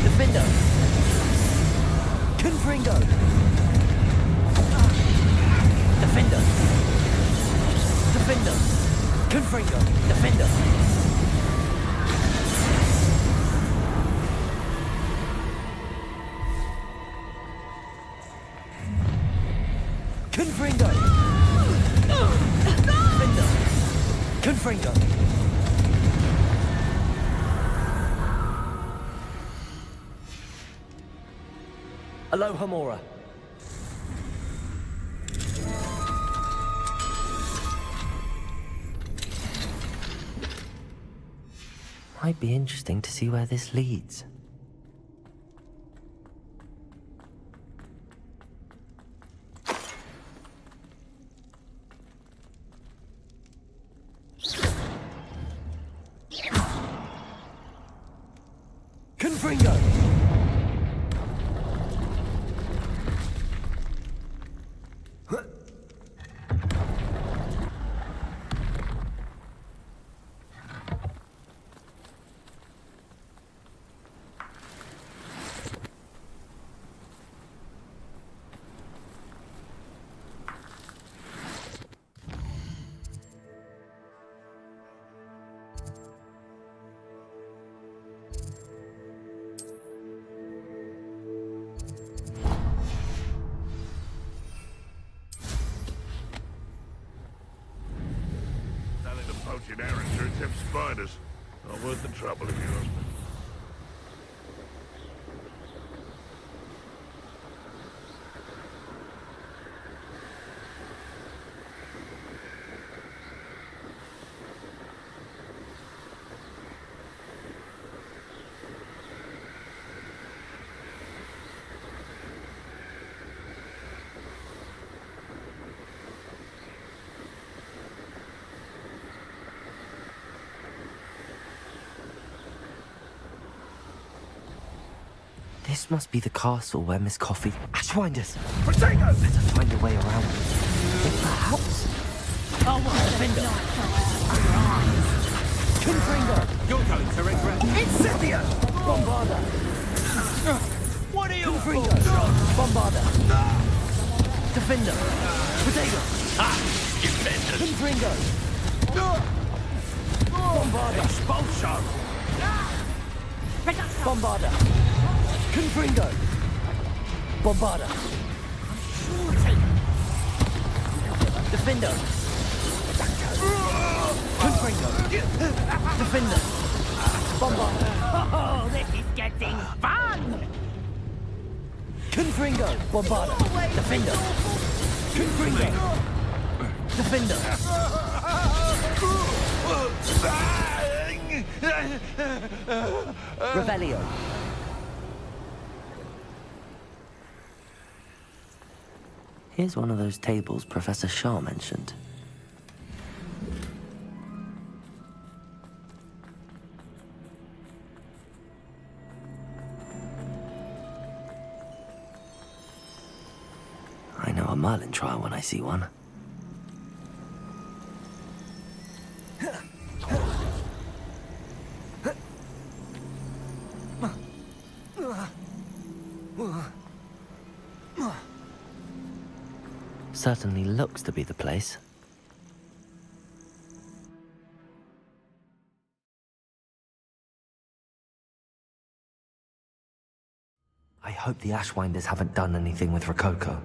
Defender! Confringo! Defender! Defender! Confringo! Defender! Confringo! Defender! Confringo! Aloha Mora. Might be interesting to see where this leads. Confringo! Poaching errands or attempt spiders. Not worth the trouble if you ask me. This must be the castle where Miss Coffee... Ashwinders! Protego! Better find a way around. Perhaps... I want to Defender! Confringo! You're going to regret. Incendio! Bombarda! What are you Confringo! Bombarda! Defender! Protego! Ah, defenders! Confringo! Bombarda! Expulsion! Bombarda! Confringo! Bombarda! Defender! Confringo! Defender! Bombarda! Oh, this is getting fun! Confringo! Bombarda! Defender! Confringo! Defender! Revelio! Here's one of those tables Professor Shah mentioned. I know a Merlin trial when I see one. Certainly looks to be the place. I hope the Ashwinders haven't done anything with Rococo.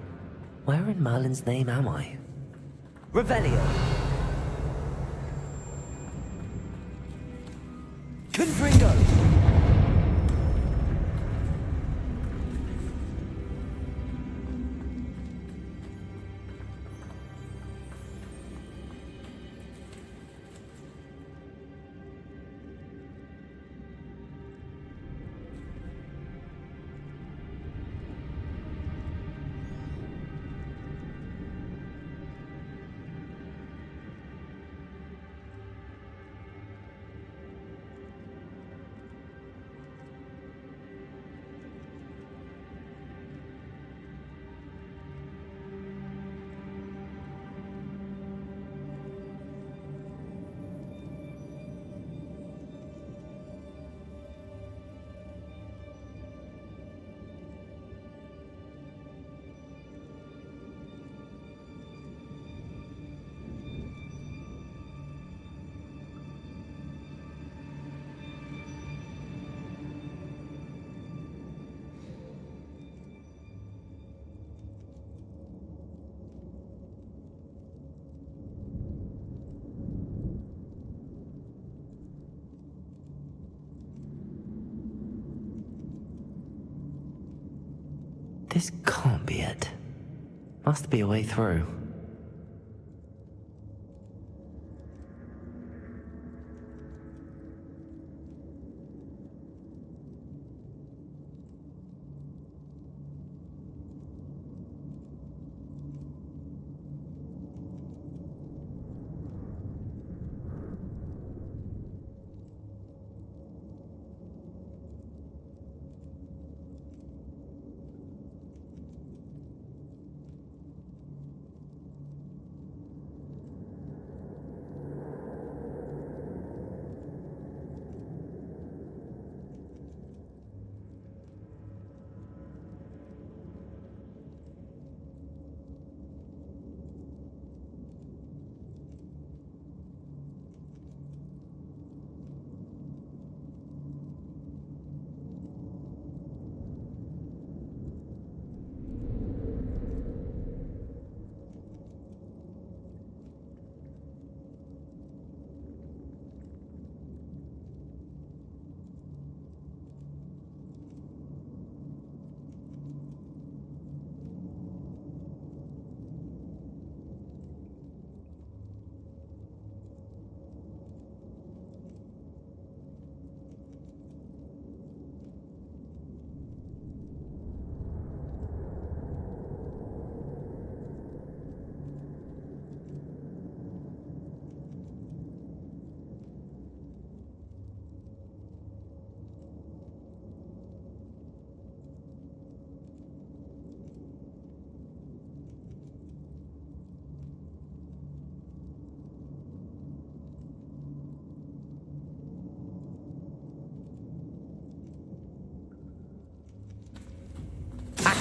Where in Merlin's name am I? Revelio! Confringo! This can't be it. Must be a way through.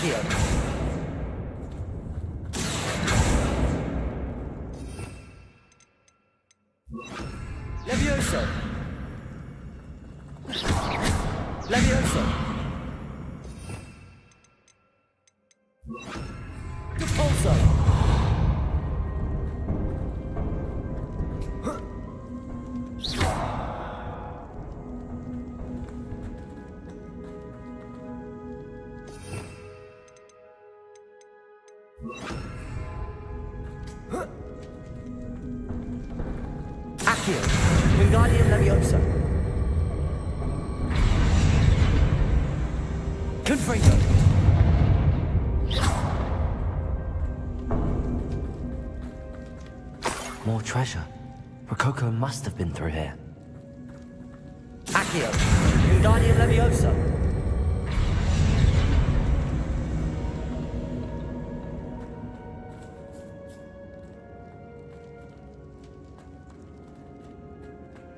Accio. Levioso. Levioso. Repulso. Accio. Wingardium Leviosa. Confringo. More treasure. Rococo must have been through here. Accio. Wingardium Leviosa.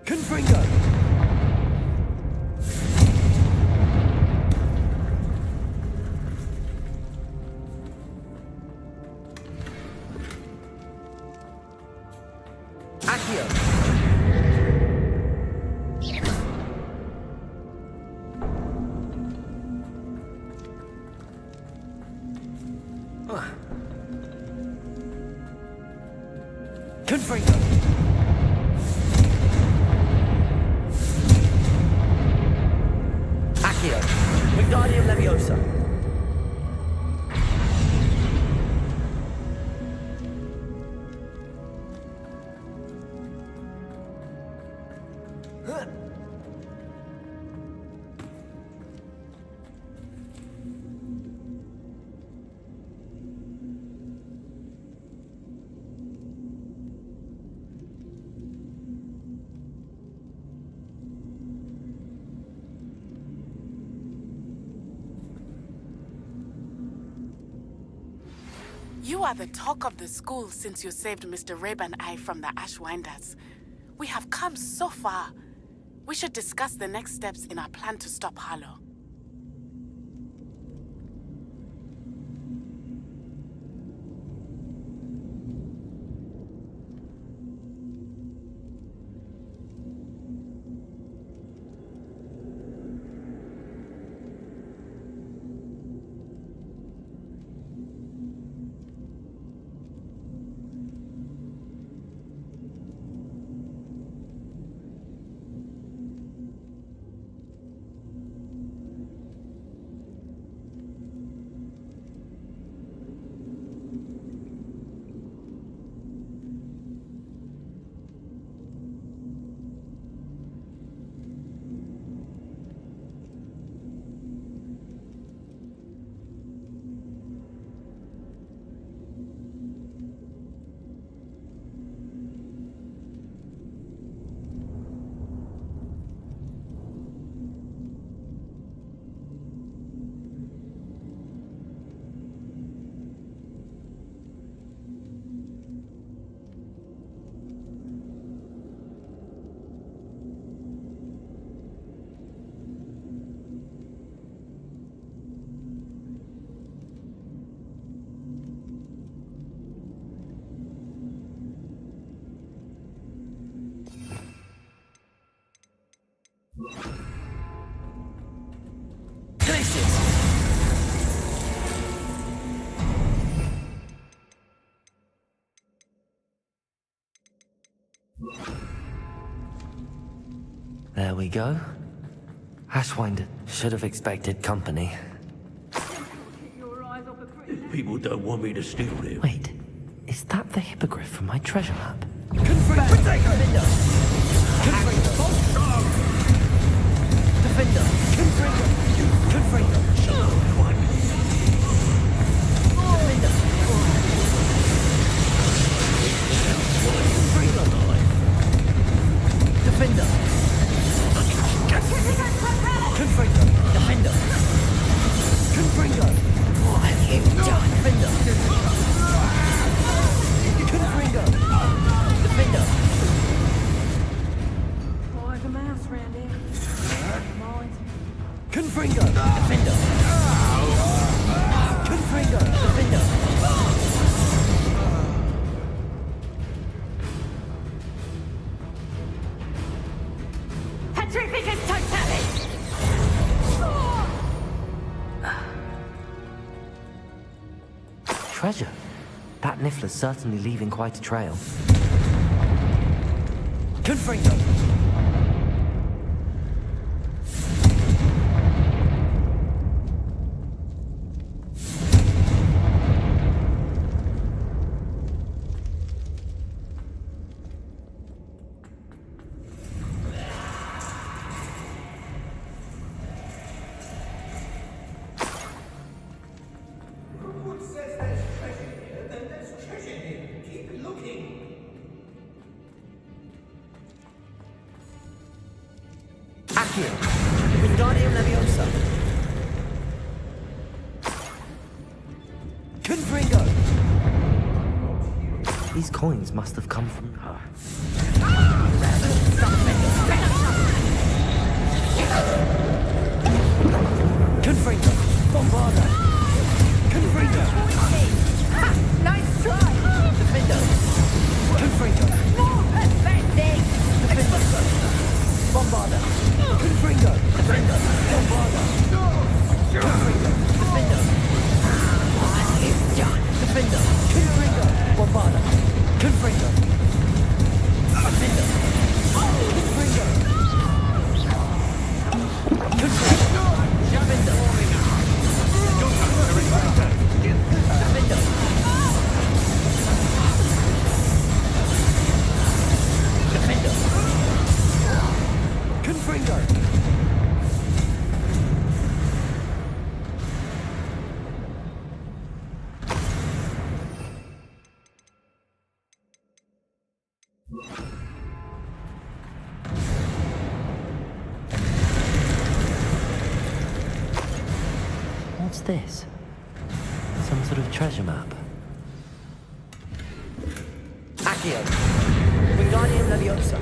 Confringo. Accio. Confringo. Accio. Wingardium Leviosa. You are the talk of the school since you saved Mr. Rabe and I from the Ashwinders. We have come so far. We should discuss the next steps in our plan to stop Harlow. There we go. Ashwinder should have expected company. People don't want me to steal them. Wait, is that the hippogriff from my treasure map? Defender! Confringo! Defender! Petrificus totalis! Treasure? That Niffler's certainly leaving quite a trail. Confringo! Wingardium Leviosa. Confringo. These coins must have come from her. Confringo. Bombarda. Confringo. Nice try! Defender. Confringo. More pathetic! Defender. Bombarda. Confringo. Defender. Bombarda. Confringo. Defender. Defender. Confringo. Bombarda. Confringo. Defender. Confringo. Confringo. Defender. Defender. Defender. Confringo. What's this? Some sort of treasure map. Accio. Wingardium Leviosa.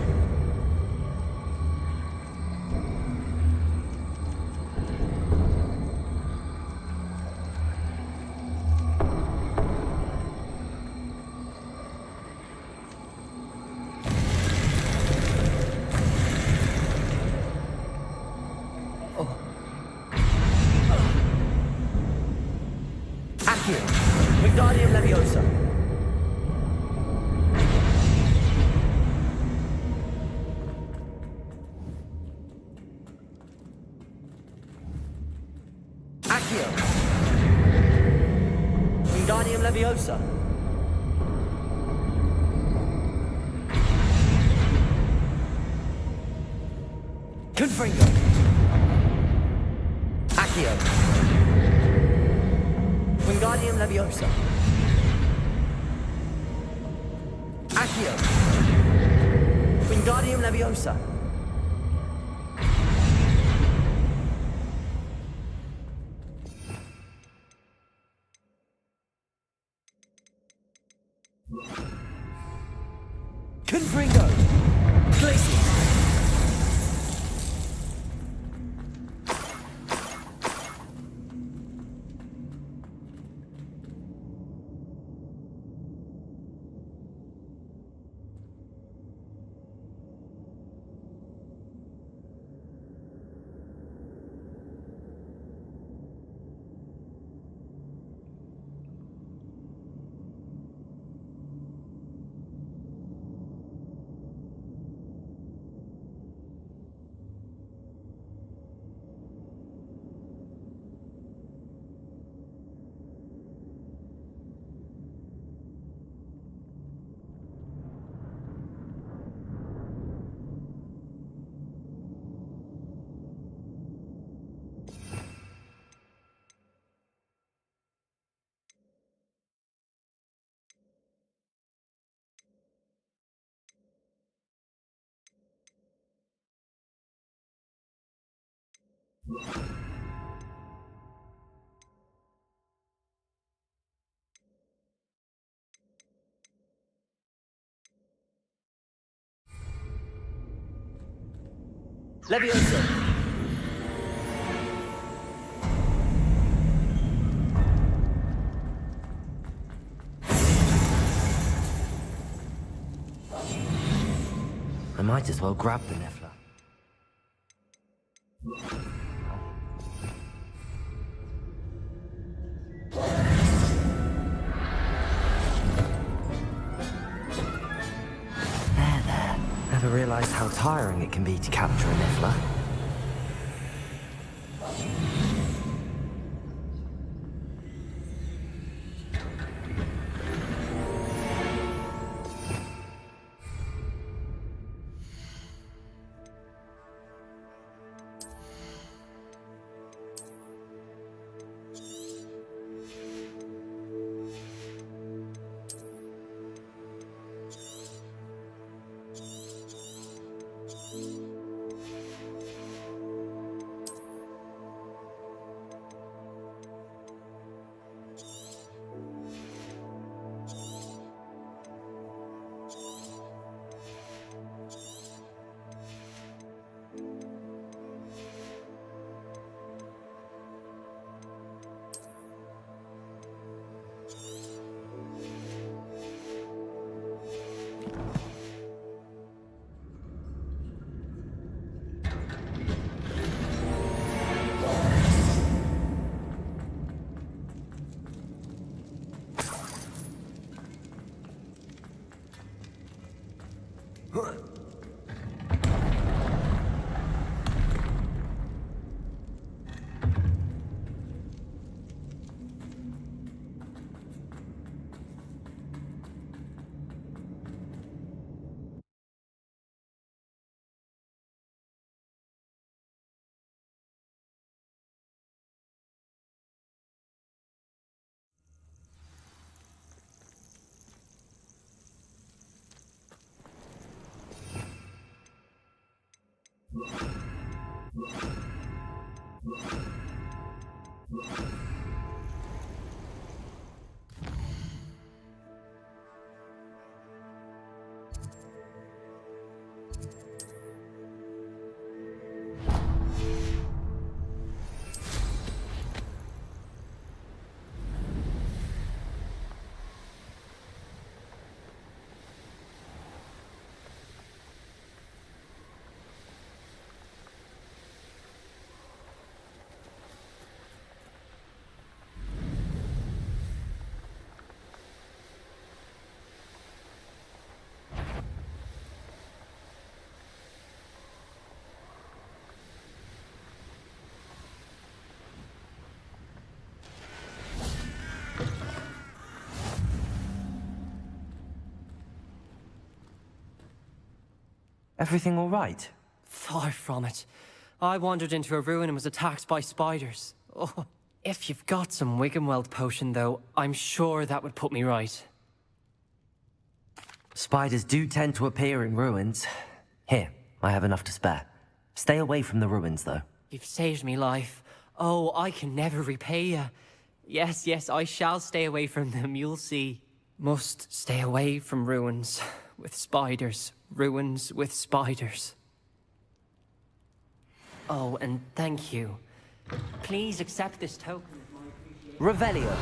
Accio. Wingardium Leviosa. Accio. Wingardium Leviosa. Confringo. Accio. Wingardium Leviosa. Accio. Wingardium Leviosa. Confringo. Glacier. Leviosa. Might as well grab the Niffler. There. Never realized how tiring it can be to capture a Niffler. Everything all right? Far from it. I wandered into a ruin and was attacked by spiders. Oh, if you've got some Wiggenweld potion, though, I'm sure that would put me right. Spiders do tend to appear in ruins. Here, I have enough to spare. Stay away from the ruins, though. You've saved me life. Oh, I can never repay you. Yes, I shall stay away from them, you'll see. Must stay away from ruins with spiders. Ruins with spiders. Oh, and thank you. Please accept this token of my appreciation. Revelio.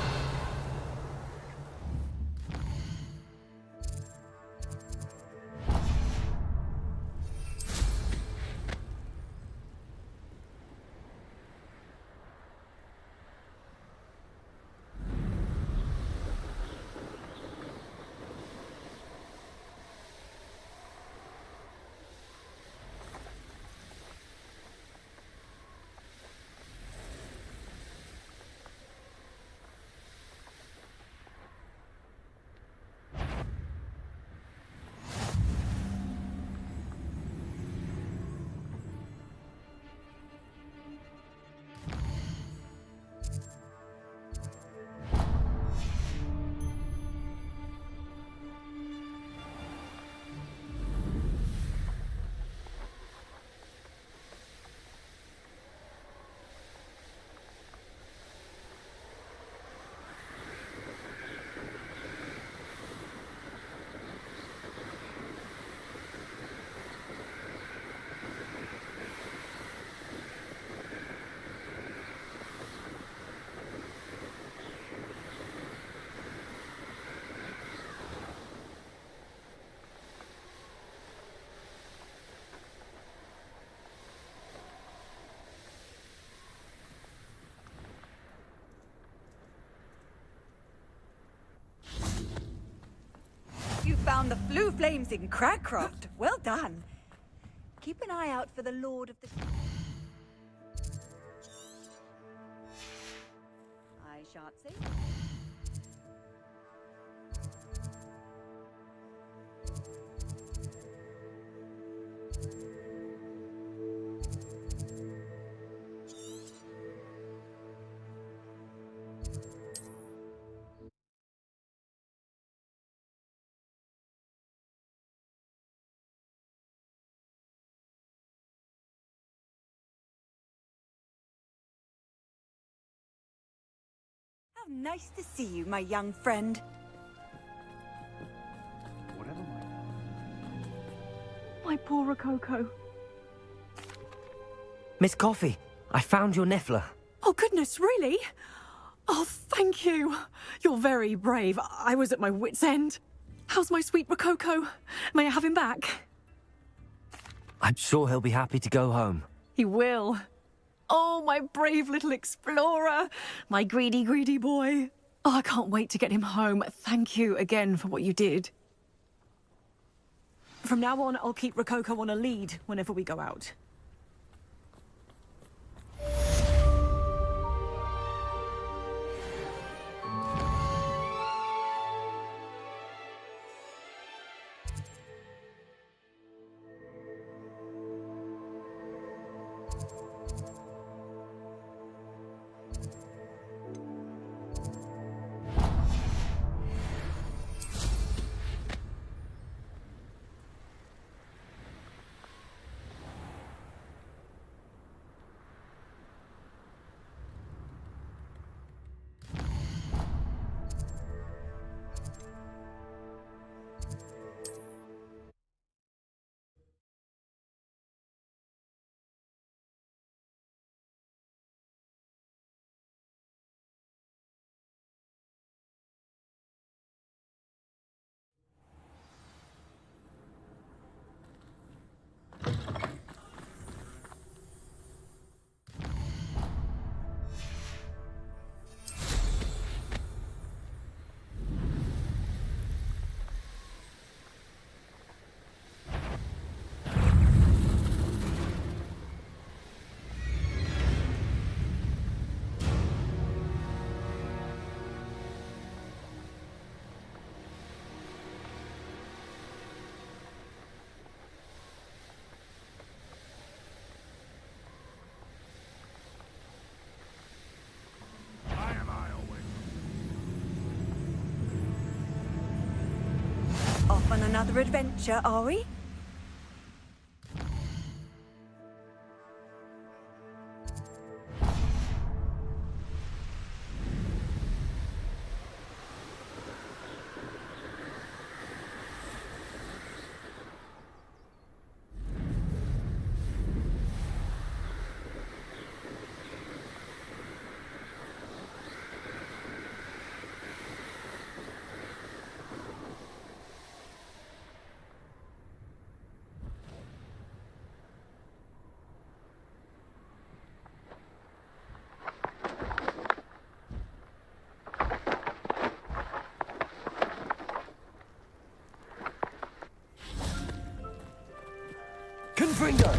on the Flue Flames in Crackcroft. Well done. Keep an eye out for the Lord of the... I shan't say... How nice to see you, my young friend. My poor Rococo. Miss Coffee, I found your Niffler. Oh, goodness, really? Oh, thank you. You're very brave. I was at my wit's end. How's my sweet Rococo? May I have him back? I'm sure he'll be happy to go home. He will. Oh, my brave little explorer. My greedy, greedy boy. Oh, I can't wait to get him home. Thank you again for what you did. From now on, I'll keep Rococo on a lead whenever we go out. Off on another adventure, are we? Confringo!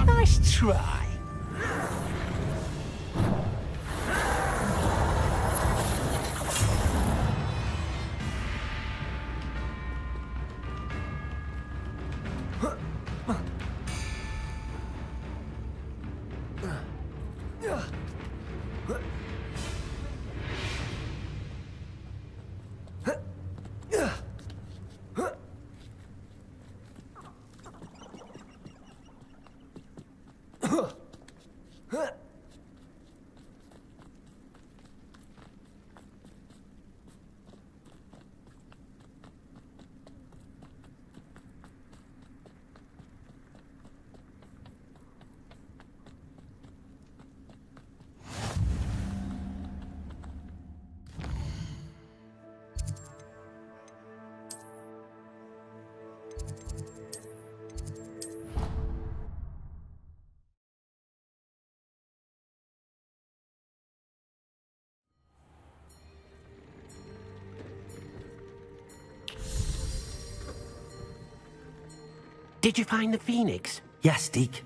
Nice try. Huh. Did you find the phoenix? Yes, Deke.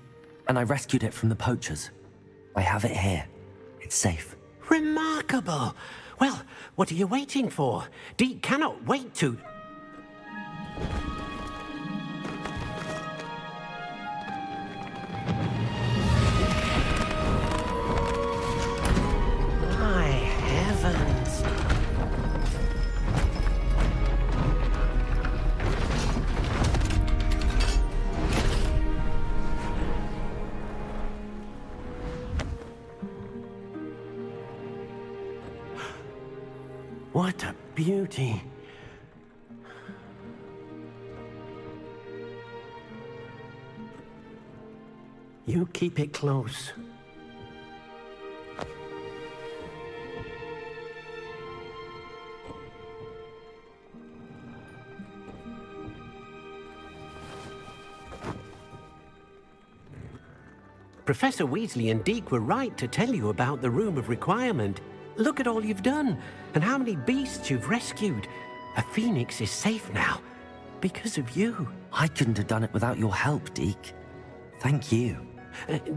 And I rescued it from the poachers. I have it here. It's safe. Remarkable! Well, what are you waiting for? Deke cannot wait to... My heavens! What a beauty! You keep it close. Professor Weasley and Deke were right to tell you about the Room of Requirement. Look at all you've done, and how many beasts you've rescued. A phoenix is safe now, because of you. I couldn't have done it without your help, Deke. Thank you.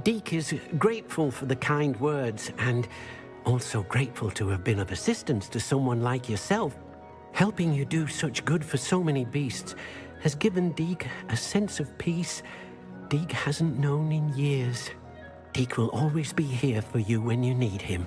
Deke is grateful for the kind words, and also grateful to have been of assistance to someone like yourself. Helping you do such good for so many beasts has given Deke a sense of peace Deke hasn't known in years. Deke will always be here for you when you need him.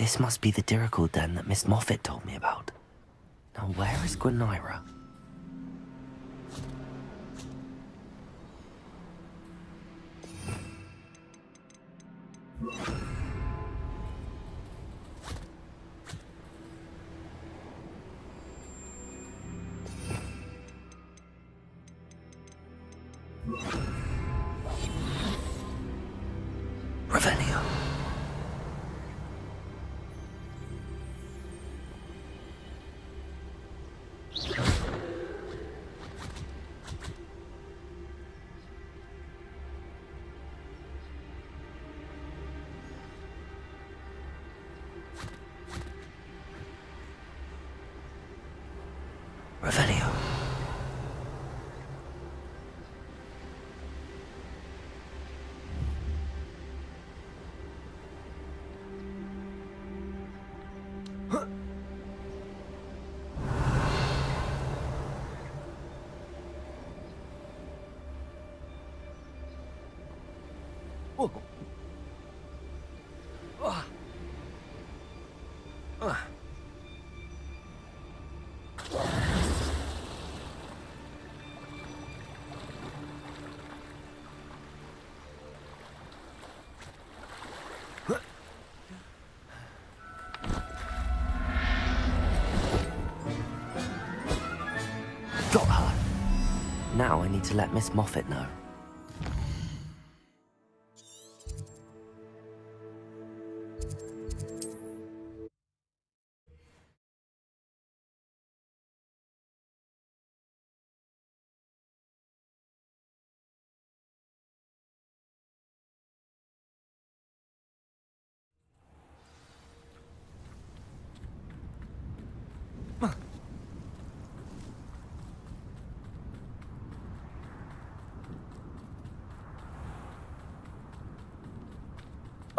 This must be the Dirical den that Miss Moffat told me about. Now, where is Gwenira? Revelio. Revelio. Got her. Now I need to let Miss Moffat know.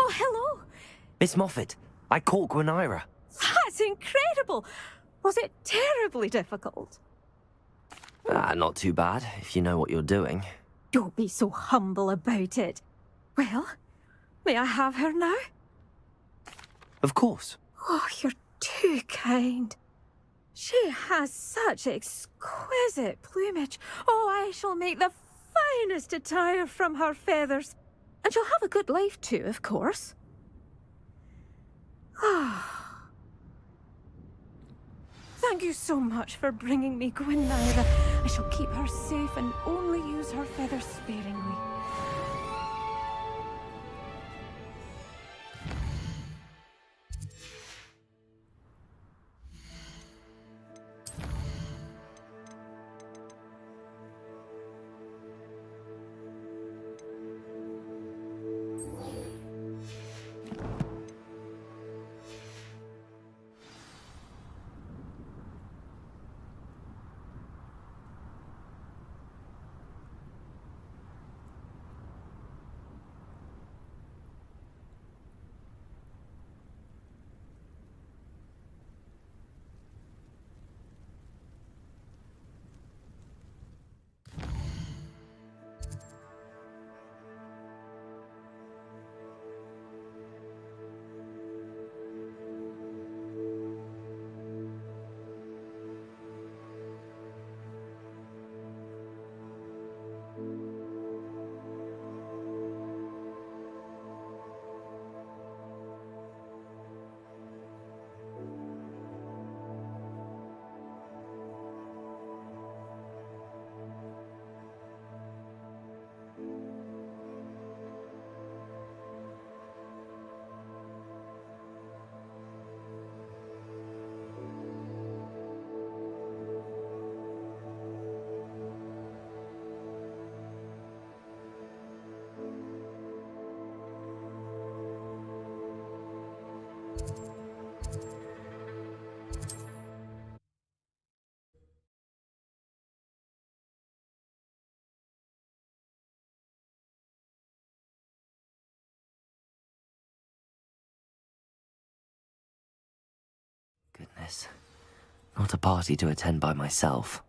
Oh, hello. Miss Moffat, I caught Gwenira. That's incredible. Was it terribly difficult? Not too bad, if you know what you're doing. Don't be so humble about it. Well, may I have her now? Of course. Oh, you're too kind. She has such exquisite plumage. Oh, I shall make the finest attire from her feathers. And she'll have a good life too, of course. Ah. Thank you so much for bringing me Gwenira. I shall keep her safe and only use her feathers sparingly. Goodness. Not a party to attend by myself.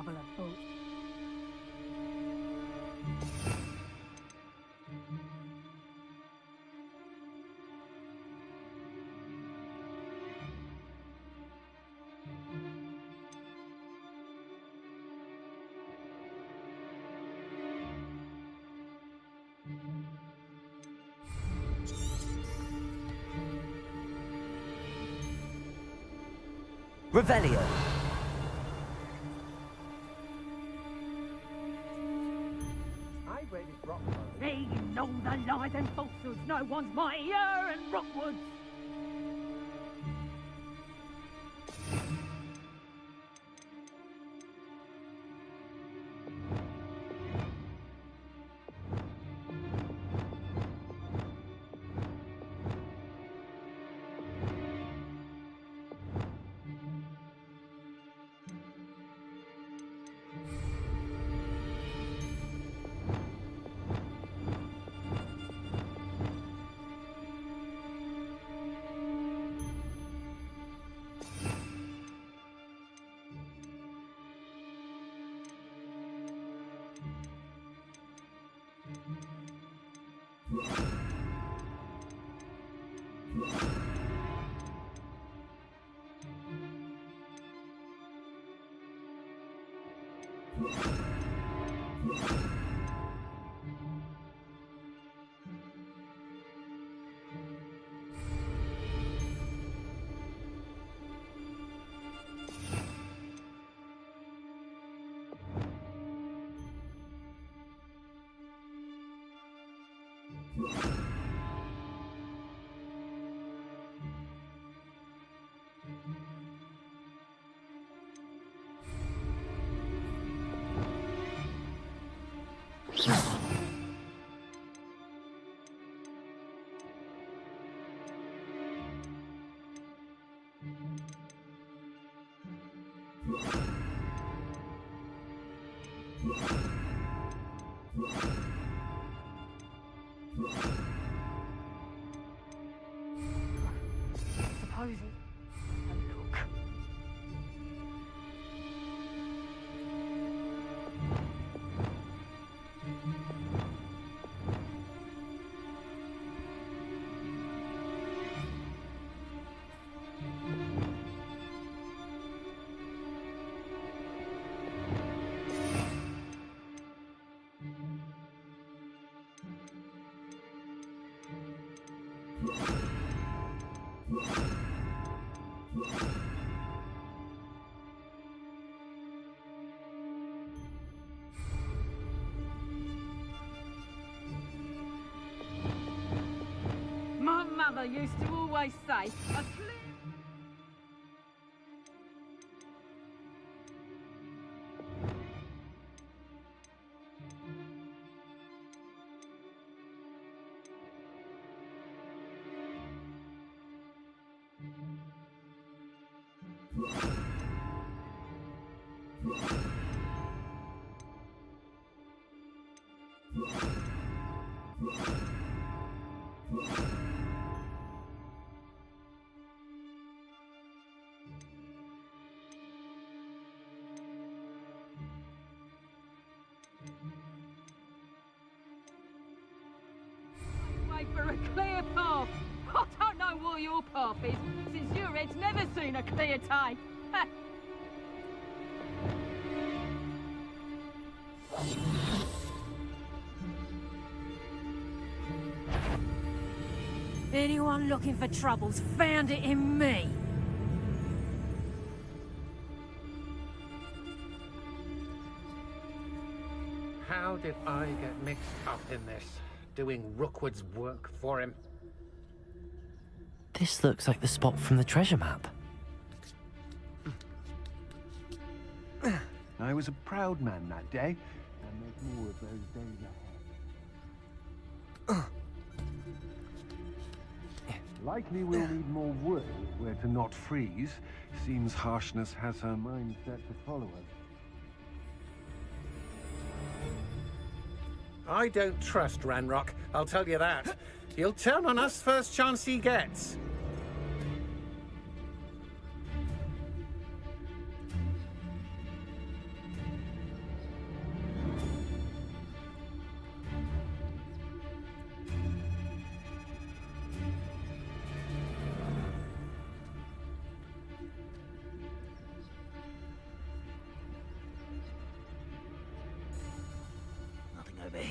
trouble afoot. Revelio. They know the lies and falsehoods no one's mightier and Rockwoods. Suppose it. Look. My mother used to always say, a clear... Way for a clear path. I don't know what your path is, since your head's never seen a clear time. Anyone looking for troubles found it in me. How did I get mixed up in this? Doing Rookwood's work for him? This looks like the spot from the treasure map. I was a proud man that day, and there's more of those days ahead. Likely we'll need more wood where to not freeze. Seems harshness has her mind set to follow us. I don't trust Ranrock, I'll tell you that. He'll turn on us first chance he gets.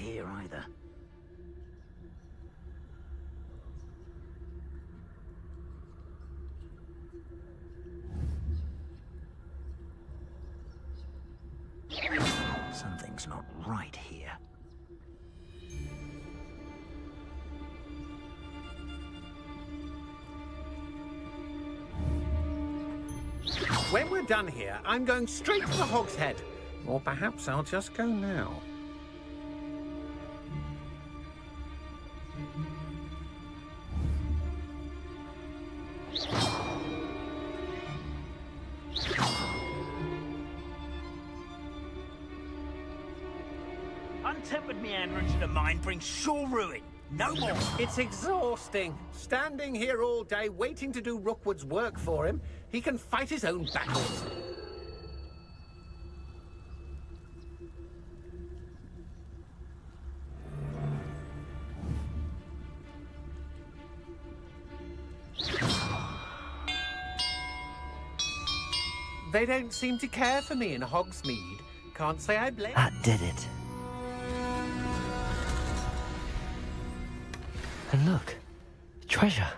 here either. Something's not right here. When we're done here, I'm going straight to the Hog's Head. Or perhaps I'll just go now. Untempered meandering to the mine brings sure ruin. No more. It's exhausting. Standing here all day waiting to do Rookwood's work for him. He can fight his own battles. They don't seem to care for me in Hogsmeade. Can't say I blame. That did it. And look, treasure.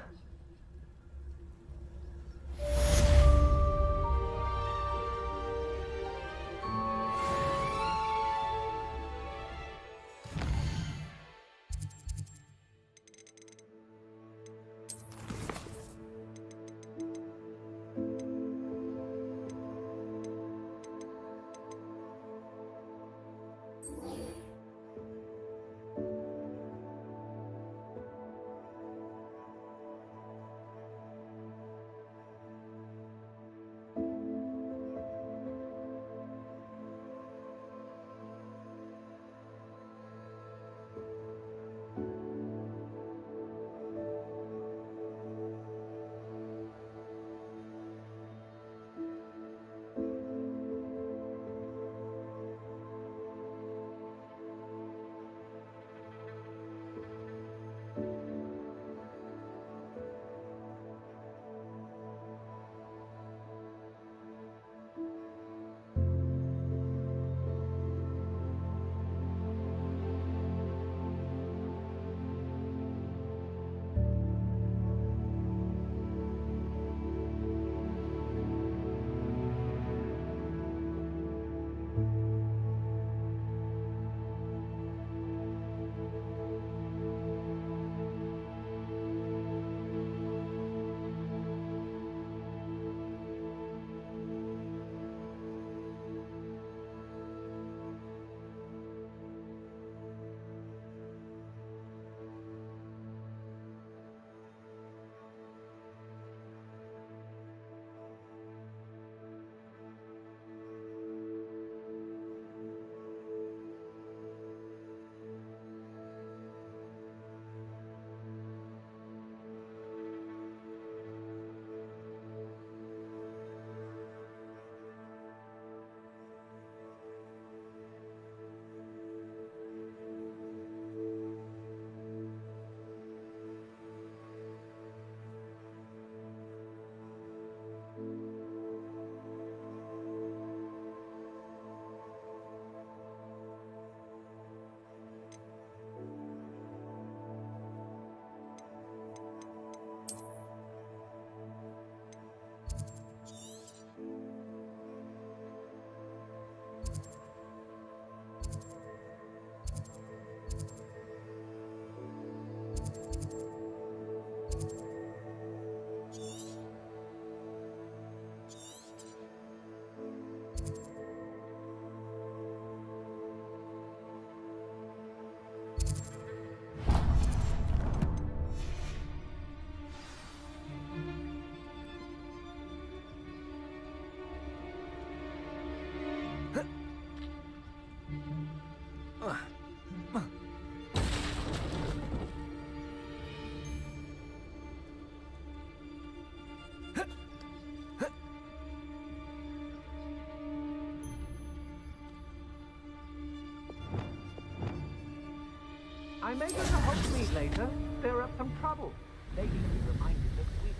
I may go to Hogsmeade later. Stir up some trouble. Maybe be reminded next week.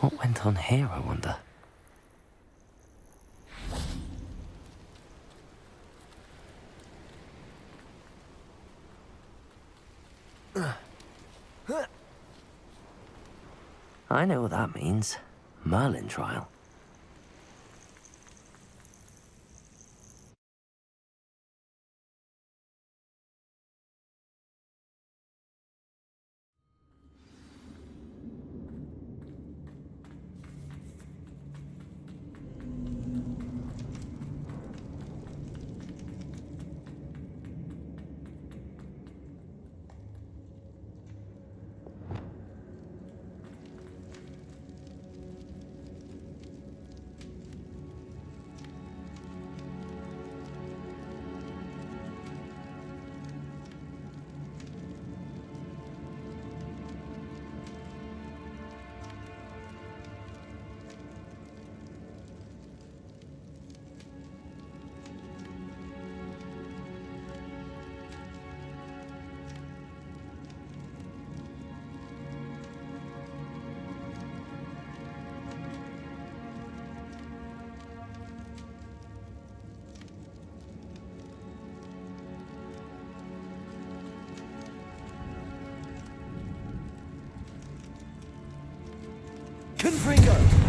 What went on here, I wonder? I know what that means. Merlin trial. Confringo!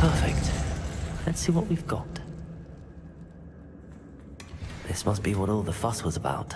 Perfect. Let's see what we've got. This must be what all the fuss was about.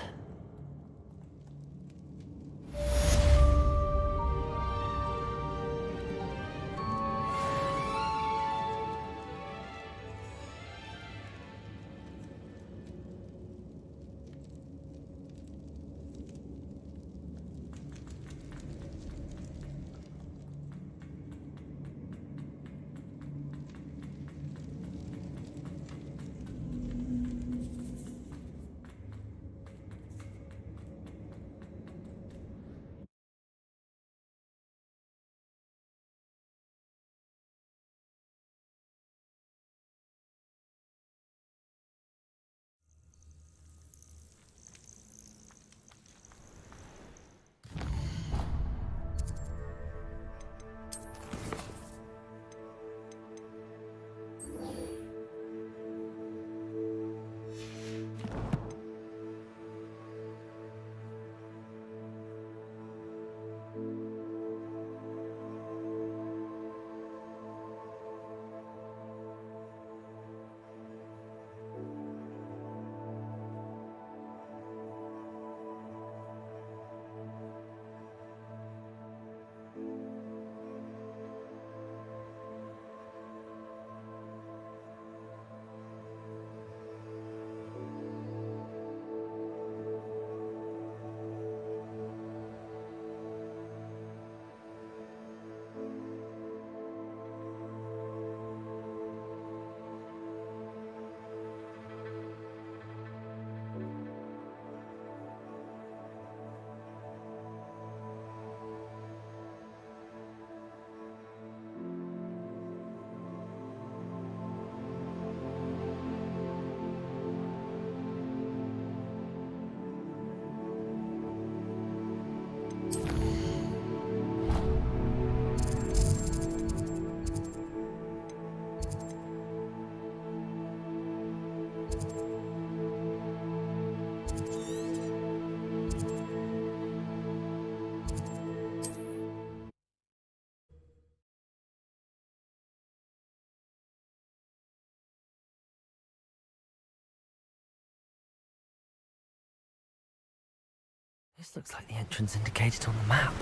This looks like the entrance indicated on the map.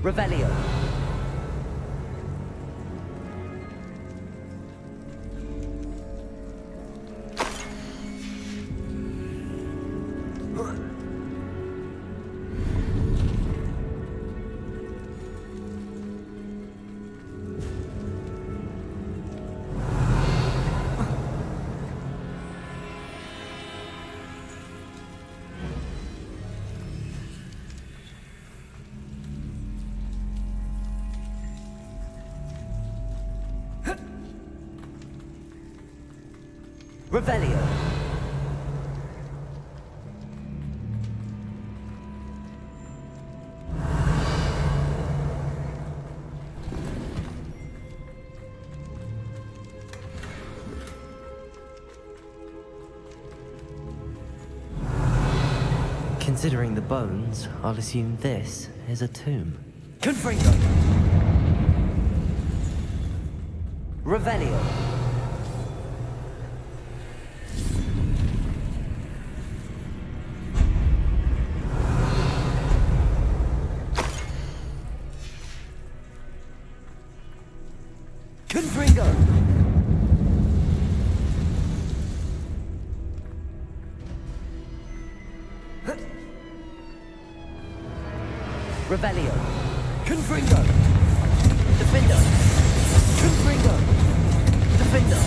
Revelio. Revelio. Considering the bones, I'll assume this is a tomb. Confringo! Revelio. Confringo! Revelio. Confringo! Defendo! Confringo! Defendo!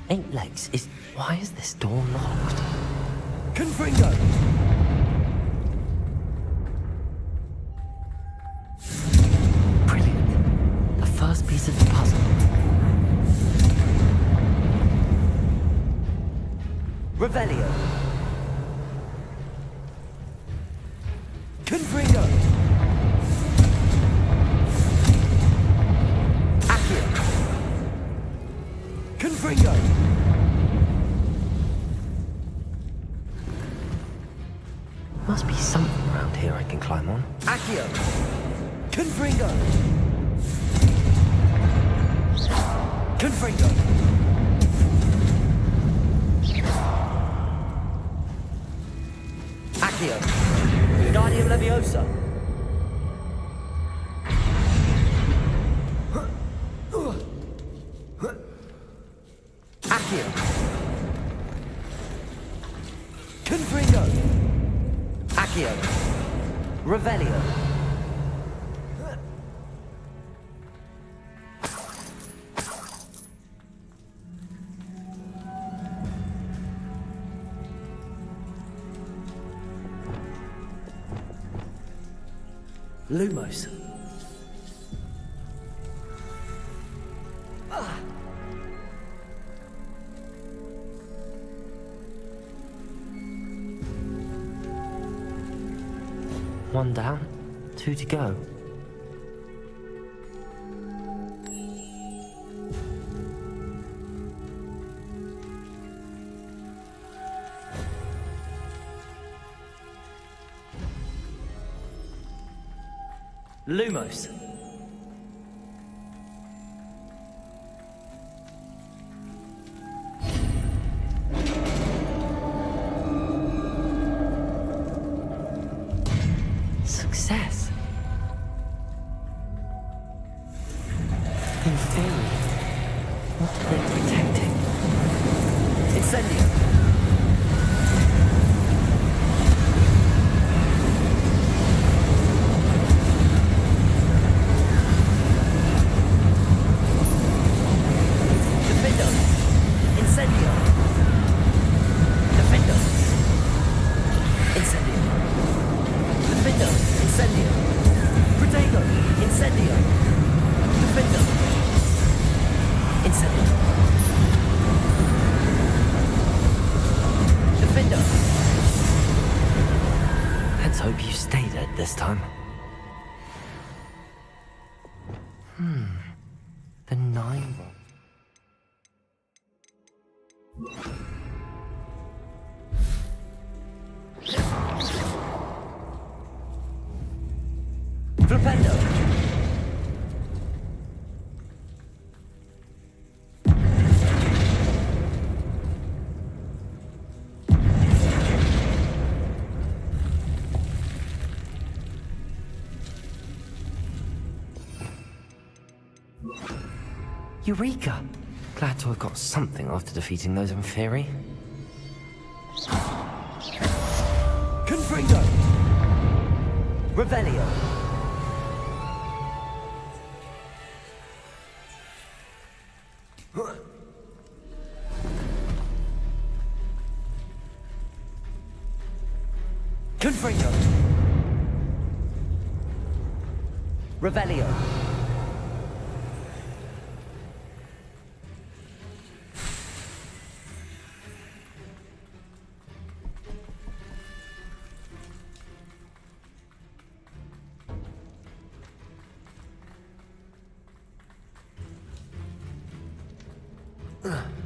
8 legs is... Why is this door locked? Confringo! Brilliant. The first piece of the puzzle. Revelio. Confringo. Accio. Confringo. Must be something around here I can climb on. Accio. Confringo. Confringo. Accio. Guardian Leviosa. Accio. Confringo. Accio. Revelio. Lumos. One down, 2 to go. Lumos. Success. In theory, what are they protecting? Incendio. Defendo. Incendio. Defendo. Incendio. Defendo. Incendio. hope you stay dead this time. The 9. Flipendo! Eureka! Glad to have got something after defeating those Inferi. Confringo! Revelio! Confringo! Revelio! Ugh.